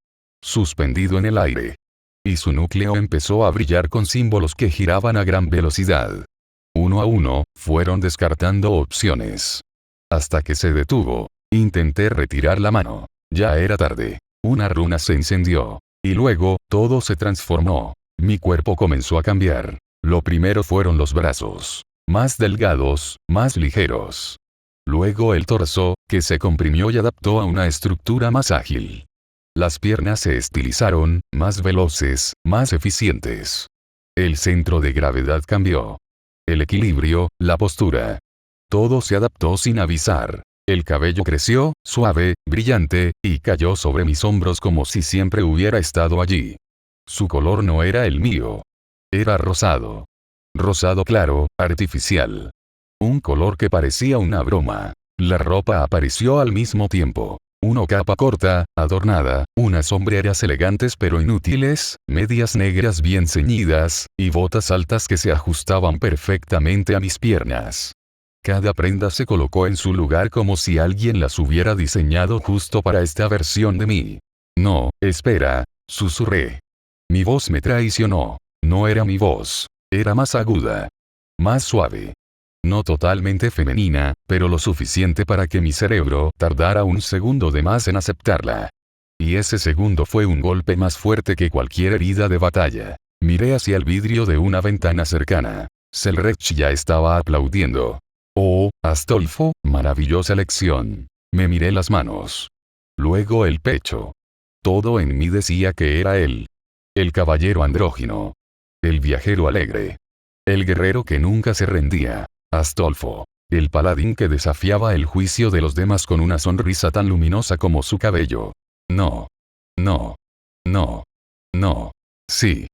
Suspendido en el aire. Y su núcleo empezó a brillar con símbolos que giraban a gran velocidad. Uno a uno, fueron descartando opciones. Hasta que se detuvo. Intenté retirar la mano. Ya era tarde. Una runa se encendió. Y luego, todo se transformó. Mi cuerpo comenzó a cambiar. Lo primero fueron los brazos. Más delgados, más ligeros. Luego el torso, que se comprimió y adaptó a una estructura más ágil. Las piernas se estilizaron, más veloces, más eficientes. El centro de gravedad cambió. El equilibrio, la postura. Todo se adaptó sin avisar. El cabello creció, suave, brillante, y cayó sobre mis hombros como si siempre hubiera estado allí. Su color no era el mío. Era rosado. Rosado claro, artificial. Un color que parecía una broma. La ropa apareció al mismo tiempo. Una capa corta, adornada, unas sombreras elegantes pero inútiles, medias negras bien ceñidas, y botas altas que se ajustaban perfectamente a mis piernas. Cada prenda se colocó en su lugar como si alguien las hubiera diseñado justo para esta versión de mí. No, espera, susurré. Mi voz me traicionó. No era mi voz. Era más aguda. Más suave. No totalmente femenina, pero lo suficiente para que mi cerebro tardara un segundo de más en aceptarla. Y ese segundo fue un golpe más fuerte que cualquier herida de batalla. Miré hacia el vidrio de una ventana cercana. Selrech ya estaba aplaudiendo. Oh, Astolfo, maravillosa lección. Me miré las manos. Luego el pecho. Todo en mí decía que era él. El caballero andrógino. El viajero alegre. El guerrero que nunca se rendía. Astolfo. El paladín que desafiaba el juicio de los demás con una sonrisa tan luminosa como su cabello. No. No. No. No. Sí.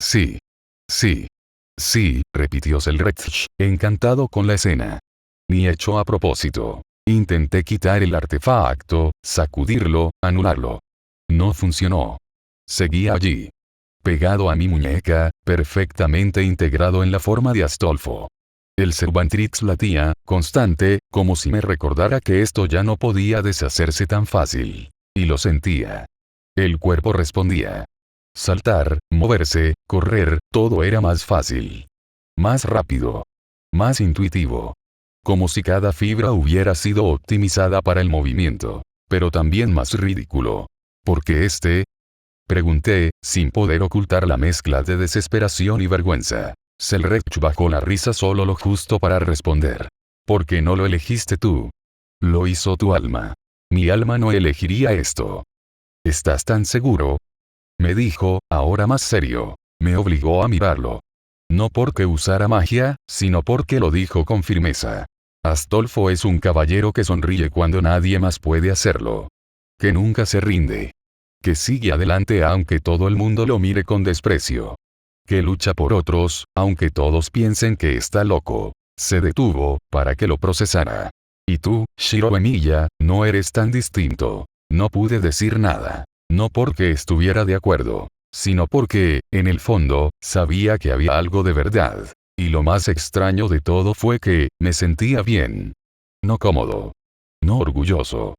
Sí. Sí. Sí, repitió Selrech, encantado con la escena. Ni hecho a propósito. Intenté quitar el artefacto, sacudirlo, anularlo. No funcionó. Seguía allí. Pegado a mi muñeca, perfectamente integrado en la forma de Astolfo. El Cervantrix latía, constante, como si me recordara que esto ya no podía deshacerse tan fácil. Y lo sentía. El cuerpo respondía. Saltar, moverse, correr, todo era más fácil. Más rápido. Más intuitivo. Como si cada fibra hubiera sido optimizada para el movimiento. Pero también más ridículo. ¿Por qué este? Pregunté, sin poder ocultar la mezcla de desesperación y vergüenza. Selrech bajó la risa solo lo justo para responder. ¿Por qué no lo elegiste tú? Lo hizo tu alma. Mi alma no elegiría esto. ¿Estás tan seguro? Me dijo, ahora más serio. Me obligó a mirarlo. No porque usara magia, sino porque lo dijo con firmeza. Astolfo es un caballero que sonríe cuando nadie más puede hacerlo. Que nunca se rinde. Que sigue adelante aunque todo el mundo lo mire con desprecio. Que lucha por otros, aunque todos piensen que está loco. Se detuvo, para que lo procesara. Y tú, Shiro Emiya, no eres tan distinto. No pude decir nada. No porque estuviera de acuerdo, sino porque, en el fondo, sabía que había algo de verdad. Y lo más extraño de todo fue que, me sentía bien. No cómodo. No orgulloso.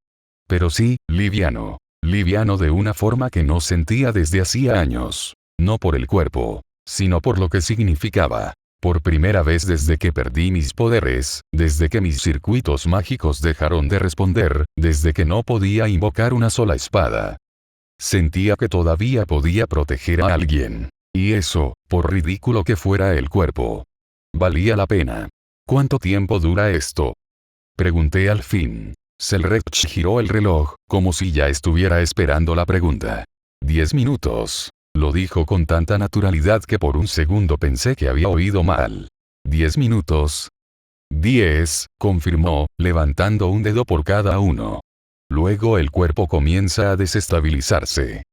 Pero sí, liviano. Liviano de una forma que no sentía desde hacía años. No por el cuerpo, sino por lo que significaba. Por primera vez desde que perdí mis poderes, desde que mis circuitos mágicos dejaron de responder, desde que no podía invocar una sola espada. Sentía que todavía podía proteger a alguien. Y eso, por ridículo que fuera el cuerpo. Valía la pena. ¿Cuánto tiempo dura esto? Pregunté al fin. Selrech giró el reloj, como si ya estuviera esperando la pregunta. 10 minutos. Lo dijo con tanta naturalidad que por un segundo pensé que había oído mal. 10 minutos. 10, confirmó, levantando un dedo por cada uno. Luego el cuerpo comienza a desestabilizarse.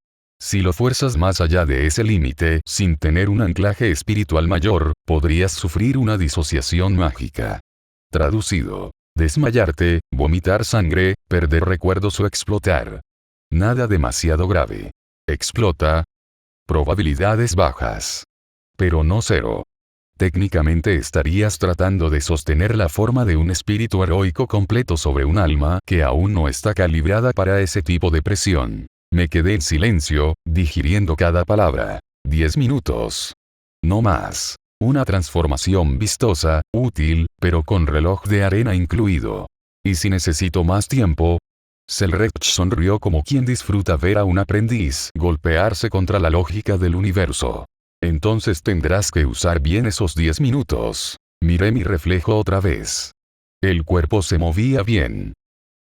Si lo fuerzas más allá de ese límite, sin tener un anclaje espiritual mayor, podrías sufrir una disociación mágica. Traducido. Desmayarte, vomitar sangre, perder recuerdos o explotar. Nada demasiado grave. Explota. Probabilidades bajas. Pero no cero. Técnicamente estarías tratando de sostener la forma de un espíritu heroico completo sobre un alma que aún no está calibrada para ese tipo de presión. Me quedé en silencio, digiriendo cada palabra. 10 minutos. No más. Una transformación vistosa, útil, pero con reloj de arena incluido. ¿Y si necesito más tiempo? Selrech sonrió como quien disfruta ver a un aprendiz golpearse contra la lógica del universo. Entonces tendrás que usar bien esos 10 minutos. Miré mi reflejo otra vez. El cuerpo se movía bien.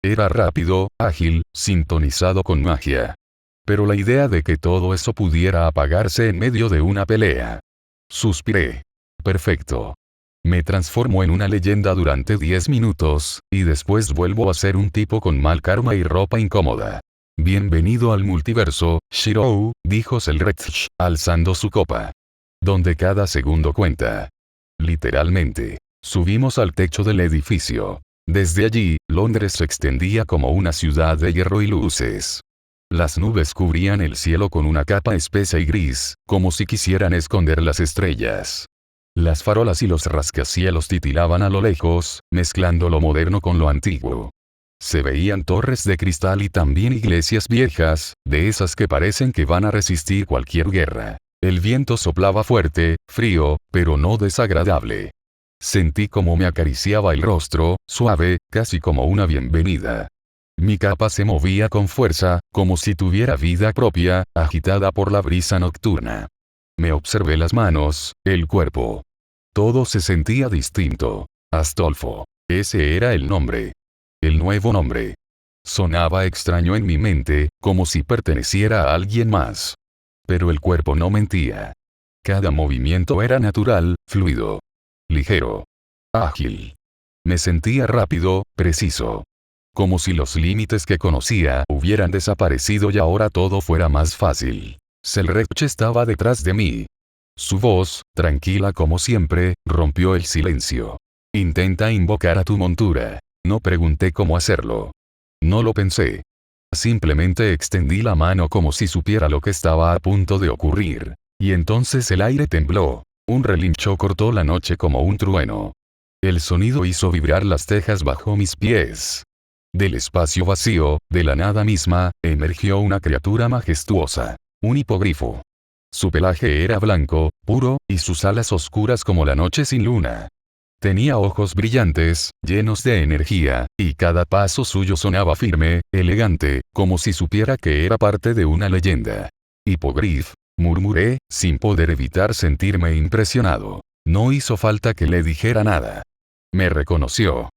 Era rápido, ágil, sintonizado con magia. Pero la idea de que todo eso pudiera apagarse en medio de una pelea. Suspiré. Perfecto. Me transformo en una leyenda durante 10 minutos, y después vuelvo a ser un tipo con mal karma y ropa incómoda. Bienvenido al multiverso, Shirou, dijo Selrech, alzando su copa. Donde cada segundo cuenta. Literalmente. Subimos al techo del edificio. Desde allí, Londres se extendía como una ciudad de hierro y luces. Las nubes cubrían el cielo con una capa espesa y gris, como si quisieran esconder las estrellas. Las farolas y los rascacielos titilaban a lo lejos, mezclando lo moderno con lo antiguo. Se veían torres de cristal y también iglesias viejas, de esas que parecen que van a resistir cualquier guerra. El viento soplaba fuerte, frío, pero no desagradable. Sentí como me acariciaba el rostro, suave, casi como una bienvenida. Mi capa se movía con fuerza, como si tuviera vida propia, agitada por la brisa nocturna. Me observé las manos, el cuerpo. Todo se sentía distinto. Astolfo. Ese era el nombre. El nuevo nombre. Sonaba extraño en mi mente, como si perteneciera a alguien más. Pero el cuerpo no mentía. Cada movimiento era natural, fluido. Ligero. Ágil. Me sentía rápido, preciso. Como si los límites que conocía hubieran desaparecido y ahora todo fuera más fácil. Selrech estaba detrás de mí. Su voz, tranquila como siempre, rompió el silencio. Intenta invocar a tu montura. No pregunté cómo hacerlo. No lo pensé. Simplemente extendí la mano como si supiera lo que estaba a punto de ocurrir. Y entonces el aire tembló. Un relincho cortó la noche como un trueno. El sonido hizo vibrar las tejas bajo mis pies. Del espacio vacío, de la nada misma, emergió una criatura majestuosa. Un hipogrifo. Su pelaje era blanco, puro, y sus alas oscuras como la noche sin luna. Tenía ojos brillantes, llenos de energía, y cada paso suyo sonaba firme, elegante, como si supiera que era parte de una leyenda. Hipogrif, murmuré, sin poder evitar sentirme impresionado. No hizo falta que le dijera nada. Me reconoció.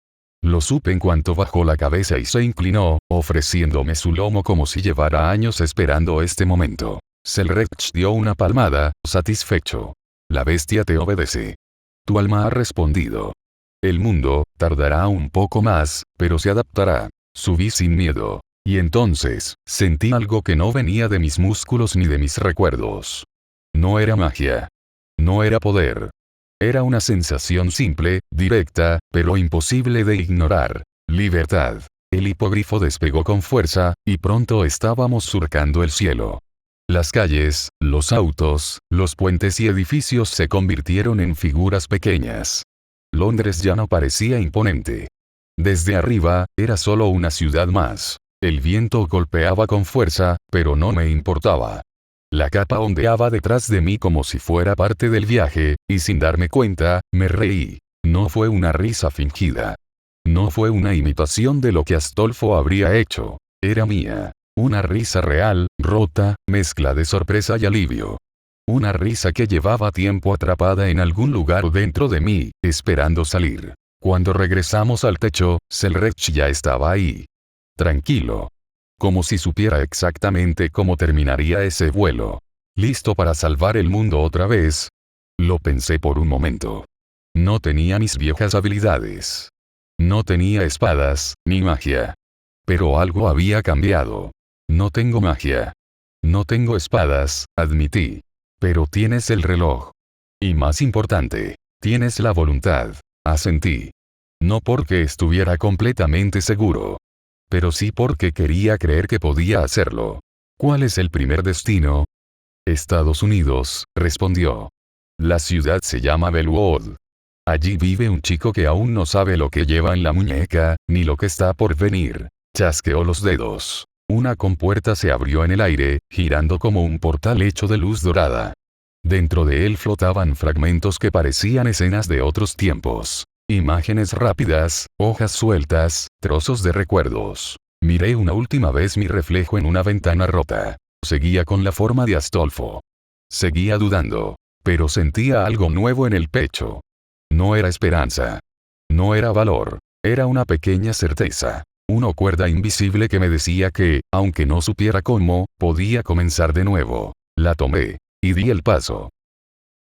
Lo supe en cuanto bajó la cabeza y se inclinó, ofreciéndome su lomo como si llevara años esperando este momento. Selrech dio una palmada, satisfecho. La bestia te obedece. Tu alma ha respondido. El mundo, tardará un poco más, pero se adaptará. Subí sin miedo. Y entonces, sentí algo que no venía de mis músculos ni de mis recuerdos. No era magia. No era poder. Era una sensación simple, directa, pero imposible de ignorar. Libertad. El hipogrifo despegó con fuerza, y pronto estábamos surcando el cielo. Las calles, los autos, los puentes y edificios se convirtieron en figuras pequeñas. Londres ya no parecía imponente. Desde arriba, era solo una ciudad más. El viento golpeaba con fuerza, pero no me importaba. La capa ondeaba detrás de mí como si fuera parte del viaje, y sin darme cuenta, me reí. No fue una risa fingida. No fue una imitación de lo que Astolfo habría hecho. Era mía. Una risa real, rota, mezcla de sorpresa y alivio. Una risa que llevaba tiempo atrapada en algún lugar dentro de mí, esperando salir. Cuando regresamos al techo, Selrech ya estaba ahí. Tranquilo. Como si supiera exactamente cómo terminaría ese vuelo. ¿Listo para salvar el mundo otra vez? Lo pensé por un momento. No tenía mis viejas habilidades. No tenía espadas, ni magia. Pero algo había cambiado. No tengo magia. No tengo espadas, admití. Pero tienes el reloj. Y más importante, tienes la voluntad, asentí. No porque estuviera completamente seguro. Pero sí porque quería creer que podía hacerlo. ¿Cuál es el primer destino? Estados Unidos, respondió. La ciudad se llama Bellwood. Allí vive un chico que aún no sabe lo que lleva en la muñeca, ni lo que está por venir. Chasqueó los dedos. Una compuerta se abrió en el aire, girando como un portal hecho de luz dorada. Dentro de él flotaban fragmentos que parecían escenas de otros tiempos. Imágenes rápidas, hojas sueltas, trozos de recuerdos. Miré una última vez mi reflejo en una ventana rota. Seguía con la forma de Astolfo. Seguía dudando. Pero sentía algo nuevo en el pecho. No era esperanza. No era valor. Era una pequeña certeza. Una cuerda invisible que me decía que, aunque no supiera cómo, podía comenzar de nuevo. La tomé. Y di el paso.